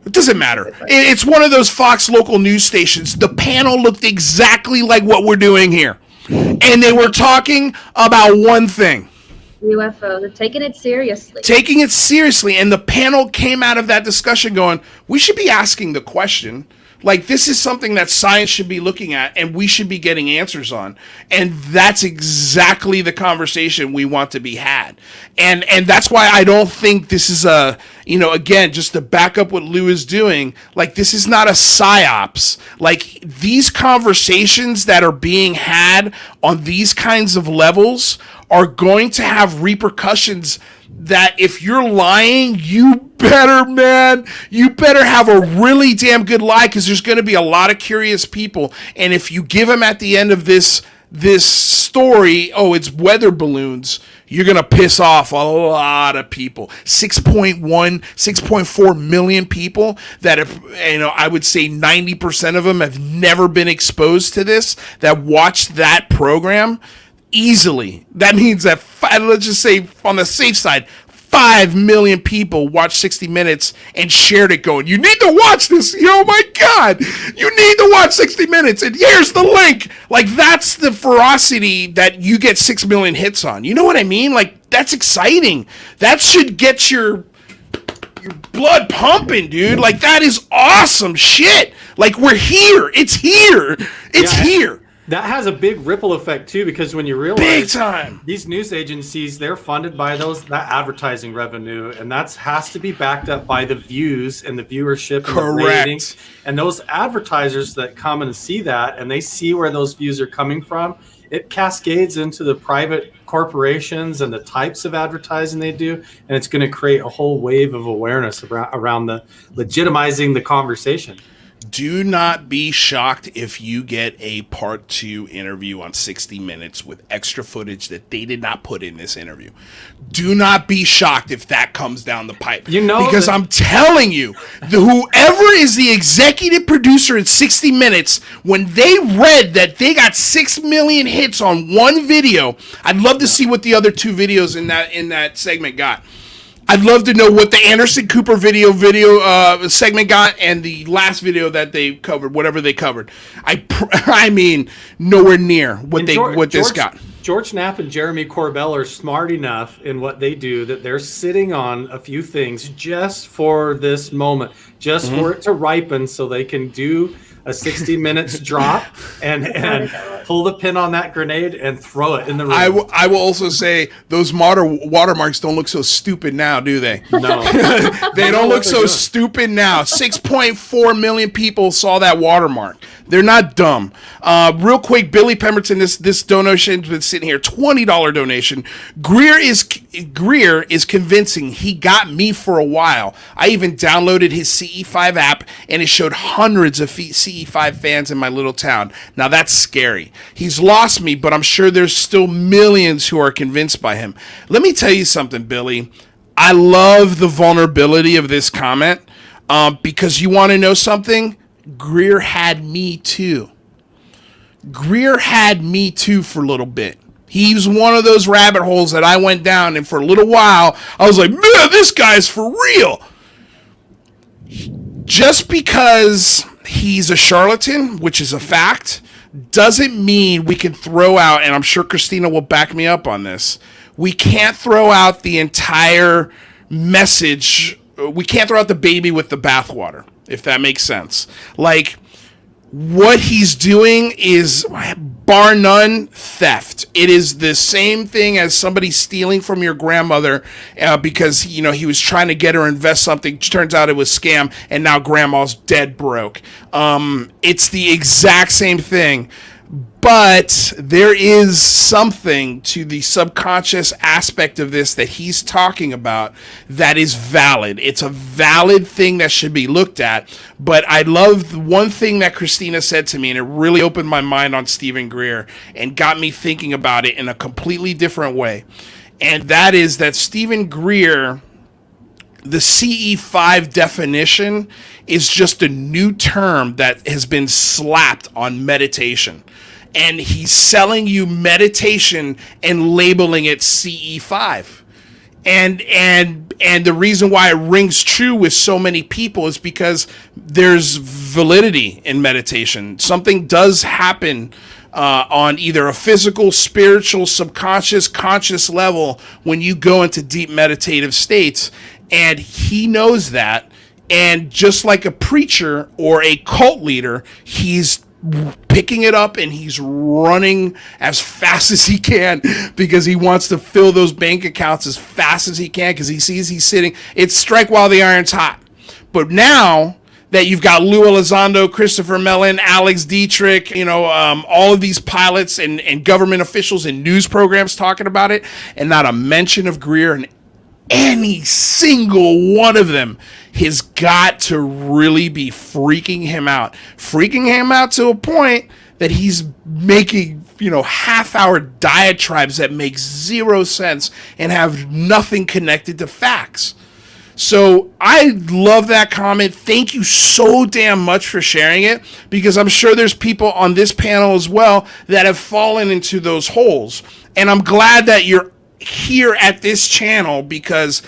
It doesn't matter. It's one of those Fox local news stations. The panel looked exactly like what we're doing here. And they were talking about one thing. UFO. They're taking it seriously. Taking it seriously. And the panel came out of that discussion going, we should be asking the question, Like, this is something that science should be looking at and we should be getting answers on. And that's exactly the conversation we want to be had. And that's why I don't think this is a, again, just to back up what Lue is doing, like, this is not a psyops. Like, these conversations that are being had on these kinds of levels are going to have repercussions that if you're lying, you better have a really damn good lie, because there's going to be a lot of curious people. And if you give them at the end of this story, oh, it's weather balloons, you're going to piss off a lot of people. 6.4 million people that have, I would say 90% of them have never been exposed to this, that watched that program. Easily. That means that, let's just say on the safe side, 5 million people watched 60 Minutes and shared it going, you need to watch this. Oh my God, you need to watch 60 Minutes. And here's the link. Like, that's the ferocity that you get 6 million hits on. You know what I mean? Like, that's exciting. That should get your blood pumping, dude. Like, that is awesome shit. Like, we're here. It's here. It's here. That has a big ripple effect too, because when you realize big time, these news agencies, they're funded by that advertising revenue, and that has to be backed up by the views and the viewership and the ratings. And those advertisers that come and see that, and they see where those views are coming from, it cascades into the private corporations and the types of advertising they do, and it's going to create a whole wave of awareness around the legitimizing the conversation. Do not be shocked if you get a part 2 interview on 60 Minutes with extra footage that they did not put in this interview. Do not be shocked if that comes down the pipe. Because I'm telling you, whoever is the executive producer in 60 Minutes, when they read that they got 6 million hits on one video, I'd love to see what the other 2 videos in that segment got. I'd love to know what the Anderson Cooper video segment got, and the last video that they covered, whatever they covered. I mean, nowhere near what this got. George Knapp and Jeremy Corbell are smart enough in what they do that they're sitting on a few things just for this moment, just for it to ripen, so they can do a 60 Minutes drop and pull the pin on that grenade and throw it in the room. I will also say those watermarks don't look so stupid now, do they? No. They don't look so stupid now. 6.4 million people saw that watermark. They're not dumb. Real quick, Billy Pemberton, this donation's been sitting here, $20 donation. Greer is convincing. He got me for a while. I even downloaded his CE5 app, and it showed hundreds of CE5 fans in my little town. Now that's scary. He's lost me, but I'm sure there's still millions who are convinced by him. Let me tell you something, Billy. I love the vulnerability of this comment, because you want to know something? Greer had me too. Greer had me too for a little bit. He's one of those rabbit holes that I went down, and for a little while, I was like, man, this guy's for real. Just because he's a charlatan, which is a fact, doesn't mean we can throw out, and I'm sure Cristina will back me up on this, we can't throw out the entire message. We can't throw out the baby with the bathwater, if that makes sense. Like, what he's doing is, bar none, theft. It is the same thing as somebody stealing from your grandmother because, he was trying to get her to invest something. Turns out it was scam, and now grandma's dead broke. It's the exact same thing. But there is something to the subconscious aspect of this that he's talking about that is valid. It's a valid thing that should be looked at. But I love one thing that Cristina said to me, and it really opened my mind on Stephen Greer and got me thinking about it in a completely different way. And that is that Stephen Greer, the CE5 definition is just a new term that has been slapped on meditation. And he's selling you meditation and labeling it CE5. And the reason why it rings true with so many people is because there's validity in meditation. Something does happen on either a physical, spiritual, subconscious, conscious level when you go into deep meditative states. And he knows that. And just like a preacher or a cult leader, he's picking it up and he's running as fast as he can because he wants to fill those bank accounts as fast as he can because he sees he's sitting. It's strike while the iron's hot. But now that you've got Lue Elizondo, Christopher Mellon, Alex Dietrich, all of these pilots and government officials and news programs talking about it, and not a mention of Greer, and any single one of them has got to really be freaking him out to a point that he's making, half-hour diatribes that make zero sense and have nothing connected to facts. So I love that comment. Thank you so damn much for sharing it, because I'm sure there's people on this panel as well that have fallen into those holes. And I'm glad that you're here at this channel, because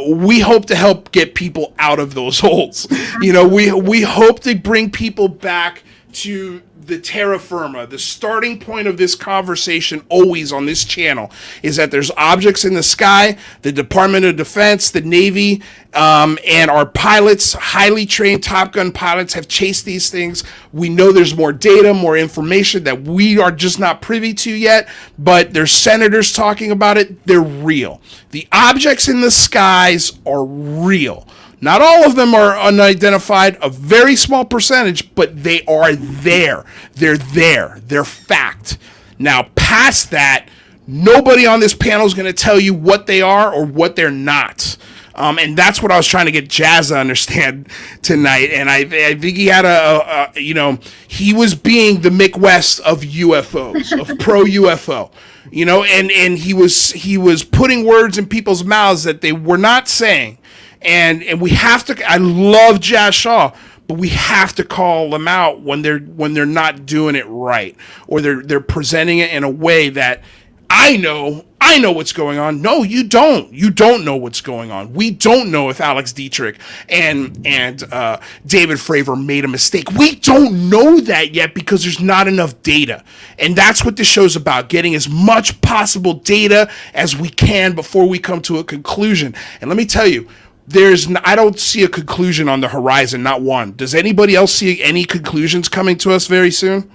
we hope to help get people out of those holes. We hope to bring people back to the terra firma. The starting point of this conversation always on this channel is that there's objects in the sky. The Department of Defense, the Navy, and our pilots, highly trained Top Gun pilots, have chased these things. We know there's more data, more information that we are just not privy to yet, but there's senators talking about it. They're real. The objects in the skies are real. Not all of them are unidentified, a very small percentage, but they are there. They're there. They're fact. Now, past that, nobody on this panel is going to tell you what they are or what they're not. And that's what I was trying to get Jazz to understand tonight. And I think he had he was being the Mick West of UFOs, of pro-UFO. And he was putting words in people's mouths that they were not saying. And we have to. I love Jazz Shaw, but we have to call them out when they're not doing it right, or they're presenting it in a way that I know what's going on. No, you don't. You don't know what's going on. We don't know if Alex Dietrich and David Fravor made a mistake. We don't know that yet because there's not enough data. And that's what this show's about, getting as much possible data as we can before we come to a conclusion. And let me tell you, I don't see a conclusion on the horizon, not one. Does anybody else see any conclusions coming to us very soon?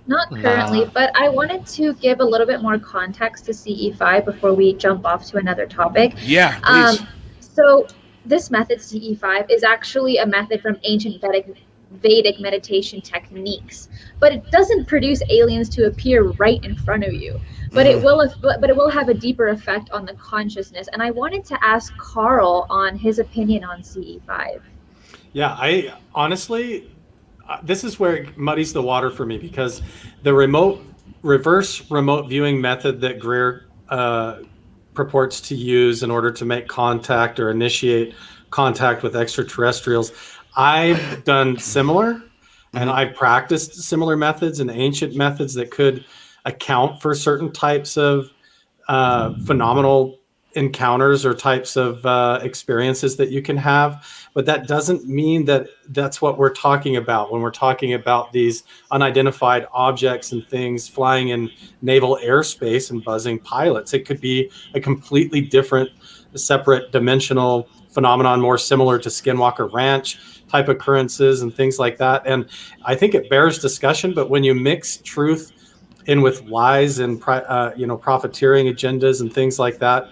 Not currently, but I wanted to give a little bit more context to CE5 before we jump off to another topic. Yeah, please. So this method, CE5, is actually a method from ancient Vedic meditation techniques, but it doesn't produce aliens to appear right in front of you. But it will have a deeper effect on the consciousness. And I wanted to ask Carl on his opinion on CE5. Yeah, I honestly, this is where it muddies the water for me, because the reverse remote viewing method that Greer purports to use in order to make contact or initiate contact with extraterrestrials, I've done similar, and I've practiced similar methods and ancient methods that could account for certain types of phenomenal encounters or types of experiences that you can have. But that doesn't mean that that's what we're talking about when we're talking about these unidentified objects and things flying in naval airspace and buzzing pilots. It could be a completely different, separate dimensional phenomenon, more similar to Skinwalker Ranch type occurrences and things like that. And I think it bears discussion, but when you mix truth in with lies and profiteering agendas and things like that,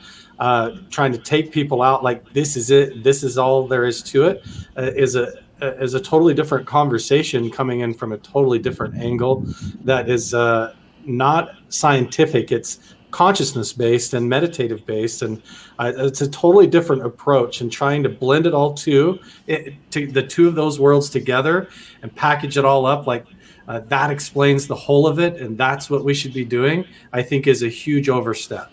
trying to take people out like this is it, this is all there is to it, is a totally different conversation coming in from a totally different angle that is not scientific. It's consciousness based and meditative based, and it's a totally different approach, and trying to blend it all to the two of those worlds together and package it all up like that explains the whole of it, and that's what we should be doing, I think is a huge overstep.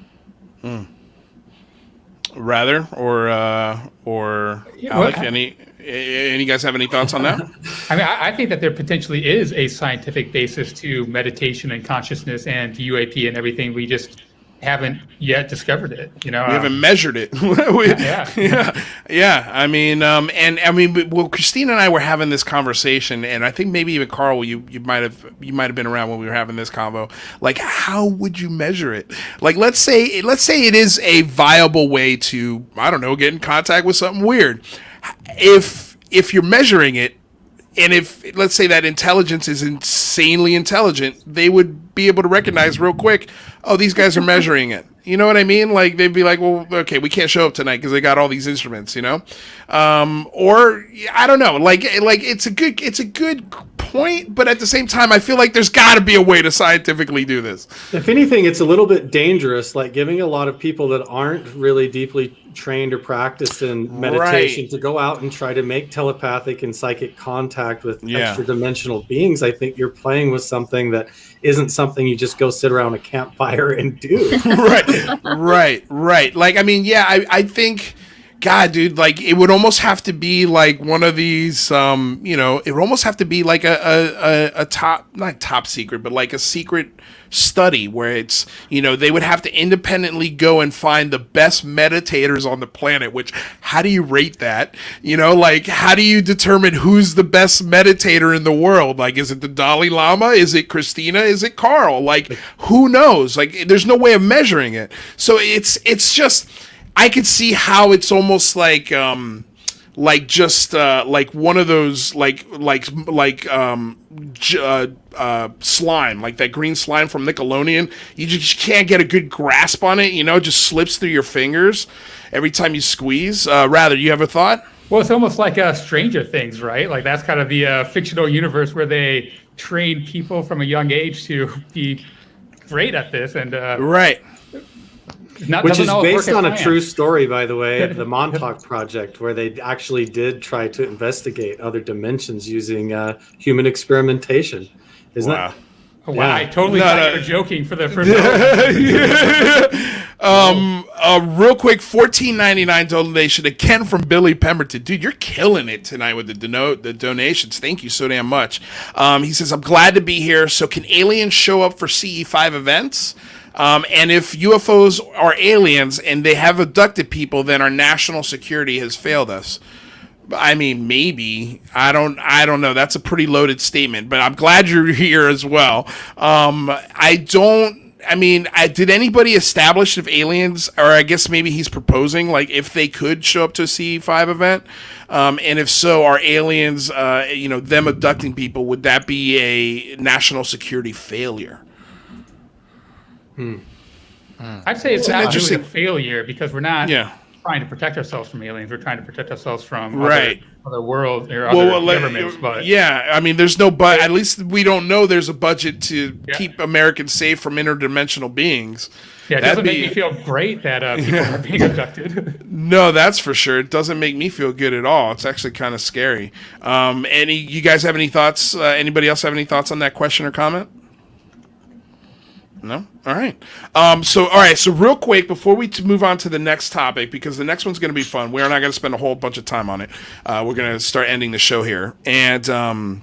Rather, or Alec, any guys have any thoughts on that? I mean, I think that there potentially is a scientific basis to meditation and consciousness and UAP and everything. We just haven't yet discovered it. We haven't measured it. Yeah. I mean, well, Cristina and I were having this conversation, and I think maybe even Carl, you might have been around when we were having this convo. Like, how would you measure it? Like, let's say it is a viable way to, I don't know, get in contact with something weird. If you're measuring it, and if, let's say, that intelligence is insanely intelligent, they would be able to recognize real quick, oh, these guys are measuring it. You know what I mean? Like, they'd be like, well, okay, we can't show up tonight because they got all these instruments, Or I don't know. Like it's a good point, but at the same time, I feel like there's got to be a way to scientifically do this. If anything, it's a little bit dangerous, like giving a lot of people that aren't really deeply trained or practiced in meditation to go out and try to make telepathic and psychic contact with extra dimensional beings. I think you're playing with something that isn't something you just go sit around a campfire and do. Right. Like, I mean, I think, God, dude, like, it would almost have to be like one of these, it would almost have to be like a not top secret, but like a secret study where it's, they would have to independently go and find the best meditators on the planet, which, how do you rate that? Like, how do you determine who's the best meditator in the world? Like, is it the Dalai Lama? Is it Cristina? Is it Carl? Like, who knows? Like, there's no way of measuring it. So it's just, I could see how it's almost like one of those slime, like that green slime from Nickelodeon. You just can't get a good grasp on it. It just slips through your fingers every time you squeeze. Rather, you have a thought? Well, it's almost like Stranger Things, right? Like, that's kind of the fictional universe where they train people from a young age to be great at this, and right. Which is based on a true story, by the way, the Montauk Project, where they actually did try to investigate other dimensions using human experimentation. Isn't that? Wow, I totally thought you were joking for the first real quick, $14.99 donation again from Billy Pemberton. Dude, you're killing it tonight with the donations. Thank you so damn much. He says, I'm glad to be here. So can aliens show up for CE5 events? And if UFOs are aliens and they have abducted people, then our national security has failed us. I mean, maybe. I don't know. That's a pretty loaded statement, but I'm glad you're here as well. Did anybody establish if aliens, or I guess maybe he's proposing, like, if they could show up to a CE5 event? And if so, are aliens, them abducting people, would that be a national security failure? I'd say it's not really a failure, because we're not trying to protect ourselves from aliens. We're trying to protect ourselves from other worlds or other governments. But there's no at least we don't know there's a budget to keep Americans safe from interdimensional beings. Yeah, it doesn't make me feel great that people are being abducted. No, that's for sure. It doesn't make me feel good at all. It's actually kind of scary. You guys have any thoughts? Anybody else have any thoughts on that question or comment? No? All right. So real quick, before we move on to the next topic, because the next one's going to be fun. We're not going to spend a whole bunch of time on it. We're going to start ending the show here. And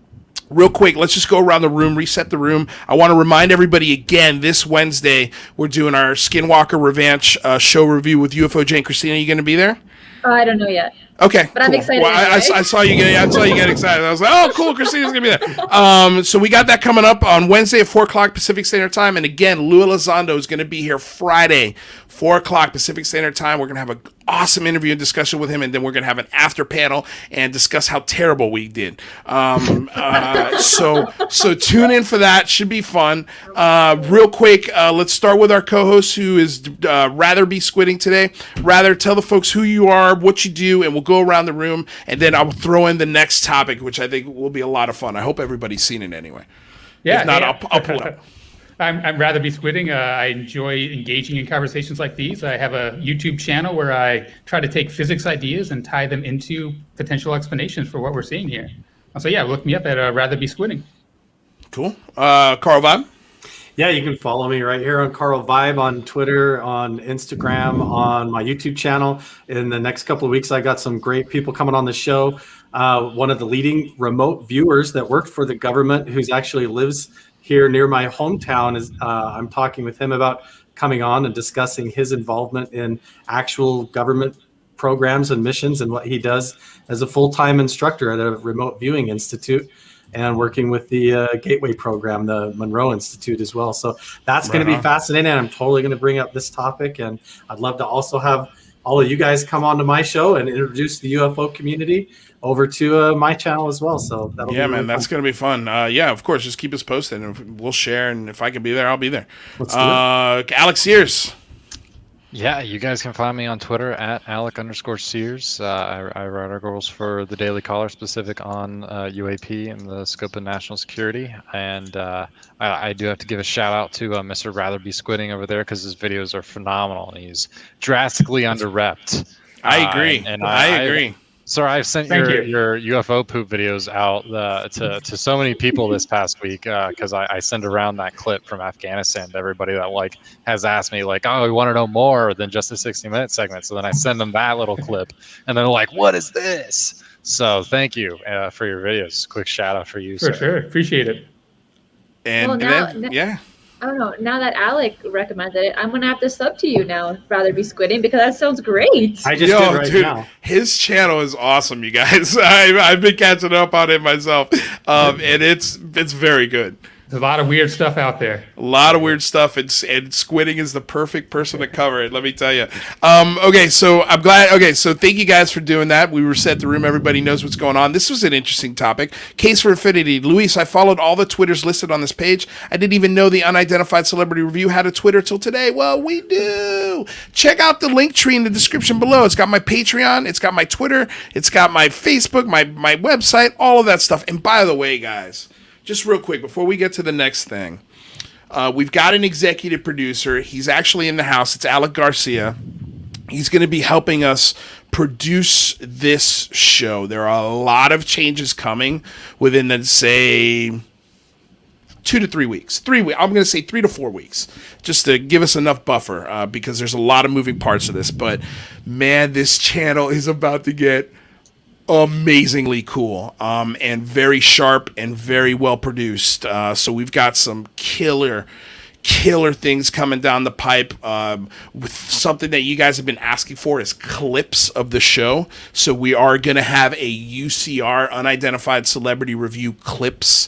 real quick, let's just go around the room, reset the room. I want to remind everybody again, this Wednesday, we're doing our Skinwalker Revenge show review with UFO Jane. Cristina, you going to be there? I don't know yet. Okay, but cool. I'm excited. Well, I saw you get excited. I was like, oh, cool, Cristina's gonna be there. So we got that coming up on Wednesday at 4:00 Pacific Standard Time, and again, Lue Elizondo is gonna be here Friday, 4:00 Pacific Standard Time. We're gonna have an awesome interview and discussion with him, and then we're gonna have an after panel and discuss how terrible we did. So tune in for that. Should be fun. Real quick, let's start with our co-host, who is Rather B Squidding today. Rather, tell the folks who you are, what you do, and we'll go around the room, and then I'll throw in the next topic, which I think will be a lot of fun. I hope everybody's seen it anyway. Yeah, if not, I'll pull it up. I'm Rather B Squidding. I enjoy engaging in conversations like these. I have a YouTube channel where I try to take physics ideas and tie them into potential explanations for what we're seeing here. So look me up at Rather B Squidding. Cool. Carl Vibe? Yeah, you can follow me right here on Carl Vibe on Twitter, on Instagram, on my YouTube channel. In the next couple of weeks, I got some great people coming on the show. One of the leading remote viewers that worked for the government, who's actually lives here near my hometown, is I'm talking with him about coming on and discussing his involvement in actual government programs and missions and what he does as a full-time instructor at a remote viewing institute and working with the Gateway program, the Monroe Institute as well. So that's going to be fascinating. I'm totally going to bring up this topic, and I'd love to also have all of you guys come onto my show and introduce the UFO community over to my channel as well. So that'll be really that's going to be fun. Yeah, of course. Just keep us posted, and we'll share. And if I can be there, I'll be there. Let's do it. Alex Sears. Yeah, you guys can find me on Twitter at Alec_Sears. I write articles for the Daily Caller specific on UAP and the scope of national security. And I do have to give a shout out to Mr. Rather B Squidding over there because his videos are phenomenal. And he's drastically under-repped. I agree. I agree. Sir, I've sent your UFO poop videos out to so many people this past week because I send around that clip from Afghanistan to everybody that has asked me oh, we want to know more than just a 60-minute segment. So then I send them that little clip, and they're like, "What is this?" So thank you for your videos. Quick shout out for you, for sir. sure, appreciate it. And I don't know. Now that Alec recommended it, I'm going to have to sub to you now, Rather Be Squidding, because that sounds great. I just did right now. His channel is awesome, you guys. I've been catching up on it myself, and it's very good. There's a lot of weird stuff out there. A lot of weird stuff, and Squidding is the perfect person to cover it, let me tell you. Okay, so I'm glad. Okay, so thank you guys for doing that. We reset the room. Everybody knows what's going on. This was an interesting topic. Case for Infinity. Luis, I followed all the Twitters listed on this page. I didn't even know the Unidentified Celebrity Review had a Twitter till today. Well, we do. Check out the link tree in the description below. It's got my Patreon. It's got my Twitter. It's got my Facebook, my website, all of that stuff. And by the way, guys, just real quick, before we get to the next thing, we've got an executive producer. He's actually in the house. It's Alec Garcia. He's going to be helping us produce this show. There are a lot of changes coming within, let's say, 2 to 3 weeks. I'm going to say 3 to 4 weeks, just to give us enough buffer, because there's a lot of moving parts of this. But, man, this channel is about to get amazingly cool, and very sharp and very well produced. So we've got some killer things coming down the pipe. With something that you guys have been asking for is clips of the show. So we are going to have a UCR, Unidentified Celebrity Review clips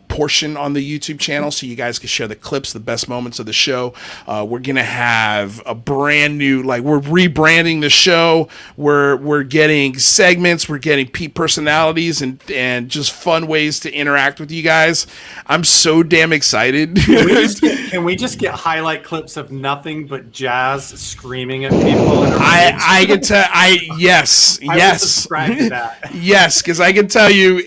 portion on the YouTube channel, so you guys can share the clips, the best moments of the show. We're gonna have a brand new, we're rebranding the show. We're getting segments, we're getting personalities, and just fun ways to interact with you guys. I'm so damn excited. Can we just get highlight clips of nothing but Jazz screaming at people? I can tell. Yes. I will subscribe to that. Yes, because I can tell you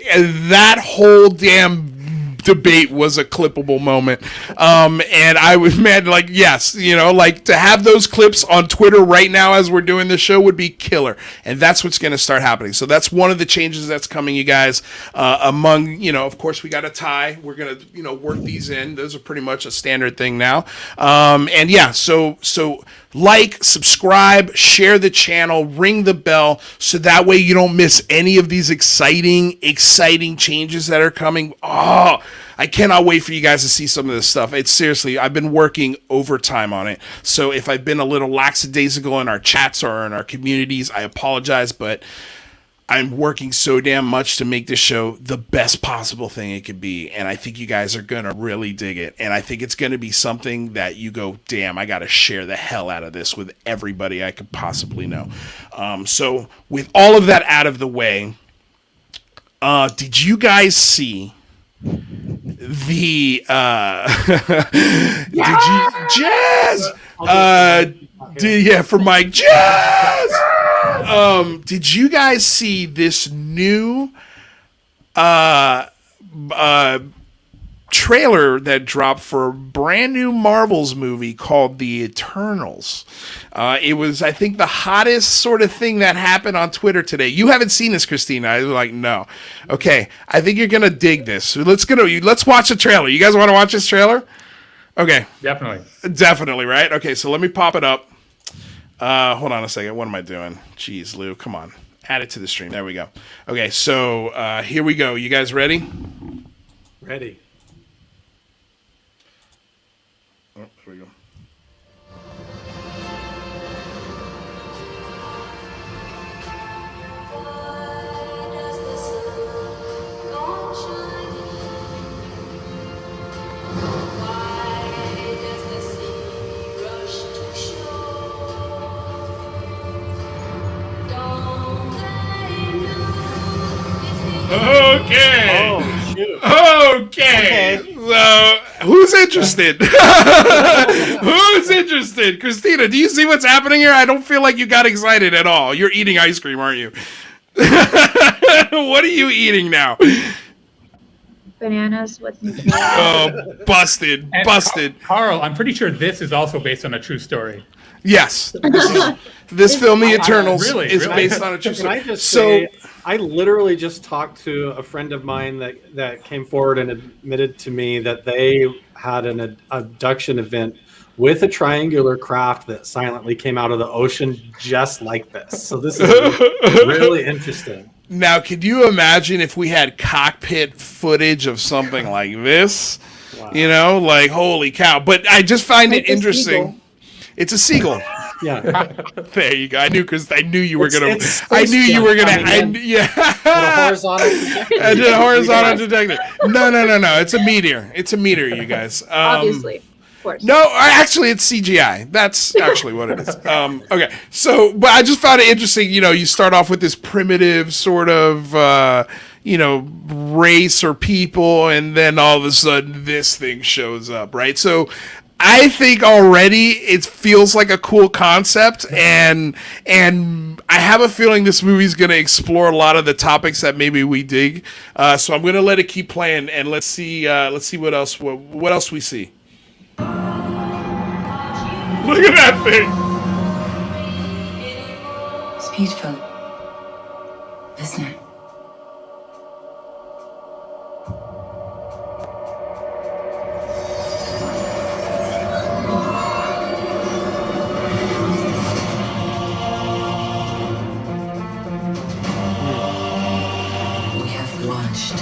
that whole damn debate was a clippable moment, and I was mad. Yes, to have those clips on Twitter right now as we're doing the show would be killer, and that's what's going to start happening. So that's one of the changes that's coming, you guys. Among, of course, we got a tie. We're gonna work these in. Those are pretty much a standard thing now. And yeah, so subscribe, share the channel, ring the bell, so that way you don't miss any of these exciting changes that are coming. Oh, I cannot wait for you guys to see some of this stuff. It's seriously, I've been working overtime on it. So if I've been a little lackadaisical in our chats or in our communities, I apologize, but I'm working so damn much to make this show the best possible thing it could be, and I think you guys are going to really dig it, and I think it's going to be something that you go, damn, I got to share the hell out of this with everybody I could possibly know. So with all of that out of the way, did you guys see the for Mike Jazz? Did you guys see this new trailer that dropped for a brand new Marvel's movie called The Eternals? It was, I think, the hottest sort of thing that happened on Twitter today. You haven't seen this, Cristina. I was like, no. Okay, I think you're gonna dig this. So let's watch the trailer. You guys want to watch this trailer? Okay. Definitely, right? Okay, so let me pop it up. Hold on a second. What am I doing? Jeez, Lou, come on. Add it to the stream. There we go. Okay, so here we go. You guys ready? Ready. Oh, here we go. Okay. Oh, shoot. Okay. So, who's interested? Who's interested? Christina, do you see what's happening here? I don't feel like you got excited at all. You're eating ice cream, aren't you? What are you eating now? Bananas with Oh, busted. And Busted. Carl, I'm pretty sure this is also based on a true story. Yes. This film, The Eternals, Really? is based on a true Can I story. just say, I literally just talked to a friend of mine that came forward and admitted to me that they had an abduction event with a triangular craft that silently came out of the ocean just like this. So this is really interesting. Now, could you imagine if we had cockpit footage of something like this? Wow. You know, like, holy cow. But I just find it Like a interesting. seagull. It's a seagull. Yeah. There you go. I knew you were gonna. It's I knew you were gonna. coming in. Yeah. The horizontal trajectory. I did a horizontal trajectory. No. It's a meteor. It's a meteor, you guys. Obviously, of course. No, actually, it's CGI. That's actually what it is. Okay, so, but I just found it interesting. You know, you start off with this primitive sort of, race or people, and then all of a sudden, this thing shows up, right? So, I think already it feels like a cool concept, and I have a feeling this movie's going to explore a lot of the topics that maybe we dig. So I'm going to let it keep playing, and let's see what else we see. Look at that thing! It's beautiful, isn't it? We have watched.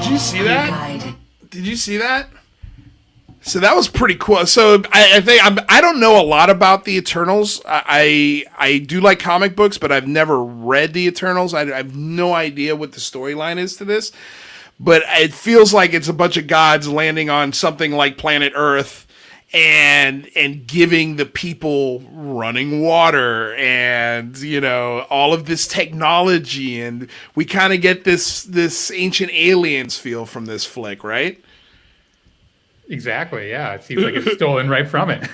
Did you see that? Guided. Did you see that? So that was pretty cool. So I think I don't know a lot about the Eternals. I do like comic books, but I've never read the Eternals. I have no idea what the storyline is to this. But it feels like it's a bunch of gods landing on something like planet Earth and giving the people running water and, you know, all of this technology, and we kind of get this Ancient Aliens feel from this flick, right? Exactly. Yeah. It seems like it's stolen right from it.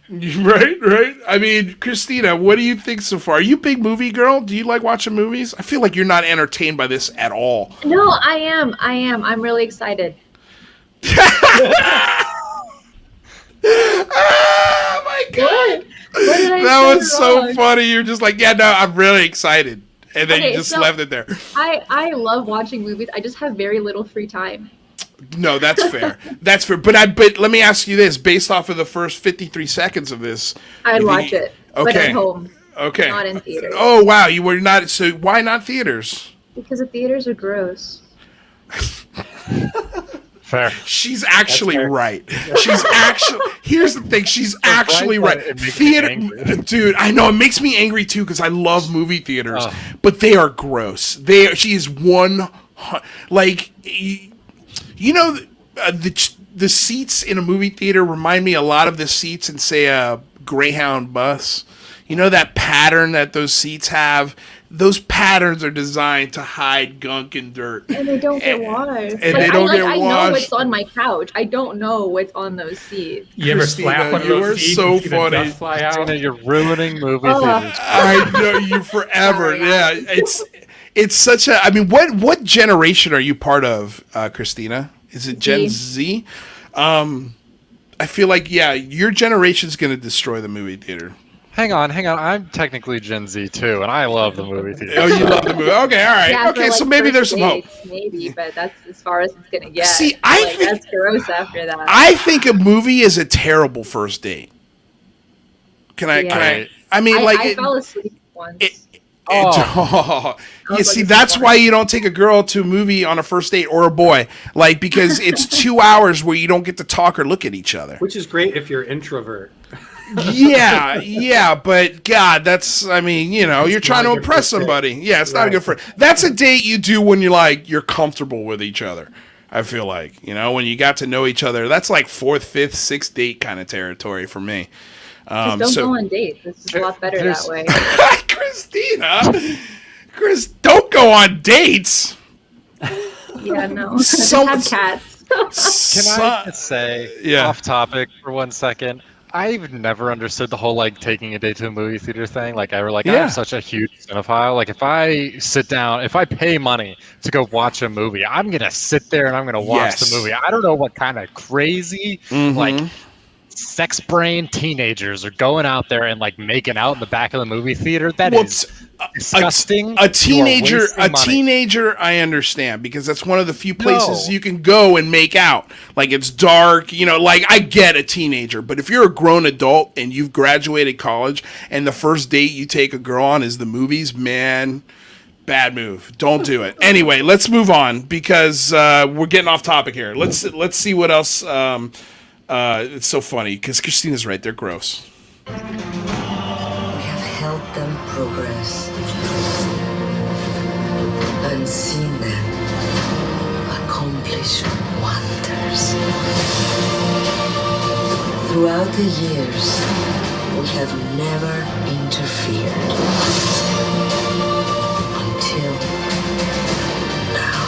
Right. I mean, Cristina, what do you think so far? Are you a big movie girl? Do you like watching movies? I feel like you're not entertained by this at all. No, I am. I'm really excited. Oh my god! What did I That say was so wrong? funny. You're just like, yeah, no, I'm really excited, and then Okay, you just so- left it there. I love watching movies. I just have very little free time. No, that's fair. That's fair. But let me ask you this: based off of the first 53 seconds of this, I'd you watch think- it, but Okay. at home, Okay. not in theaters. Oh wow, you were not. So why not theaters? Because the theaters are gross. Fair. She's actually fair. right. She's actually. Here's the thing. She's actually right, right. but it makes me Theater, angry. dude. I know it makes me angry too because I love movie theaters, Oh. but they are gross. She is like, you know, the seats in a movie theater remind me a lot of the seats in, say, a Greyhound bus. You know that pattern that those seats have. Those patterns are designed to hide gunk and dirt. And they don't get washed. and they don't get I know washed. what's on my couch. I don't know what's on those seats. You ever Christina, slap one of you those are seats so and see the funny. dust fly out? Christina, you're ruining movie Oh. theaters. I know you forever. Sorry. Yeah, it's such a. I mean, what generation are you part of, Christina? Is it Gen Z? I feel like your generation's going to destroy the movie theater. Hang on. I'm technically Gen Z too, and I love the movie theater. Oh, you love the movie? Okay, all right. Yeah, Okay, for, so like, maybe first there's some hope. dates, maybe, but that's as far as it's gonna get. See, I Like, think- that's gross after that. I think a movie is a terrible first date. Can I? Yeah. I mean, I fell asleep once. You was see, like, that's this why you don't take a girl to a movie on a first date, or a boy, like, because it's 2 hours where you don't get to talk or look at each other. Which is great if you're introvert. Yeah, but God, I mean, you know, you're trying to not a good impress first date. somebody. Yeah, it's not a Right. good for. That's a date you do when you're comfortable with each other. I feel like, you know, when you got to know each other, that's like 4th, 5th, 6th date kind of territory for me. Just don't go on dates. It's a lot better that way. Christina, Chris, don't go on dates. Yeah, no. Some- Have cats. Can I just say, off topic for 1 second? I've never understood the whole like taking a date to a movie theater thing. Like I'm such a huge cinephile. Like if I sit down, if I pay money to go watch a movie, I'm gonna sit there and I'm gonna watch the movie. I don't know what kind of crazy like sex brain teenagers are going out there and like making out in the back of the movie theater. That is disgusting. A teenager, I understand, because that's one of the few places you can go and make out. Like it's dark, you know, like I get a teenager, but if you're a grown adult and you've graduated college and the first date you take a girl on is the movies, man, bad move. Don't do it. Anyway, let's move on because we're getting off topic here. Let's see what else. It's so funny because Christina's right. They're gross. We have helped them progress and seen them accomplish wonders. Throughout the years, we have never interfered until now.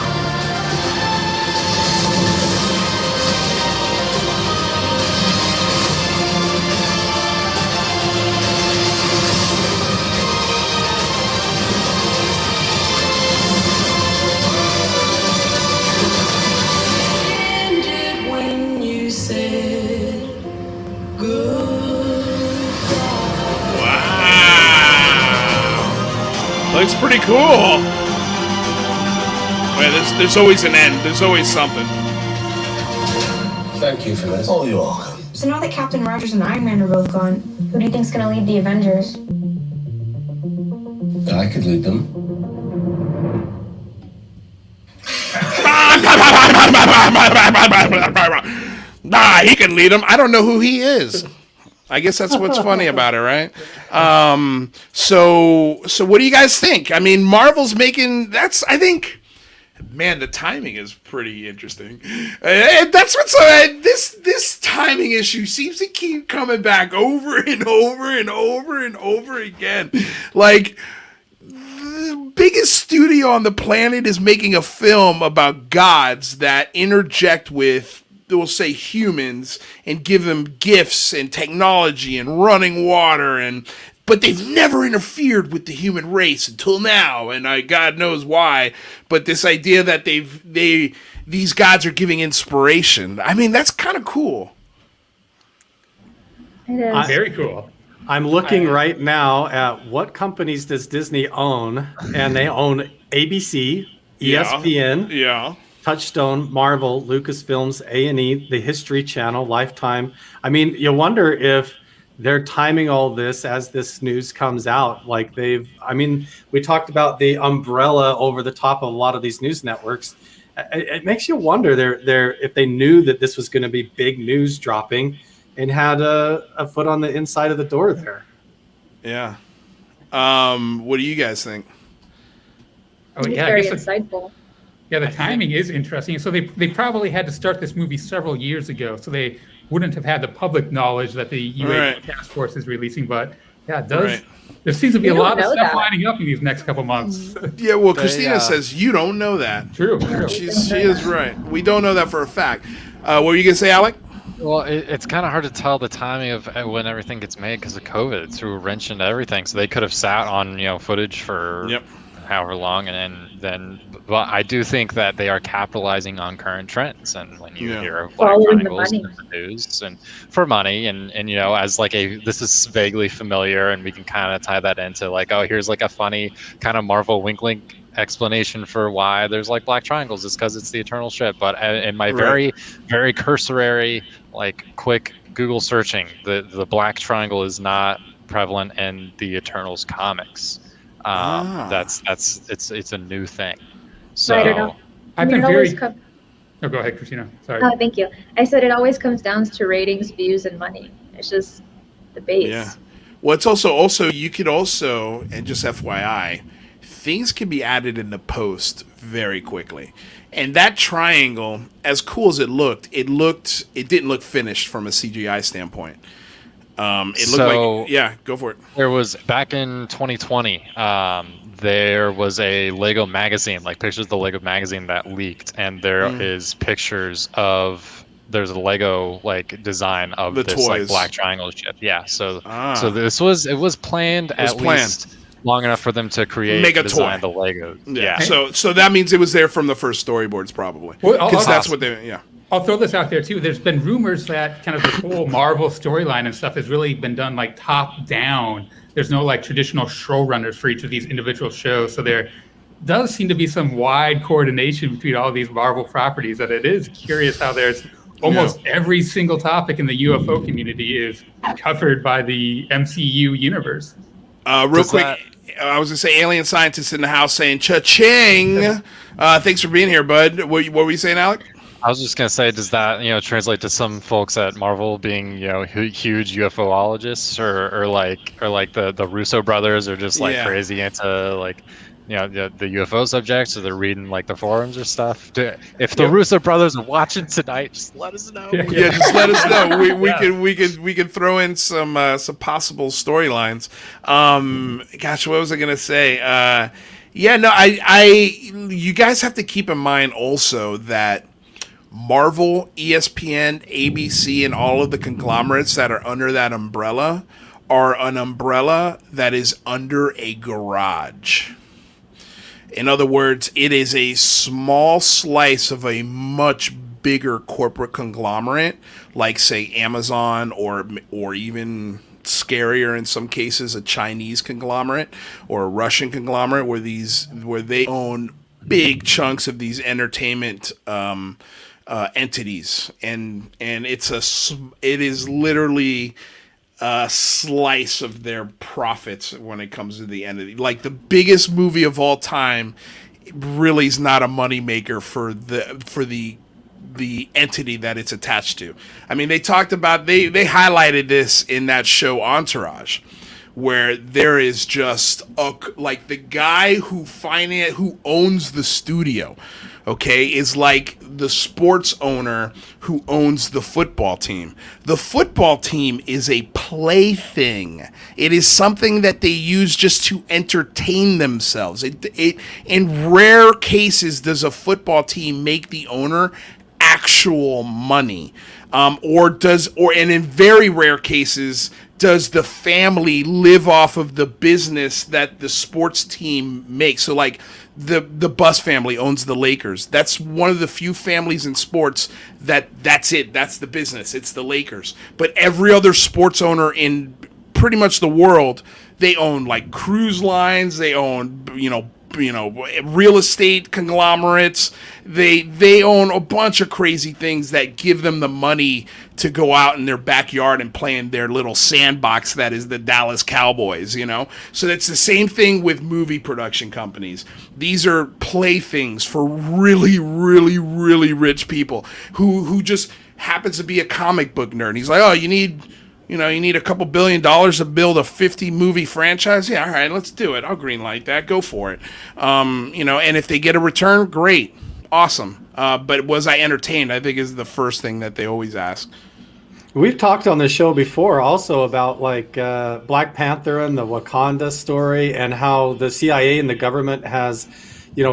Looks pretty cool. Wait, there's always an end. There's always something. Thank you for this. Oh, you're welcome. So now that Captain Rogers and Iron Man are both gone, who do you think's gonna lead the Avengers? I could lead them. Nah, he can lead them. I don't know who he is. I guess that's what's funny about it, right? So what do you guys think? I mean, Marvel's making I think, man, the timing is pretty interesting. That's what's this timing issue seems to keep coming back over and over and over and over again. Like, the biggest studio on the planet is making a film about gods that interject with, we'll say, humans and give them gifts and technology and running water, but they've never interfered with the human race until now, and God knows why. But this idea that these gods are giving inspiration, I mean, that's kind of cool. It is. Very cool. I'm looking right now at what companies does Disney own, and they own ABC, ESPN, Touchstone, Marvel, Lucasfilms, A&E, the History Channel, Lifetime. I mean, you wonder if they're timing all this as this news comes out. Like we talked about the umbrella over the top of a lot of these news networks. It makes you wonder if they knew that this was going to be big news dropping and had a foot on the inside of the door there. Yeah. What do you guys think? Oh, yeah, very insightful. Yeah, the timing is interesting. So they probably had to start this movie several years ago, so they wouldn't have had the public knowledge that the UAP task force is releasing. But yeah, it does. Right. There seems to be a lot of stuff lining up in these next couple months. Yeah, well, Cristina says you don't know that. True. She is right. We don't know that for a fact. What were you gonna say, Alec? Well, it's kind of hard to tell the timing of when everything gets made because of COVID. It threw a wrench into everything. So they could have sat on footage for however long, and then but I do think that they are capitalizing on current trends. And when you hear of Black Triangles in the news and for money, and as like this is vaguely familiar, and we can kind of tie that into like, oh, here's like a funny kind of Marvel wink explanation for why there's like black triangles. It's because it's the Eternal ship. But in my very, very cursory, like quick Google searching, the black triangle is not prevalent in the Eternals comics. It's a new thing. So I don't know. I've been very. Oh, go ahead, Cristina. Sorry. Thank you. I said it always comes down to ratings, views, and money. It's just the base. Yeah. Well, it's also you could also, and just FYI, things can be added in the post very quickly. And that triangle, as cool as it didn't look finished from a CGI standpoint. It looked like, yeah, go for it. There was back in 2020. There was a Lego magazine, like pictures of the Lego magazine that leaked, and there is pictures of there's a Lego like design of this toys. Like black triangle ship. Yeah, so this was planned least long enough for them to create make a design toy. The Legos. Yeah. So that means it was there from the first storyboards, probably. Because that's what they. Yeah. I'll throw this out there too. There's been rumors that kind of this whole Marvel storyline and stuff has really been done like top down. There's no like traditional showrunners for each of these individual shows. So there does seem to be some wide coordination between all these Marvel properties, that it is curious how there's almost every single topic in the UFO community is covered by the MCU universe. Real quick, I was going to say alien scientists in the house saying cha-ching. Thanks for being here, bud. What were you saying, Alec? I was just gonna say, does that translate to some folks at Marvel being huge UFOologists, or like the Russo brothers are just like crazy into like the UFO subjects, or they're reading like the forums or stuff? If the Russo brothers are watching tonight, just let us know. Yeah, just let us know. We can throw in some possible storylines. Gosh, what was I gonna say? You guys have to keep in mind also that Marvel, ESPN, ABC, and all of the conglomerates that are under that umbrella are an umbrella that is under a garage. In other words, it is a small slice of a much bigger corporate conglomerate, like, say, Amazon, or even scarier in some cases, a Chinese conglomerate or a Russian conglomerate, where they own big chunks of these entertainment entities, and it is literally a slice of their profits when it comes to the entity. Like, the biggest movie of all time really is not a moneymaker for the entity that it's attached to. I mean, they talked about they highlighted this in that show Entourage, where there is just the guy who owns the studio, okay, is like the sports owner who owns the football team. The football team is a plaything. It is something that they use just to entertain themselves. In rare cases does a football team make the owner actual money, and in very rare cases does the family live off of the business that the sports team makes. So like the Bus family owns the Lakers. That's one of the few families in sports that's it. That's the business. It's the Lakers. But every other sports owner in pretty much the world, they own like cruise lines. They own, real estate conglomerates. They own a bunch of crazy things that give them the money to go out in their backyard and play in their little sandbox that is the Dallas Cowboys, So that's the same thing with movie production companies. These are playthings for really, really, really rich people who just happens to be a comic book nerd. And he's like, oh, you need a couple $1 billion to build a 50 movie franchise? Yeah, all right, let's do it. I'll greenlight that. Go for it. And if they get a return, great. Awesome. But was I entertained? I think is the first thing that they always ask. We've talked on the show before also about Black Panther and the Wakanda story, and how the CIA and the government has,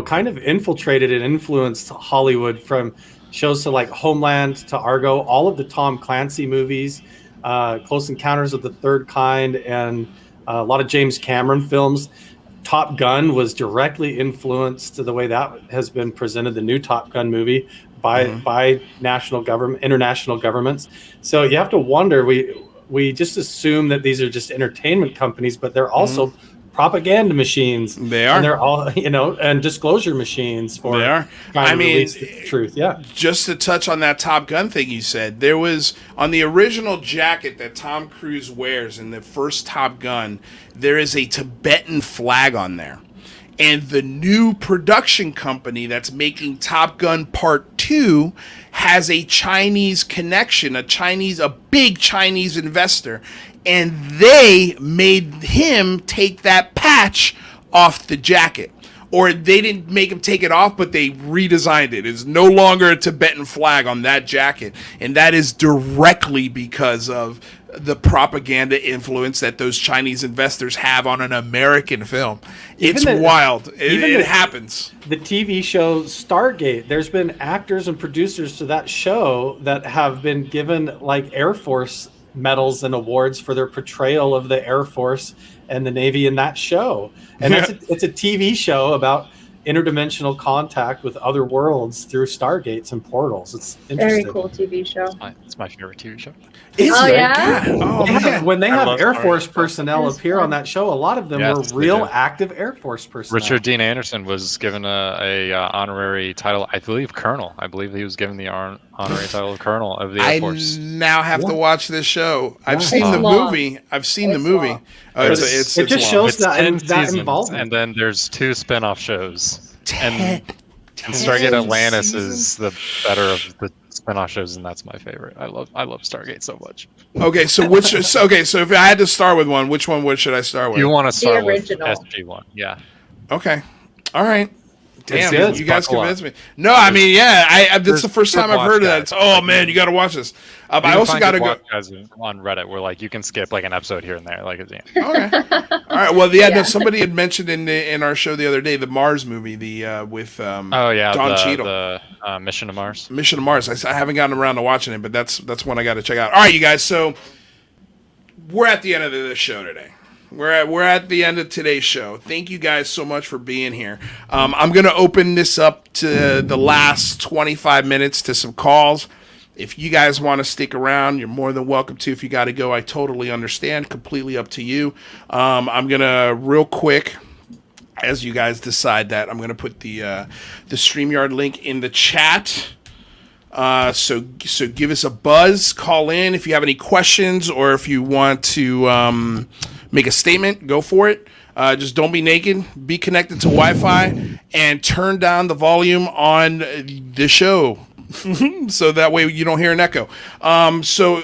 kind of infiltrated and influenced Hollywood, from shows to like Homeland to Argo, all of the Tom Clancy movies, Close Encounters of the Third Kind, and a lot of James Cameron films. Top Gun was directly influenced to the way that has been presented, the new Top Gun movie, by international governments. So you have to wonder, we just assume that these are just entertainment companies, but they're also propaganda machines. They are. And they're all, and disclosure machines for they are. release the truth. Yeah. Just to touch on that Top Gun thing you said, there was on the original jacket that Tom Cruise wears in the first Top Gun, there is a Tibetan flag on there. And the new production company that's making Top Gun Part 2 has a Chinese connection, a big Chinese investor. And they made him take that patch off the jacket. Or they didn't make him take it off, but they redesigned it. It's no longer a Tibetan flag on that jacket. And that is directly because of the propaganda influence that those Chinese investors have on an American film. It's wild. It happens. The TV show Stargate, there's been actors and producers to that show that have been given like Air Force medals and awards for their portrayal of the Air Force and the Navy in that show. And it's a TV show about interdimensional contact with other worlds through stargates and portals. It's interesting. Very cool TV show. It's my favorite TV show. Yeah? Oh, man. When they have Air Force personnel appear on that show, a lot of them were real active Air Force personnel. Richard Dean Anderson was given a honorary title, I believe Colonel. I believe he was given the honorary title of Colonel of the Air Force. I now have to watch this show. I've seen the movie. It just shows that involvement. And then there's 2 spin-off shows. And Stargate Atlantis is the better of the spin-off shows, and that's my favorite. I love Stargate so much. Okay, so if I had to start with one, which one should I start with? You want to start with original. SG-1, yeah. Okay, all right. Damn, good. you guys convinced me. No, I mean, yeah, this is the first time I've heard of that. It's, oh man, you got to watch this. I also got to go guys on Reddit where like you can skip like an episode here and there, like Okay. All right. Well, no, somebody had mentioned in our show the other day the Mars movie, with Don Cheadle, the Mission to Mars. Mission to Mars. I haven't gotten around to watching it, but that's one I got to check out. All right, you guys. So we're at the end of this show today. We're at the end of today's show. Thank you guys so much for being here. I'm going to open this up to the last 25 minutes to some calls. If you guys want to stick around, you're more than welcome to. If you got to go, I totally understand. Completely up to you. I'm going to, real quick, as you guys decide that, I'm going to put the StreamYard link in the chat. So give us a buzz. Call in if you have any questions or if you want to make a statement. Go for it. Just don't be naked. Be connected to Wi-Fi and turn down the volume on the show. So that way you don't hear an echo. So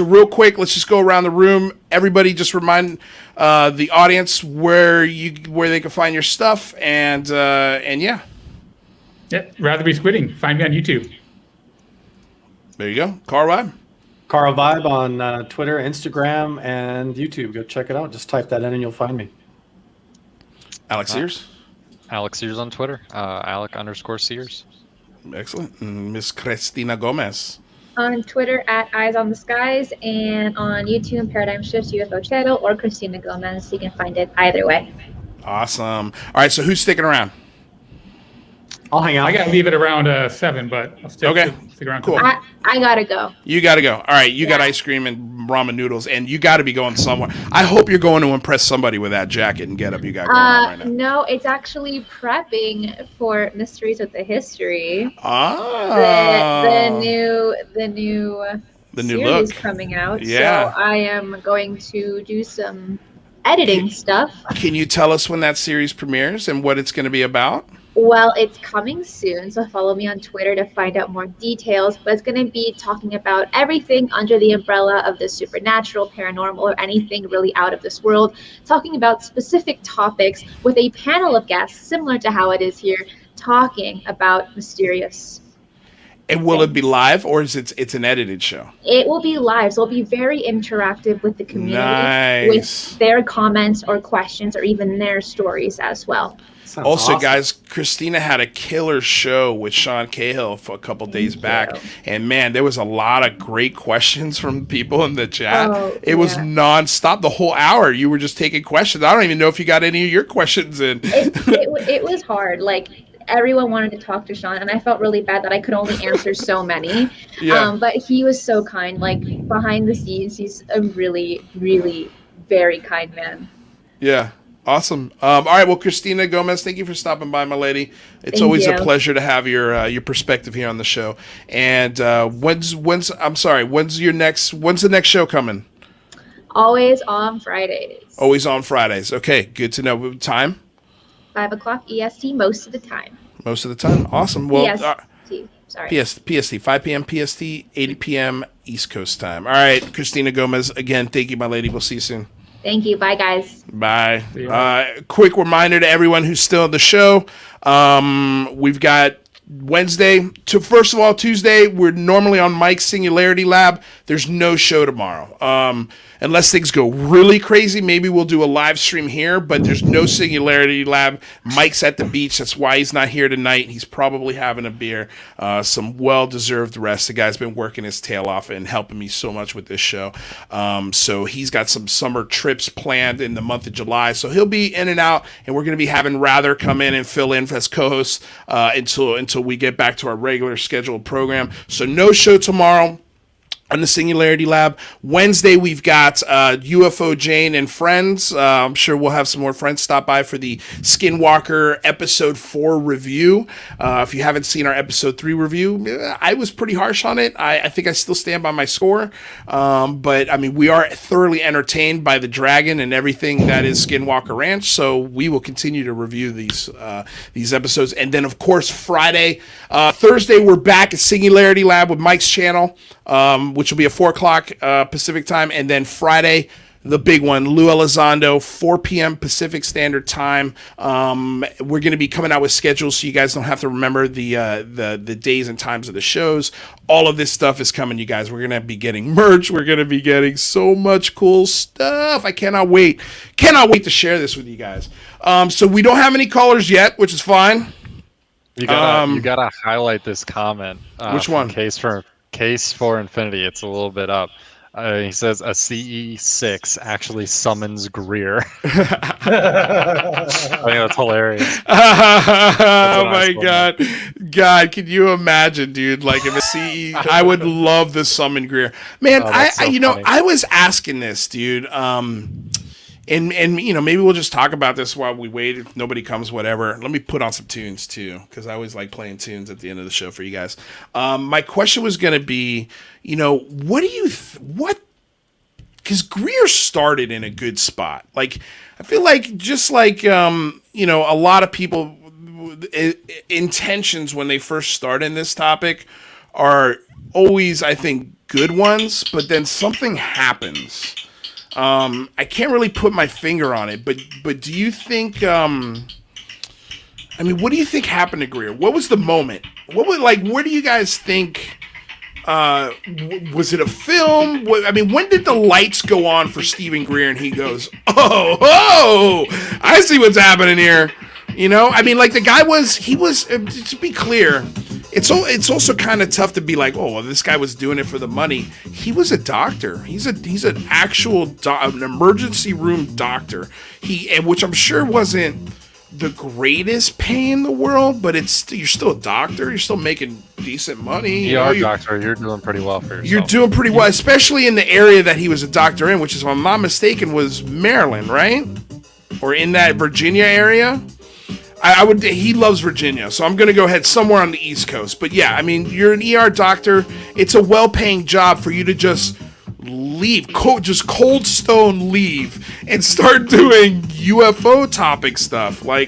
real quick, let's just go around the room. Everybody just remind the audience where they can find your stuff and yeah. Yeah, Rather Be Squidding. Find me on YouTube. There you go. Carl Vibe. Carl Vibe on Twitter, Instagram, and YouTube. Go check it out. Just type that in and you'll find me. Alex Sears. Alex Sears on Twitter. Alec_Sears. Excellent. Miss Cristina Gomez. On Twitter at Eyes on the Skies and on YouTube, Paradigm Shifts UFO Channel or Cristina Gomez. You can find it either way. Awesome. All right, so who's sticking around? I'll hang out. I got to leave it around 7, but I'll stick around. Cool. I got to go. You got to go. All right, you got ice cream and ramen noodles, and you got to be going somewhere. I hope you're going to impress somebody with that jacket and getup you got going on right now. No, it's actually prepping for Mysteries of the History. Ah. The new series look coming out. Yeah. So I am going to do some editing stuff. Can you tell us when that series premieres and what it's going to be about? Well, it's coming soon, so follow me on Twitter to find out more details. But it's going to be talking about everything under the umbrella of the supernatural, paranormal, or anything really out of this world. Talking about specific topics with a panel of guests, similar to how it is here, talking about mysterious. And will it be live, or is it's an edited show? It will be live, so it'll be very interactive with the community, nice. with their comments or questions or even their stories as well. Sounds also, awesome. guys, Cristina had a killer show with Sean Cahill for a couple days back. And, man, there was a lot of great questions from people in the chat. It was nonstop the whole hour. You were just taking questions. I don't even know if you got any of your questions in. It was hard. Like, everyone wanted to talk to Sean, and I felt really bad that I could only answer so many. But he was so kind. Like, behind the scenes, he's a really, really very kind man. Yeah. Awesome. All right. Well, Cristina Gomez, thank you for stopping by, my lady. It's always a pleasure to have your perspective here on the show. And when's the next show coming? Always on Fridays. Always on Fridays. Okay. Good to know. Time? 5 o'clock EST most of the time. Most of the time. Awesome. Well, PST. 5 p.m. PST, 8 p.m. East Coast time. All right. Cristina Gomez, again, thank you, my lady. We'll see you soon. Thank you. Bye, guys. Bye. Quick reminder to everyone who's still on the show. We've got Wednesday to first of all Tuesday, we're normally on Mike's Singularity Lab. There's no show tomorrow. Unless things go really crazy, maybe we'll do a live stream here, but there's no Singularity Lab. Mike's at the beach. That's why he's not here tonight. He's probably having a beer. Some well-deserved rest. The guy's been working his tail off and helping me so much with this show. So he's got some summer trips planned in the month of July. So he'll be in and out, and we're going to be having Rather come in and fill in as co-host until we get back to our regular scheduled program. So no show tomorrow on the Singularity Lab. Wednesday, we've got UFO Jane and friends. I'm sure we'll have some more friends stop by for the Skinwalker Episode 4 review. If you haven't seen our Episode 3 review, I was pretty harsh on it. I think I still stand by my score. But, I mean, we are thoroughly entertained by the dragon and everything that is Skinwalker Ranch, so we will continue to review these episodes. And then, of course, Thursday, we're back at Singularity Lab with Mike's channel, which will be at 4 o'clock Pacific time. And then Friday, the big one, Lue Elizondo, 4 p.m. Pacific Standard Time. We're going to be coming out with schedules so you guys don't have to remember the days and times of the shows. All of this stuff is coming, you guys. We're going to be getting merch. We're going to be getting so much cool stuff. I cannot wait. Cannot wait to share this with you guys. So we don't have any callers yet, which is fine. You gotta highlight this comment. Which one? Case for Infinity. It's a little bit up. He says a CE6 actually summons Greer. I think that's hilarious. Oh my God, can you imagine, dude? Like if a CE, I would love the summon Greer. Man, I was asking this, dude. And maybe we'll just talk about this while we wait. If nobody comes, whatever. Let me put on some tunes too, because I always like playing tunes at the end of the show for you guys. My question was going to be, what do you because Greer started in a good spot. Like I feel like just like a lot of people intentions when they first start in this topic are always, I think, good ones, but then something happens. I can't really put my finger on it, but do you think, what do you think happened to Greer? What was the moment? Where do you guys think, was it a film? When did the lights go on for Stephen Greer and he goes, oh, I see what's happening here. The guy was, to be clear, it's also kind of tough to be like, oh, well, this guy was doing it for the money. He was a doctor. He's an actual an emergency room doctor. Which I'm sure wasn't the greatest pay in the world, but you're still a doctor. You're still making decent money. You're a doctor. You're doing pretty well for yourself. You're doing pretty well, especially in the area that he was a doctor in, which is, if I'm not mistaken, was Maryland, right? Or in that Virginia area. He loves Virginia, so I'm going to go ahead somewhere on the East Coast. But yeah, you're an ER doctor. It's a well-paying job for you to just leave, just cold stone leave, and start doing UFO topic stuff. Well,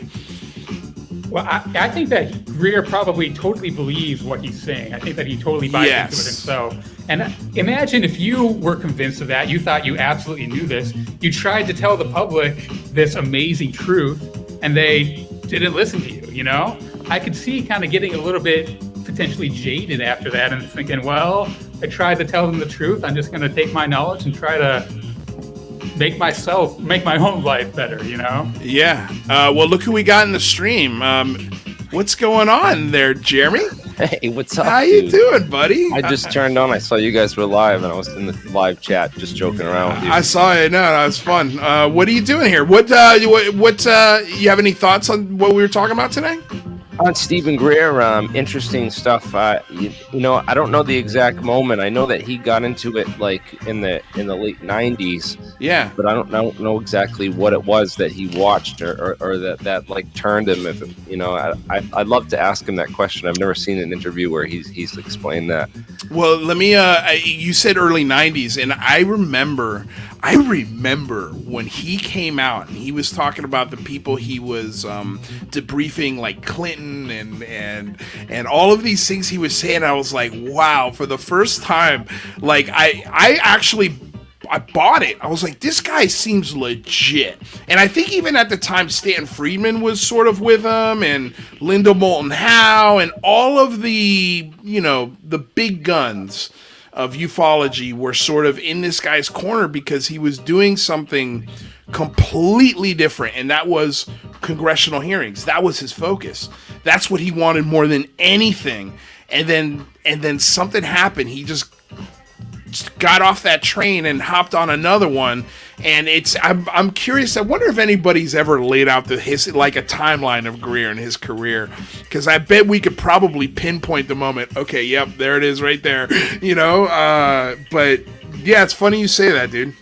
I think that Greer probably totally believes what he's saying. I think that he totally buys into it himself. And imagine if you were convinced of that, you thought you absolutely knew this, you tried to tell the public this amazing truth, and they didn't listen to you, I could see kind of getting a little bit potentially jaded after that and thinking, well, I tried to tell them the truth. I'm just going to take my knowledge and try to make my own life better, Yeah. Well, look who we got in the stream. What's going on there, Jeremy? Hey, what's up? How you doing, buddy? I just turned on. I saw you guys were live, and I was in the live chat just joking around with you. I saw it. No, that was fun. What are you doing here? What you have any thoughts on what we were talking about today? On Stephen Greer, interesting stuff. I don't know the exact moment. I know that he got into it like in the late '90s. Yeah. But I don't know exactly what it was that he watched or that like turned him. If I'd love to ask him that question. I've never seen an interview where he's explained that. Well, let me. You said early '90s, and I remember when he came out and he was talking about the people he was debriefing, like Clinton and all of these things he was saying. I was like, wow, for the first time, like I I bought it. I was like, this guy seems legit. And I think even at the time, Stan Friedman was sort of with him, and Linda Moulton Howe, and all of the, the big guns of ufology were sort of in this guy's corner because he was doing something completely different, and that was congressional hearings. That was his focus. That's what he wanted more than anything. And then something happened. He just got off that train and hopped on another one. And I'm curious. I wonder if anybody's ever laid out a timeline of Greer and his career, because I bet we could probably pinpoint the moment. Okay, yep, there it is, right there. But yeah, it's funny you say that, dude.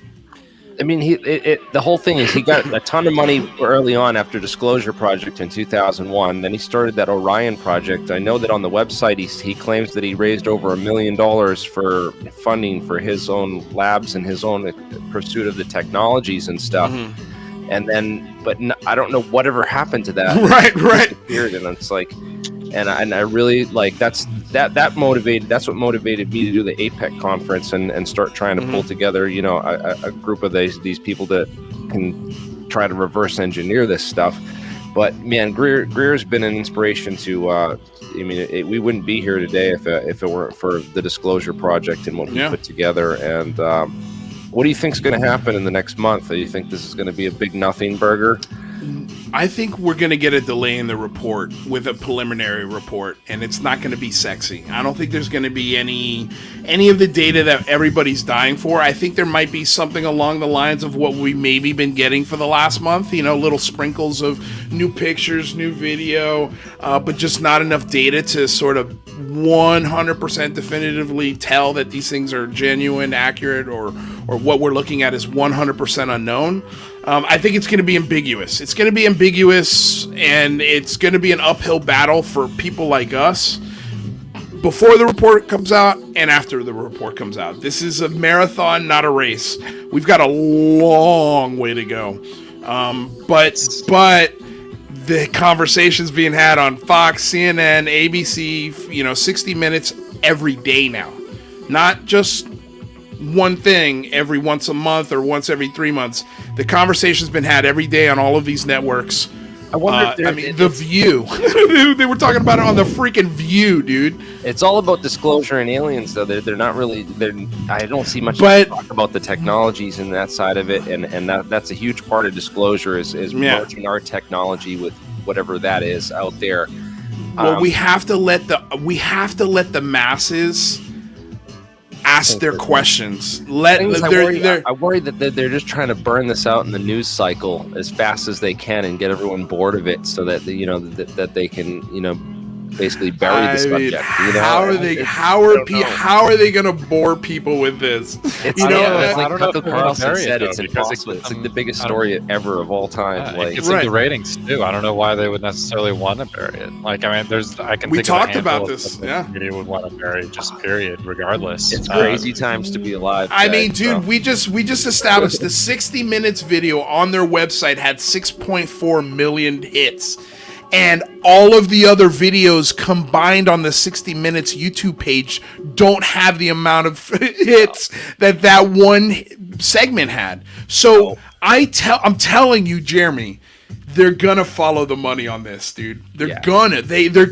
I mean, the whole thing is he got a ton of money early on after Disclosure Project in 2001. Then he started that Orion Project. I know that on the website he claims that he raised over $1 million for funding for his own labs and his own pursuit of the technologies and stuff. Mm-hmm. And then, I don't know whatever happened to that. Right. And it's like, and I really like that's what motivated me to do the APEC conference and start trying to pull together, a group of these people that can try to reverse engineer this stuff. But man, Greer's been an inspiration to. We wouldn't be here today if it weren't for the Disclosure Project and what we put together. And what do you think's going to happen in the next month? Do you think this is going to be a big nothing burger? I think we're going to get a delay in the report with a preliminary report, and it's not going to be sexy. I don't think there's going to be any of the data that everybody's dying for. I think there might be something along the lines of what we maybe been getting for the last month, little sprinkles of new pictures, new video, but just not enough data to sort of 100% definitively tell that these things are genuine, accurate, or what we're looking at is 100% unknown. I think it's going to be ambiguous. It's going to be ambiguous, and it's going to be an uphill battle for people like us before the report comes out and after the report comes out. This is a marathon, not a race. We've got a long way to go. But the conversations being had on Fox, CNN, ABC, 60 Minutes every day now. Not just one thing every once a month or once every 3 months. The conversation's been had every day on all of these networks. I wonder The View. They were talking about it on the freaking View, dude. It's all about disclosure and aliens, though. They're not really. I don't see much talk about the technologies and that side of it, and that's a huge part of disclosure is merging our technology with whatever that is out there. Well, we have to let the masses ask their questions. I worry that they're just trying to burn this out in the news cycle as fast as they can and get everyone bored of it, so that that they can basically bury the subject. How are they going to bore people with this? It's like Tucker Carlson said, it's impossible. It's like the biggest story ever of all time. It's like the ratings too. I don't know why they would necessarily want to bury it. We talked about this. Yeah, media would want to bury just period, regardless. It's crazy times to be alive. Dude, we just established the 60 Minutes video on their website had 6.4 million hits. And all of the other videos combined on the 60 Minutes YouTube page don't have the amount of hits that one segment had. So I'm telling you, Jeremy, they're gonna follow the money on this, dude. They have to. They're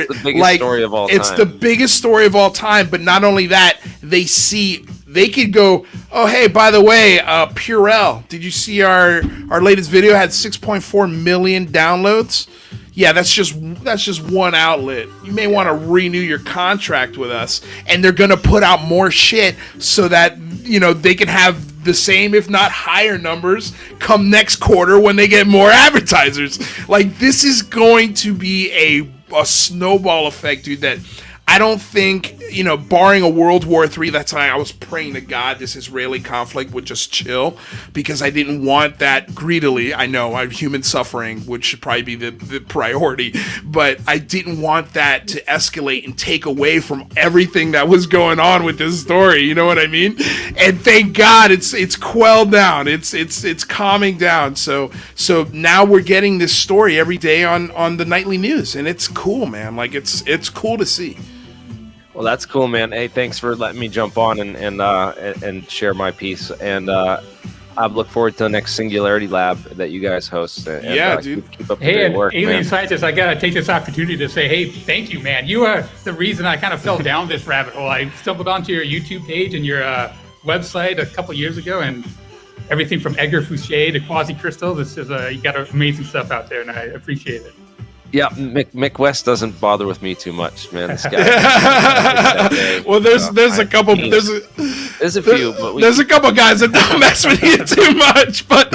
the biggest story of all time. It's the biggest story of all time. But not only that, they could go, oh, hey, by the way, Purell, did you see our latest video had 6.4 million downloads? Yeah, that's just one outlet. You may want to renew your contract with us, and they're going to put out more shit so that, they can have the same, if not higher numbers come next quarter when they get more advertisers. Like, this is going to be a snowball effect, dude, that I don't think, barring a World War III, that's why I was praying to God this Israeli conflict would just chill, because I didn't want that greedily. I know human suffering, which should probably be the priority, but I didn't want that to escalate and take away from everything that was going on with this story. You know what I mean? And thank God it's quelled down. It's calming down. So now we're getting this story every day on the nightly news, and it's cool, man. Like it's cool to see. Well, that's cool, man. Hey, thanks for letting me jump on and share my piece. And I look forward to the next Singularity Lab that you guys host. And, dude. Keep up the Hey, great and work, alien man. scientists, I gotta take this opportunity to say, hey, thank you, man. You are the reason I kind of fell down this rabbit hole. I stumbled onto your YouTube page and your website a couple years ago, and everything from Edgar Fouché to Quasi Crystal. This is you got amazing stuff out there, and I appreciate it. Yeah, Mick West doesn't bother with me too much, man. This guy. Well, there's a couple. There's a few, but there's a couple guys that don't mess with you too much. But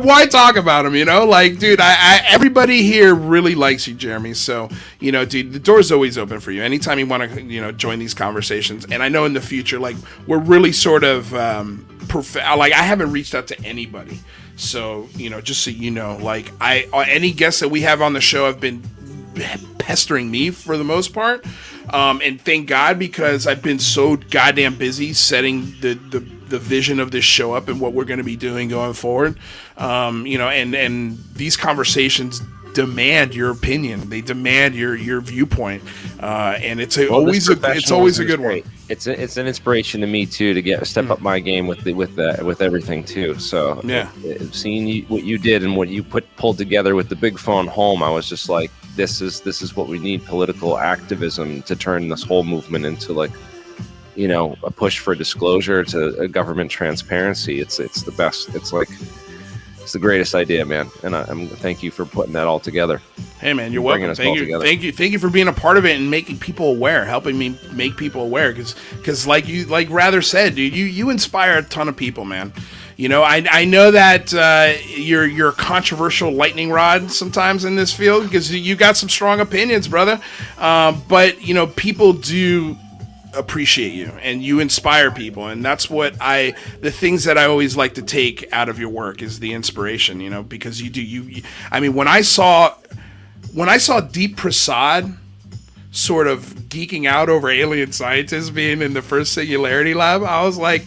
why talk about them? You know, like, dude, I everybody here really likes you, Jeremy. So, you know, dude, the door's always open for you. Anytime you want to, you know, join these conversations. And I know in the future, like, we're really sort of like, I haven't reached out to anybody. So, you know, just so you know, like, any guests that we have on the show have been pestering me for the most part. And thank God, because I've been so goddamn busy setting the vision of this show up and what we're going to be doing going forward. You know, and these conversations demand your opinion. They demand your viewpoint. And it's always a good one. It's an inspiration to me too, to step up my game with everything too. So yeah, seeing what you did and what you pulled together with the big phone home, I was just like, this is what we need: political activism to turn this whole movement into, like, you know, a push for disclosure, to a government transparency. It's the best. It's like, it's the greatest idea, man. And I'm thank you for putting that all together. Hey, man, you're welcome. Thank you for being a part of it and making people aware, helping me make people aware. Because like Rather said, dude, you inspire a ton of people, man. You know, I know that you're a controversial lightning rod sometimes in this field, because you got some strong opinions, brother. But you know, people do appreciate you, and you inspire people, and that's what the things that I always like to take out of your work is the inspiration, you know, because you I mean, when I saw Deep Prasad sort of geeking out over alien scientists being in the first Singularity Lab, I was like,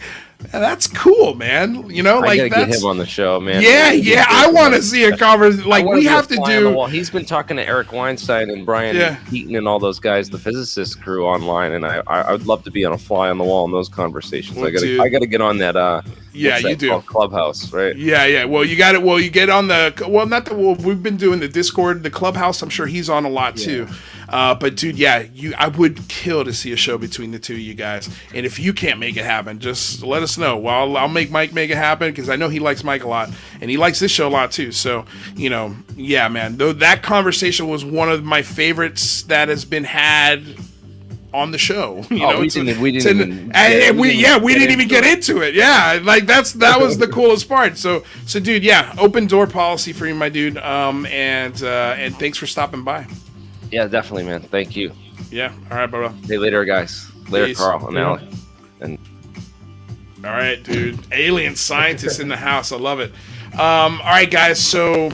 that's cool, man. You know, like, I gotta get him on the show, man. Yeah. I want to see a conversation. Like, we have to do. Well, he's been talking to Eric Weinstein and Brian Keaton and all those guys, the physicist crew online, and I would love to be on a fly on the wall in those conversations. Well, I gotta get on that. You do. Clubhouse, right? Yeah. Well, you got it. Well, you get on we've been doing the Discord, the Clubhouse. I'm sure he's on a lot too. But dude, I would kill to see a show between the two of you guys. And if you can't make it happen, just let us know. Well, I'll make Mike make it happen, because I know he likes Mike a lot, and he likes this show a lot too. So, you know, yeah, man. Though that conversation was one of my favorites that has been had on the show. You know, we didn't even get into it. Yeah, like that was the coolest part. So dude, yeah, open door policy for you, my dude. And thanks for stopping by. Yeah, definitely, man. Thank you. Yeah. All right, brother. Hey, later, guys. Later, peace. Carl and Alec. And all right, dude. Alien scientists in the house. I love it. All right, guys. So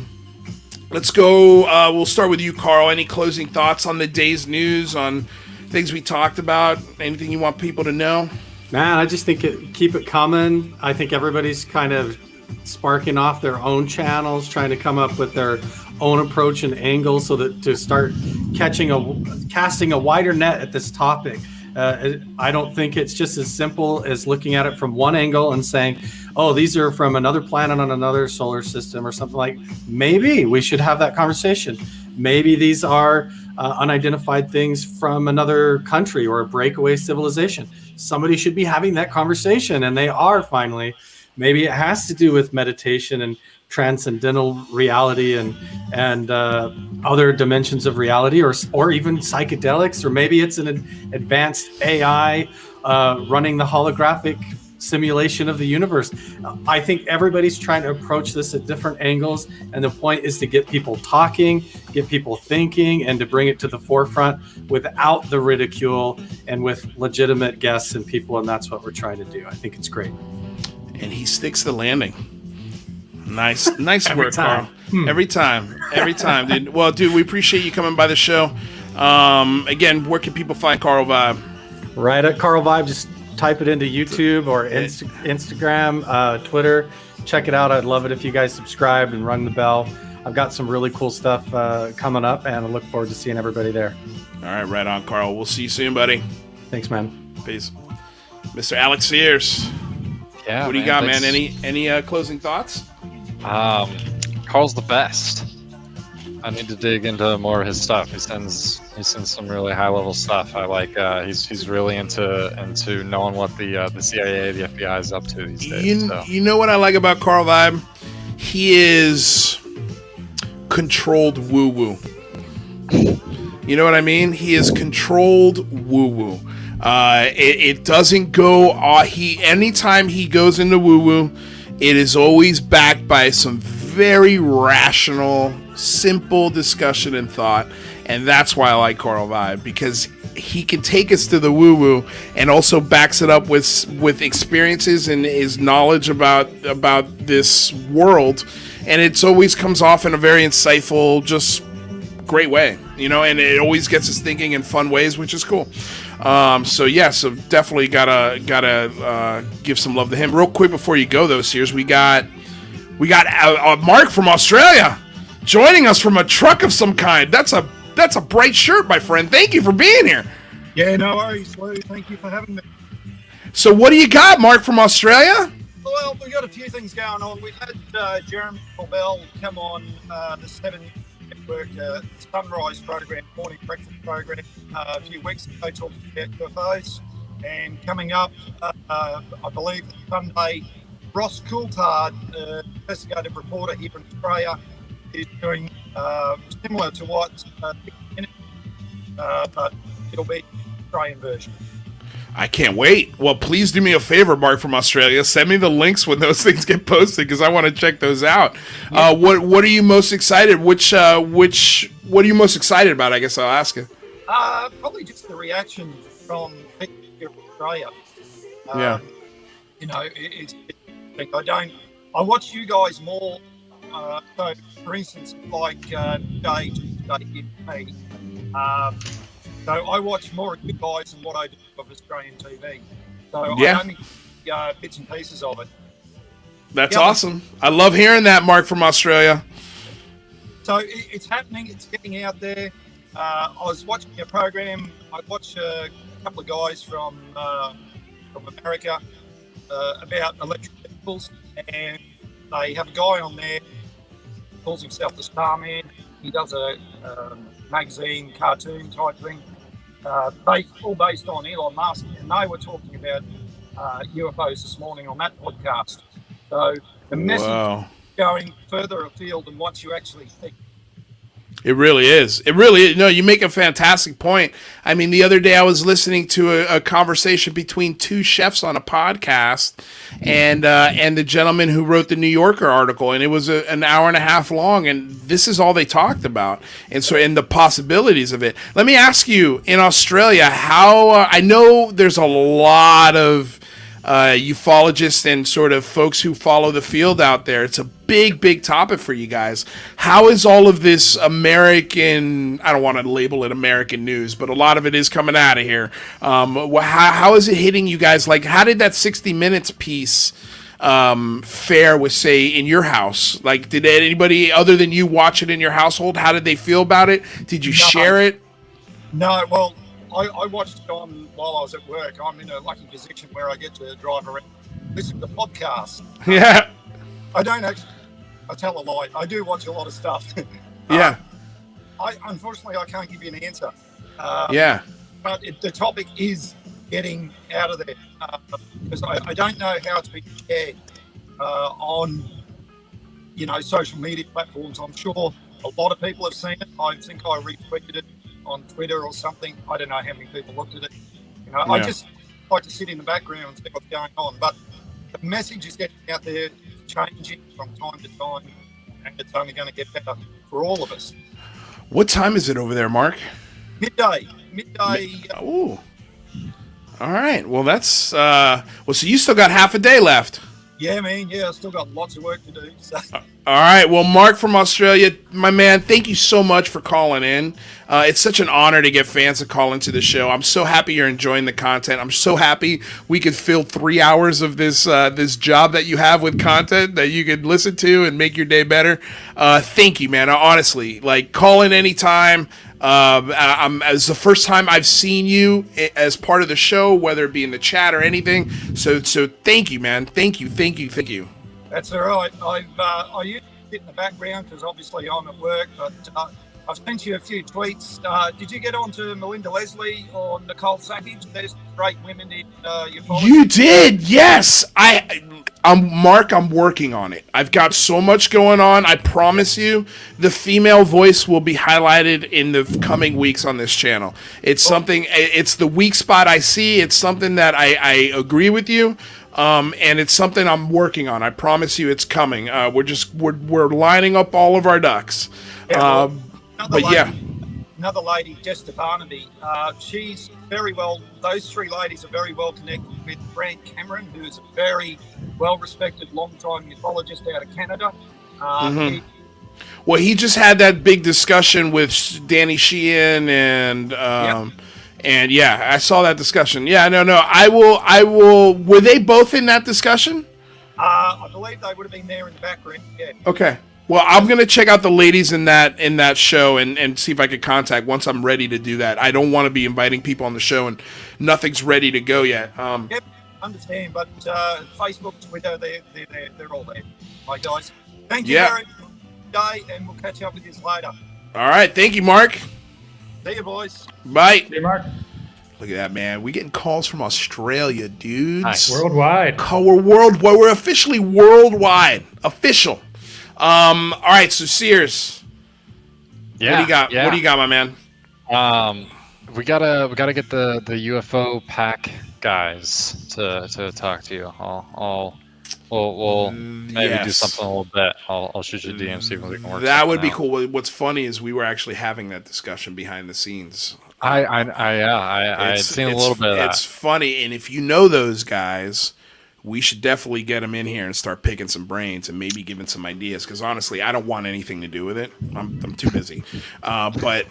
let's go. We'll start with you, Carl. Any closing thoughts on the day's news, on things we talked about? Anything you want people to know? Man, I just think keep it coming. I think everybody's kind of sparking off their own channels, trying to come up with their own approach and angle, so that to start casting a wider net at this topic. I don't think it's just as simple as looking at it from one angle and saying, oh, these are from another planet on another solar system or something. Like, maybe we should have that conversation. Maybe these are unidentified things from another country or a breakaway civilization. Somebody should be having that conversation, and they are finally. Maybe it has to do with meditation and transcendental reality and other dimensions of reality, or even psychedelics, or maybe it's an advanced AI running the holographic simulation of the universe. I think everybody's trying to approach this at different angles, and the point is to get people talking, get people thinking, and to bring it to the forefront without the ridicule, and with legitimate guests and people, and that's what we're trying to do. I think it's great. And he sticks the landing. Nice work, Carl. Every time, dude. Well, dude, we appreciate you coming by the show. Again, where can people find Carl Vibe? Right at Carl Vibe. Just type it into YouTube or Instagram, Twitter. Check it out. I'd love it if you guys subscribe and rung the bell. I've got some really cool stuff coming up, and I look forward to seeing everybody there. All right, right on, Carl. We'll see you soon, buddy. Thanks, man. Peace. Mr. Alex Sears. Yeah. What do you got, thanks. man? Any closing thoughts? Carl's the best. I need to dig into more of his stuff. He sends some really high level stuff. I like. He's really into knowing what the CIA, the FBI is up to these days. You know what I like about Carl Vibe? He is controlled woo woo. You know what I mean? He is controlled woo woo. It doesn't go. Anytime he goes into woo woo, it is always backed by some very rational, simple discussion and thought, and that's why I like Carl Vibe, because he can take us to the woo woo and also backs it up with experiences and his knowledge about this world, and it's always comes off in a very insightful, just great way, and it always gets us thinking in fun ways, which is cool. So definitely gotta give some love to him. Real quick before you go though, Sears, we got Mark from Australia joining us from a truck of some kind. That's a bright shirt, my friend. Thank you for being here. Yeah, no worries, Lou. Thank you for having me. So what do you got, Mark from Australia? Well, we've got a few things going on. We've had Jeremy Bell come on the 7 Network Sunrise program, morning breakfast program, a few weeks ago talking about UFOs. And coming up, I believe Sunday, Ross Coulthard, investigative reporter here in Australia, is doing similar to what but it'll be the Australian version. I can't wait. Well, please do me a favor, Mark from Australia. Send me the links when those things get posted, because I want to check those out. Yeah. What are you most excited? What are you most excited about? I guess I'll ask you. Probably just the reaction from people here in Australia. Yeah. I watch you guys more. So, for instance, like Jay in me. So I watch more of you guys than what I do of Australian TV. So yeah. I only bits and pieces of it. That's awesome. I love hearing that, Mark from Australia. So it's happening. It's getting out there. I was watching a program. I watched a couple of guys from America about electric vehicles, and they have a guy on there calls himself the Starman. He does a magazine, cartoon type thing. All based on Elon Musk, and they were talking about UFOs this morning on that podcast. So the message is going further afield than what you actually think. It really is. It really is. No, you make a fantastic point. I mean, the other day I was listening to a conversation between two chefs on a podcast, and the gentleman who wrote the New Yorker article, and it was an hour and a half long, and this is all they talked about, and the possibilities of it. Let me ask you, in Australia, how I know there's a lot of ufologists and sort of folks who follow the field out there. It's a big topic for you guys. How is all of this American, I don't want to label it American news, but a lot of it is coming out of here. How is it hitting you guys? Like, how did that 60 Minutes piece fare with, say, in your house? Like, did anybody other than you watch it in your household? How did they feel about it? Did you share it? No, well, I watched it on while I was at work. I'm in a lucky position where I get to drive around, listen to podcasts. Yeah. I don't actually. I tell a lie. I do watch a lot of stuff. Yeah. Unfortunately, I can't give you an answer. Yeah. But the topic is getting out of there, because I don't know how it's been shared on, social media platforms. I'm sure a lot of people have seen it. I think I retweeted it on Twitter or something. I don't know how many people looked at it. I just like to sit in the background and see what's going on. But the message is getting out there, changing from time to time, and it's only going to get better for all of us. What time is it over there, Mark? Midday. Oh. All right. Well, that's so you still got half a day left. Yeah, man. Yeah, I've still got lots of work to do. So. All right. Well, Mark from Australia, my man, thank you so much for calling in. It's such an honor to get fans to call into the show. I'm so happy you're enjoying the content. I'm so happy we could fill 3 hours of this job that you have with content that you could listen to and make your day better. Thank you, man. Honestly, call in anytime. It's the first time I've seen you as part of the show, whether it be in the chat or anything. So thank you, man. Thank you. That's all right. I used to sit in the background because obviously I'm at work, but I've sent you a few tweets. Did you get on to Melinda Leslie or Nicole Savage? There's great women in your following. You did, yes. I'm working on it. I've got so much going on. I promise you, the female voice will be highlighted in the coming weeks on this channel. It's something. It's the weak spot I see. It's something that I agree with you. And it's something I'm working on. I promise you, it's coming. We're lining up all of our ducks. Another lady, Jess Stephanopoulos, she's very well, those three ladies are very well connected with Grant Cameron, who is a very well-respected, long-time ufologist out of Canada. He just had that big discussion with Danny Sheehan and I saw that discussion. Yeah, no, I will. Were they both in that discussion? I believe they would have been there in the background. Yeah. Okay. Well, I'm gonna check out the ladies in that show and see if I could contact once I'm ready to do that. I don't want to be inviting people on the show and nothing's ready to go yet. Yep, understand, but Facebook, Twitter, they're all there. Hi guys, thank you very much, and we'll catch up with you later. All right, thank you, Mark. See you, boys. Bye. Hey, Mark. Look at that, man. We're getting calls from Australia, dudes. Nice. Worldwide. We're officially worldwide. Official. All right, so Sears. Yeah. What do you got? Yeah. What do you got, my man? We gotta get the UFO pack guys to talk to you. We'll maybe do something a little bit. I'll shoot you a DM, see if we can work. That would be out. cool. What's funny is we were actually having that discussion behind the scenes. I seen a little bit of that. It's funny, and if you know those guys, we should definitely get them in here and start picking some brains and maybe giving some ideas. Because honestly, I don't want anything to do with it. I'm too busy. But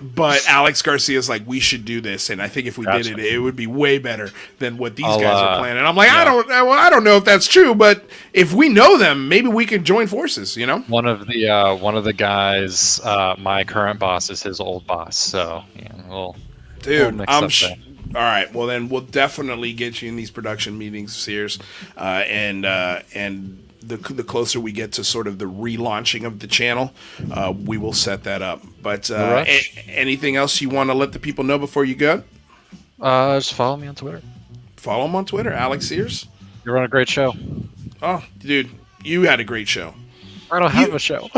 Alex Garcia's like, we should do this, and I think if we did it, it would be way better than what these guys are planning. I'm like, I don't know if that's true, but if we know them, maybe we could join forces. You know, one of the guys, my current boss is his old boss, so we'll mix up there. All right, well then we'll definitely get you in these production meetings, Sears, and the closer we get to sort of the relaunching of the channel, we will set that up. But anything else you want to let the people know before you go? Just follow me on Twitter. Follow him on Twitter, Alex Sears. You're on a great show. Oh, dude, you had a great show. I don't have a show.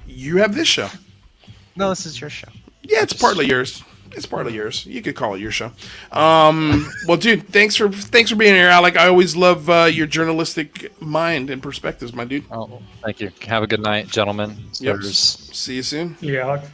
You have this show. No, this is your show. Yeah, it's partly yours. It's part of yours. You could call it your show. Well, dude, thanks for being here, Alec. I always love your journalistic mind and perspectives, my dude. Oh, thank you. Have a good night, gentlemen. Yep. See you soon. Yeah, Alex.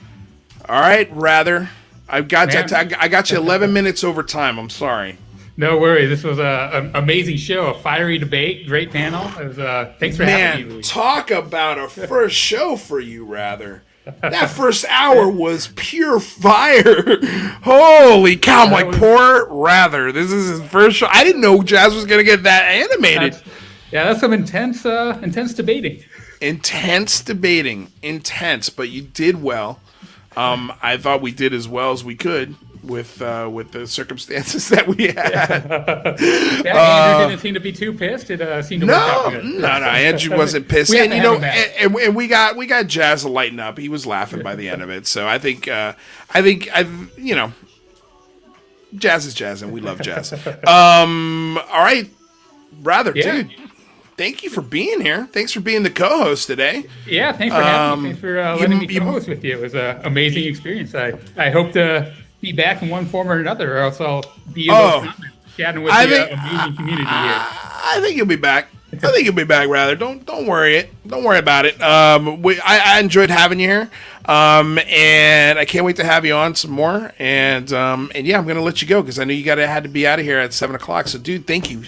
All right, Rather. I got you 11 minutes over time. I'm sorry. No worries. This was an amazing show, a fiery debate, great panel. It was, thanks for having me. Man, talk about a first show for you, Rather. That first hour was pure fire. Holy cow, poor Rather. This is his first show. I didn't know Jazz was going to get that animated. That's some intense debating. Intense debating. Intense, but you did well. I thought we did as well as we could with the circumstances that we had. Andrew didn't seem to be too pissed. It seemed to work out good. No, Andrew wasn't pissed. And and we got Jazz to lighten up. He was laughing by the end of it. So I think Jazz is Jazz, and we love Jazz. All right, dude. Thank you for being here. Thanks for being the co-host today. Yeah, thanks for having me. Thanks for letting me co-host with you. It was an amazing experience. I hope to be back in one form or another, or else I'll be in those comments chatting with the amazing community here. I think you'll be back. Rather. Don't worry about it. I enjoyed having you here, and I can't wait to have you on some more. And yeah, I'm gonna let you go because I know you had to be out of here at 7:00. So, dude, thank you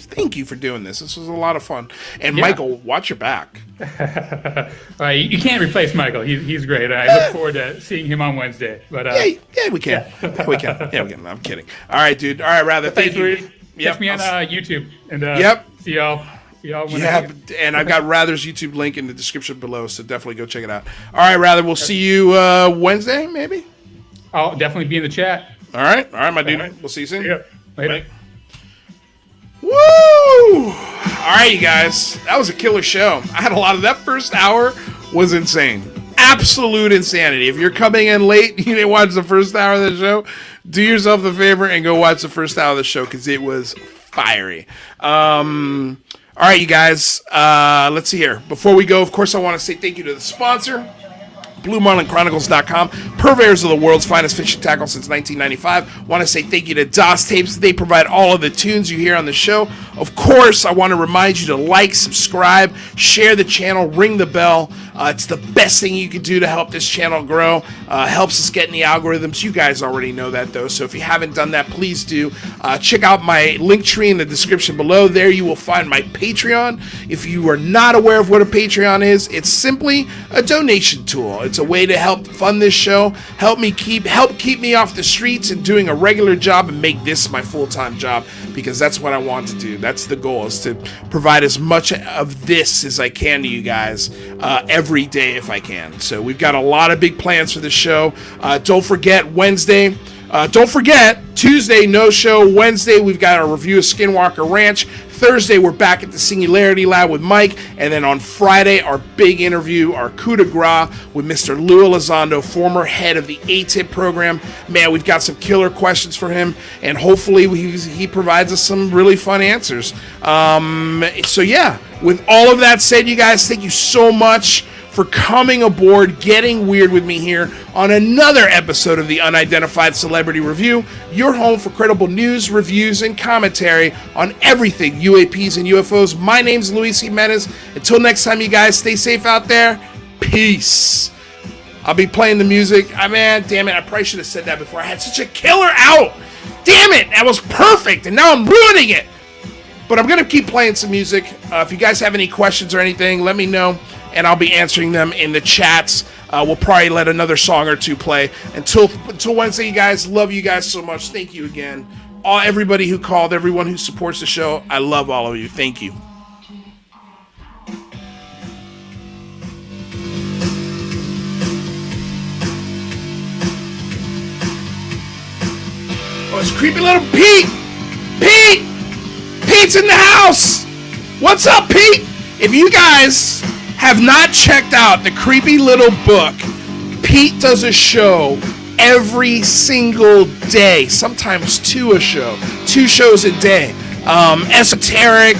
for doing this. This was a lot of fun. And Michael, watch your back. You can't replace Michael. He's great. I look forward to seeing him on Wednesday. But yeah, we can. Yeah, we can. I'm kidding. All right, dude. All right, Rather. Thank you. Catch me on YouTube. And see y'all. And I've got Rather's YouTube link in the description below, so definitely go check it out. All right, Rather, we'll see you Wednesday, maybe? I'll definitely be in the chat. All right, my dude. Right. We'll see you soon. Yeah. Later. Woo! All right, you guys. That was a killer show. I had a lot of that first hour was insane. Absolute insanity. If you're coming in late, you didn't watch the first hour of the show, do yourself the favor and go watch the first hour of the show because it was fiery. All right, you guys. Let's see here. Before we go, of course, I want to say thank you to the sponsor, BlueMarlinChronicles.com, purveyors of the world's finest fishing tackle since 1995. Want to say thank you to DOS Tapes. They provide all of the tunes you hear on the show. Of course, I want to remind you to like, subscribe, share the channel, ring the bell. It's the best thing you can do to help this channel grow. Helps us get in the algorithms. You guys already know that, though. So if you haven't done that, please do. Check out my Linktree in the description below. There you will find my Patreon. If you are not aware of what a Patreon is, it's simply a donation tool. It's a way to help fund this show, help keep me off the streets and doing a regular job and make this my full-time job, because that's what I want to do. That's the goal, is to provide as much of this as I can to you guys every day if I can. So we've got a lot of big plans for the show. Don't forget Tuesday, no show. Wednesday, we've got our review of Skinwalker Ranch. Thursday, we're back at the Singularity Lab with Mike. And then on Friday, our big interview, our coup de grace with Mr. Lue Elizondo, former head of the ATIP program. Man, we've got some killer questions for him. And hopefully he provides us some really fun answers. So yeah, with all of that said, you guys, thank you so much for coming aboard, getting weird with me here on another episode of the Unidentified Celebrity Review, your home for credible news, reviews, and commentary on everything UAPs and UFOs. My name's Luis Jimenez. Until next time, you guys, stay safe out there. Peace. I'll be playing the music. Man, damn it, I probably should have said that before. I had such a killer out. Damn it, that was perfect, and now I'm ruining it. But I'm going to keep playing some music. If you guys have any questions or anything, let me know, and I'll be answering them in the chats. We'll probably let another song or two play. Until Wednesday, you guys. Love you guys so much. Thank you again. Everybody who called, everyone who supports the show, I love all of you. Thank you. Oh, it's creepy little Pete! Pete! Pete's in the house! What's up, Pete? If you guys have not checked out the creepy little book, Pete does a show every single day, sometimes two shows a day. Esoteric,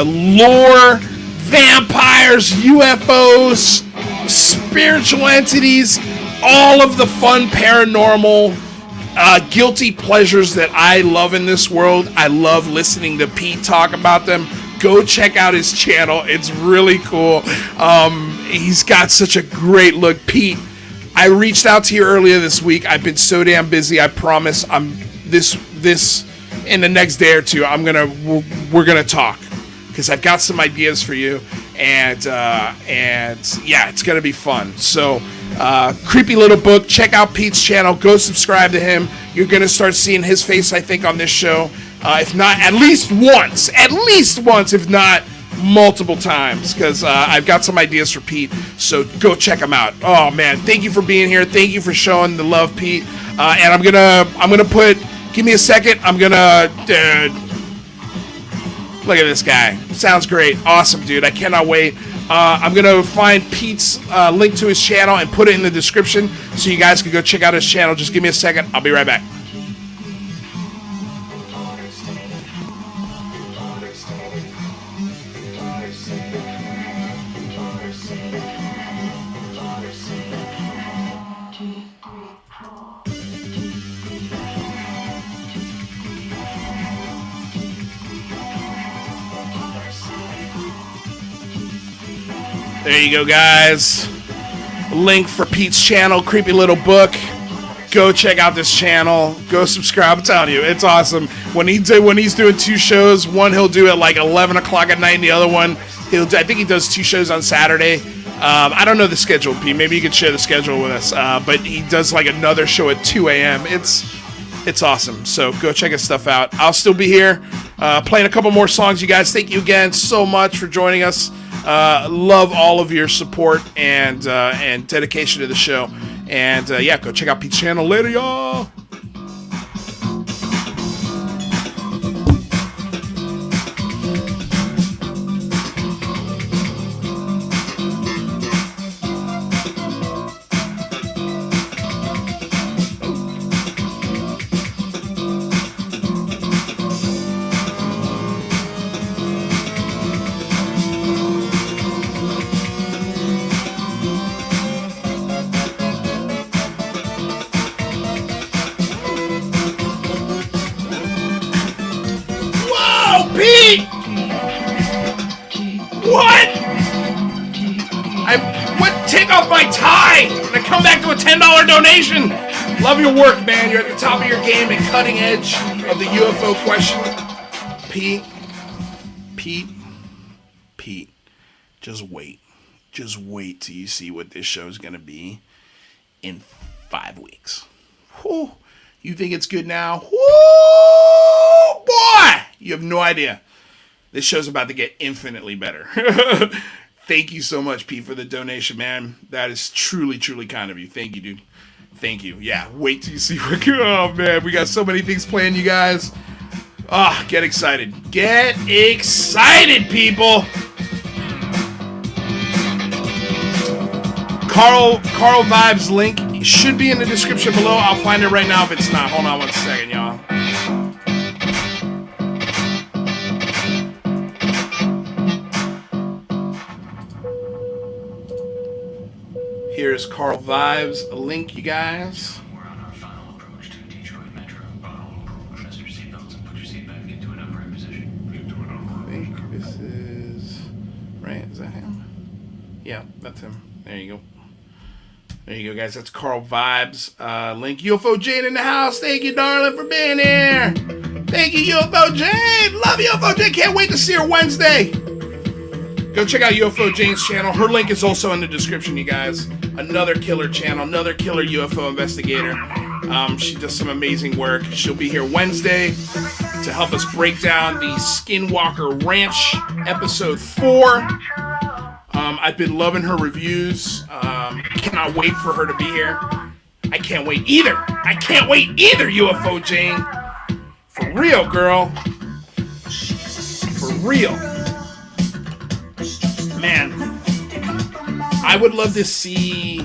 lore, vampires, UFOs, spiritual entities, all of the fun paranormal guilty pleasures that I love in this world. I love listening to Pete talk about them. Go check out his channel. It's really cool. He's got such a great look. Pete, I reached out to you earlier this week. I've been so damn busy. I promise this in the next day or two, we're gonna talk, because I've got some ideas for you, and yeah, it's gonna be fun. So creepy little book. Check out Pete's channel. Go subscribe to him. You're gonna start seeing his face, I think, on this show. If not, at least once, if not multiple times, because I've got some ideas for Pete. So go check him out. Oh man, thank you for being here. Thank you for showing the love, Pete. And I'm gonna put. Give me a second. I'm gonna. Look at this guy. Sounds great. Awesome, dude. I cannot wait. I'm gonna find Pete's link to his channel and put it in the description so you guys can go check out his channel. Just give me a second. I'll be right back. There you go, guys. Link for Pete's channel, creepy little book. Go check out this channel. Go subscribe. I'm telling you, it's awesome. When he's doing two shows, one he'll do at like 11 o'clock at night, and the other one I think he does two shows on Saturday. I don't know the schedule, Pete. Maybe you could share the schedule with us. But he does like another show at 2 a.m. It's awesome. So go check his stuff out. I'll still be here playing a couple more songs, you guys. Thank you again so much for joining us. Love all of your support and dedication to the show. And yeah, go check out Pete's channel later, y'all. Take off my tie and I come back to a $10 donation. Love your work, man. You're at the top of your game and cutting edge of the UFO question. Pete, just wait. Just wait till you see what this show is going to be in 5 weeks. Whew. You think it's good now? Whoo, boy! You have no idea. This show's about to get infinitely better. Thank you so much, Pete, for the donation, man. That is truly, truly kind of you. Thank you, dude. Thank you. Yeah, wait till you see what... Oh, man, we got so many things planned, you guys. Ah, get excited. Get excited, people. Carl Vibes link should be in the description below. I'll find it right now if it's not. Hold on 1 second, y'all. Here's Carl Vibes, a link, you guys. We're on our final approach to Detroit Metro. Press your seatbelts and put your seat back into an upright position. I think this is... Right, is that him? Yeah, that's him. There you go. There you go, guys. That's Carl Vibes. Link. UFO Jane in the house. Thank you, darling, for being here. Thank you, UFO Jane. Love UFO Jane. Can't wait to see her Wednesday. Go check out UFO Jane's channel. Her link is also in the description, you guys. Another killer channel, another killer UFO investigator. She does some amazing work. She'll be here Wednesday to help us break down the Skinwalker Ranch episode 4. I've been loving her reviews. Cannot wait for her to be here. I can't wait either. I can't wait either, UFO Jane. For real, girl. For real. Man, I would love to see...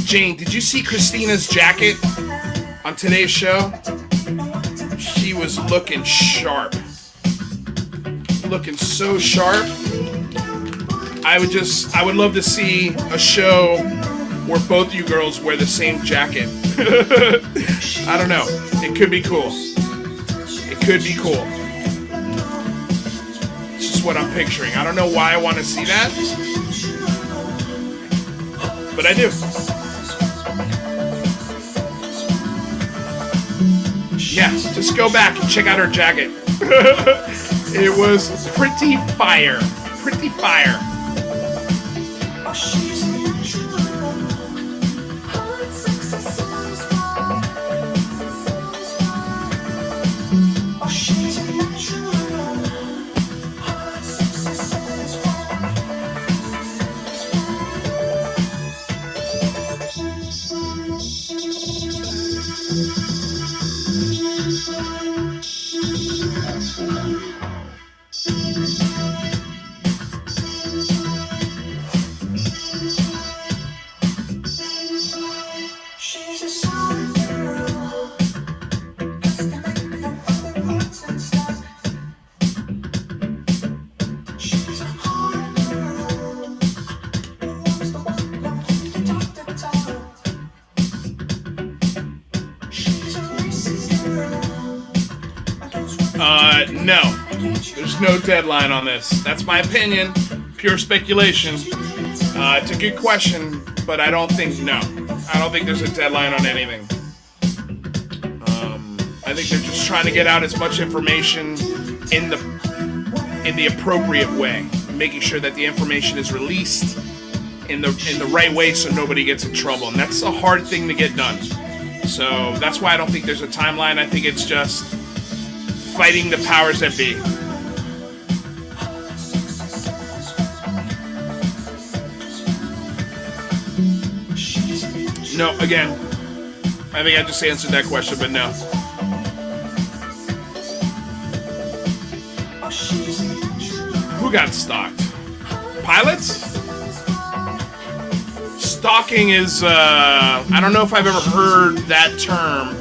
Jane, did you see Christina's jacket on today's show? She was looking sharp. Looking so sharp. I would love to see a show where both you girls wear the same jacket. I don't know. It could be cool. It could be cool. It's just what I'm picturing. I don't know why I want to see that, but I do. Yeah, just go back and check out her jacket. It was pretty fire. Pretty fire. No. There's no deadline on this. That's my opinion. Pure speculation. It's a good question, but I don't think I don't think there's a deadline on anything. I think they're just trying to get out as much information in the appropriate way, making sure that the information is released in the right way so nobody gets in trouble. And that's a hard thing to get done. So that's why I don't think there's a timeline. I think it's just fighting the powers that be. No, again, I think I just answered that question, but no. Who got stalked? Pilots? Stalking is, I don't know if I've ever heard that term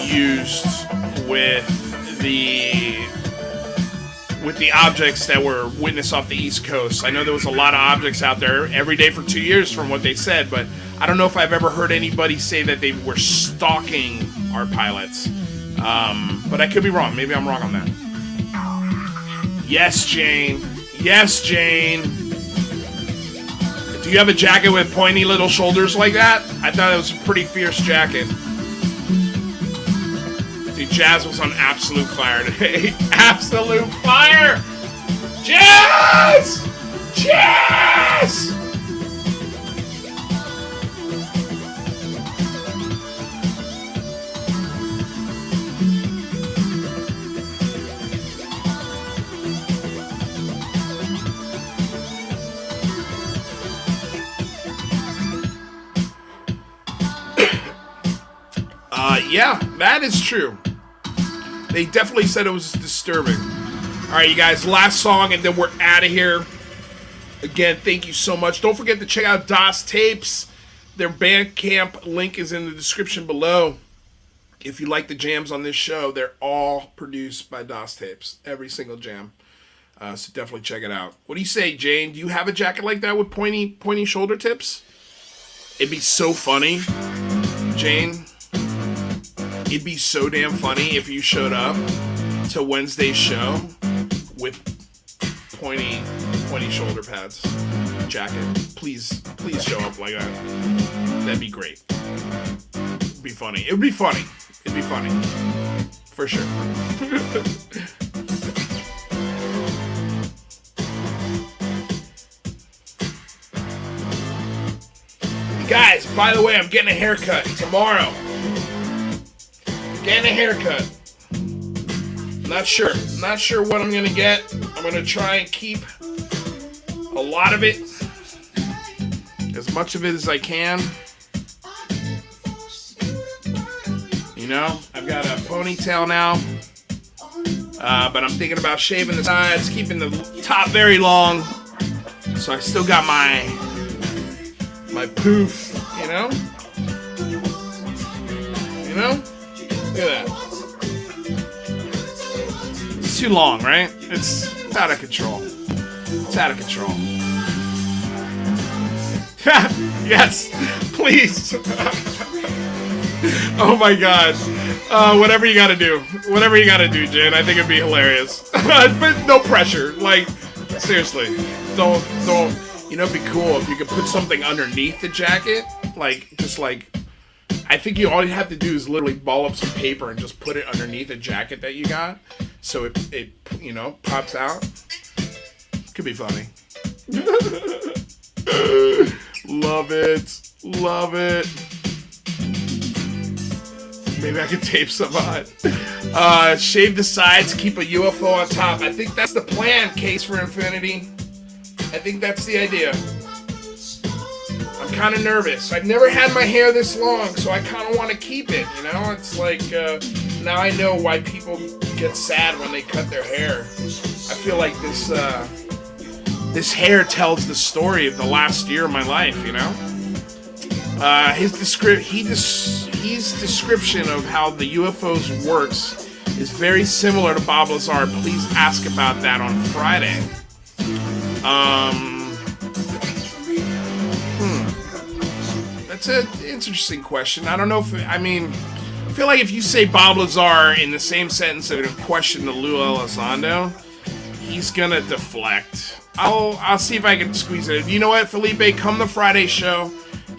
used with the objects that were witnessed off the East Coast. I know there was a lot of objects out there every day for 2 years from what they said, but I don't know if I've ever heard anybody say that they were stalking our pilots. But I could be wrong. Maybe I'm wrong on that. Yes, Jane. Yes, Jane. Do you have a jacket with pointy little shoulders like that? I thought it was a pretty fierce jacket. Dude, Jazz was on absolute fire today. Absolute fire! Jazz! Jazz! Yeah, that is true. They definitely said it was disturbing. All right, you guys, last song, and then we're out of here. Again, thank you so much. Don't forget to check out DOS Tapes. Their Bandcamp link is in the description below. If you like the jams on this show, they're all produced by DOS Tapes. Every single jam. So definitely check it out. What do you say, Jane? Do you have a jacket like that with pointy shoulder tips? It'd be so funny, Jane. It'd be so damn funny if you showed up to Wednesday's show with pointy shoulder pads jacket. Please show up like that. That'd be great. It'd be funny. It would be funny. It'd be funny. For sure. Guys, by the way, I'm getting a haircut tomorrow. Getting a haircut. Not sure what I'm gonna get. I'm gonna try and keep a lot of it, as much of it as I can. You know, I've got a ponytail now, but I'm thinking about shaving the sides, keeping the top very long. So I still got my poof, you know? You know? Look at that. It's too long, right? It's out of control. It's out of control. Yes, please. Oh my God. Whatever you gotta do. Whatever you gotta do, Jen. I think it'd be hilarious. But no pressure. Like, seriously. Don't. You know, it'd be cool if you could put something underneath the jacket. I think all you have to do is literally ball up some paper and just put it underneath a jacket that you got, so it you know, pops out. Could be funny. Love it. Maybe I could tape some on. Shave the sides, keep a UFO on top. I think that's the plan, Case for Infinity. I think that's the idea. I'm kind of nervous. I've never had my hair this long, so I kind of want to keep it, you know? It's like, now I know why people get sad when they cut their hair. I feel like this hair tells the story of the last year of my life, you know? His description of how the UFOs works is very similar to Bob Lazar. Please ask about that on Friday. That's an interesting question. I don't know if, I feel like if you say Bob Lazar in the same sentence of a question to Lue Elizondo, he's gonna deflect. I'll see if I can squeeze it in. You know what, Felipe? Come the Friday show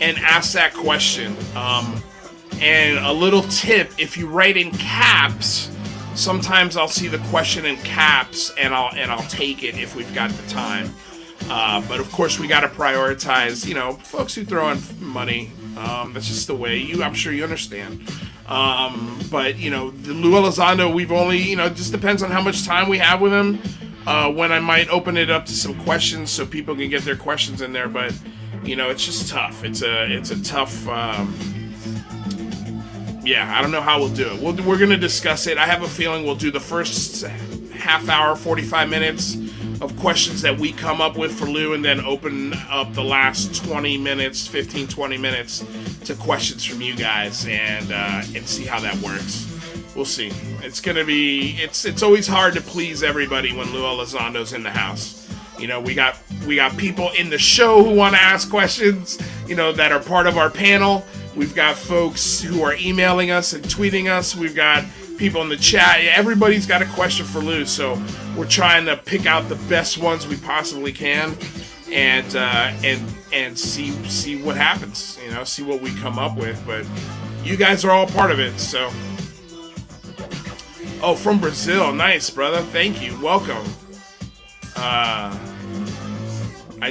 and ask that question. And a little tip, if you write in caps, sometimes I'll see the question in caps and I'll take it if we've got the time. But of course we gotta prioritize, you know, folks who throw in money. That's just the way I'm sure you understand. But you know, the Lue Elizondo, we've only, you know, it just depends on how much time we have with him. When I might open it up to some questions so people can get their questions in there. But You know, it's just tough. It's a tough. Yeah, I don't know how we'll do it. We're going to discuss it. I have a feeling we'll do the first half hour, 45 minutes of questions that we come up with for Lue, and then open up the last 20 minutes, 15, 20 minutes to questions from you guys, and see how that works. We'll see. It's going to be, it's always hard to please everybody when Lue Elizondo's in the house. You know, we got people in the show who want to ask questions, you know, that are part of our panel. We've got folks who are emailing us and tweeting us. We've got people in the chat. Everybody's got a question for Lue, so we're trying to pick out the best ones we possibly can, and see what happens. You know, see what we come up with. But you guys are all part of it. So, oh, from Brazil, nice, brother. Thank you. Welcome. I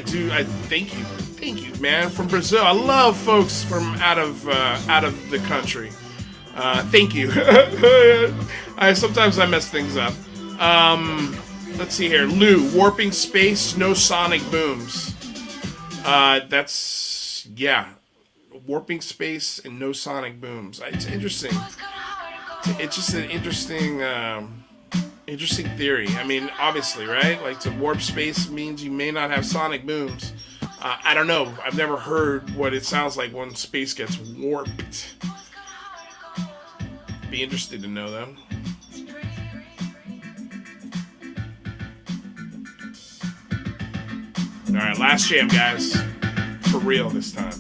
thank you. Thank you, man, from Brazil. I love folks from out of the country. Thank you. Sometimes I mess things up. Let's see here. Lue, warping space, no sonic booms. That's, yeah, warping space and no sonic booms. It's interesting. It's just an interesting theory. I mean, obviously, right? Like, to warp space means you may not have sonic booms. I don't know. I've never heard what it sounds like when space gets warped. Be interested to know, though. All right, last jam, guys. For real this time.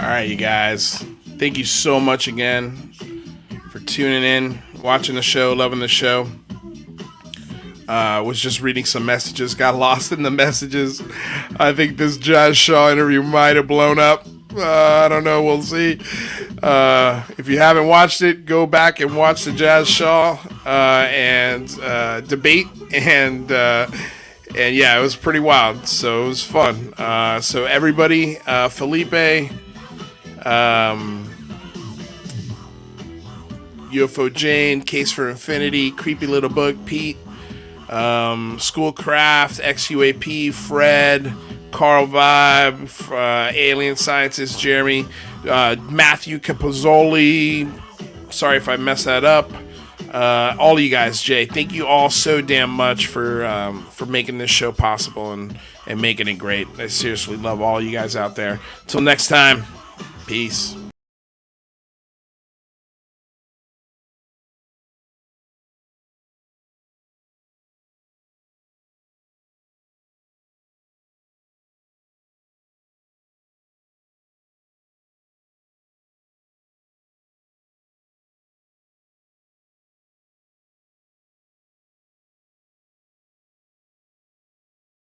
All right, you guys. Thank you so much again for tuning in, watching the show, loving the show. Was just reading some messages, got lost in the messages. I think this Jazz Shaw interview might have blown up. I don't know. We'll see. If you haven't watched it, go back and watch the Jazz Shaw and debate. And yeah, it was pretty wild. So it was fun. So everybody, Felipe, UFO Jane, Case for Infinity, Creepy Little Book, Pete, Schoolcraft, XUAP, Fred, Carl Vibe, Alien Scientist, Jeremy, Matthew Capozzoli. Sorry if I messed that up. All of you guys, Jay, thank you all so damn much for making this show possible and making it great. I seriously love all you guys out there. Till next time, peace.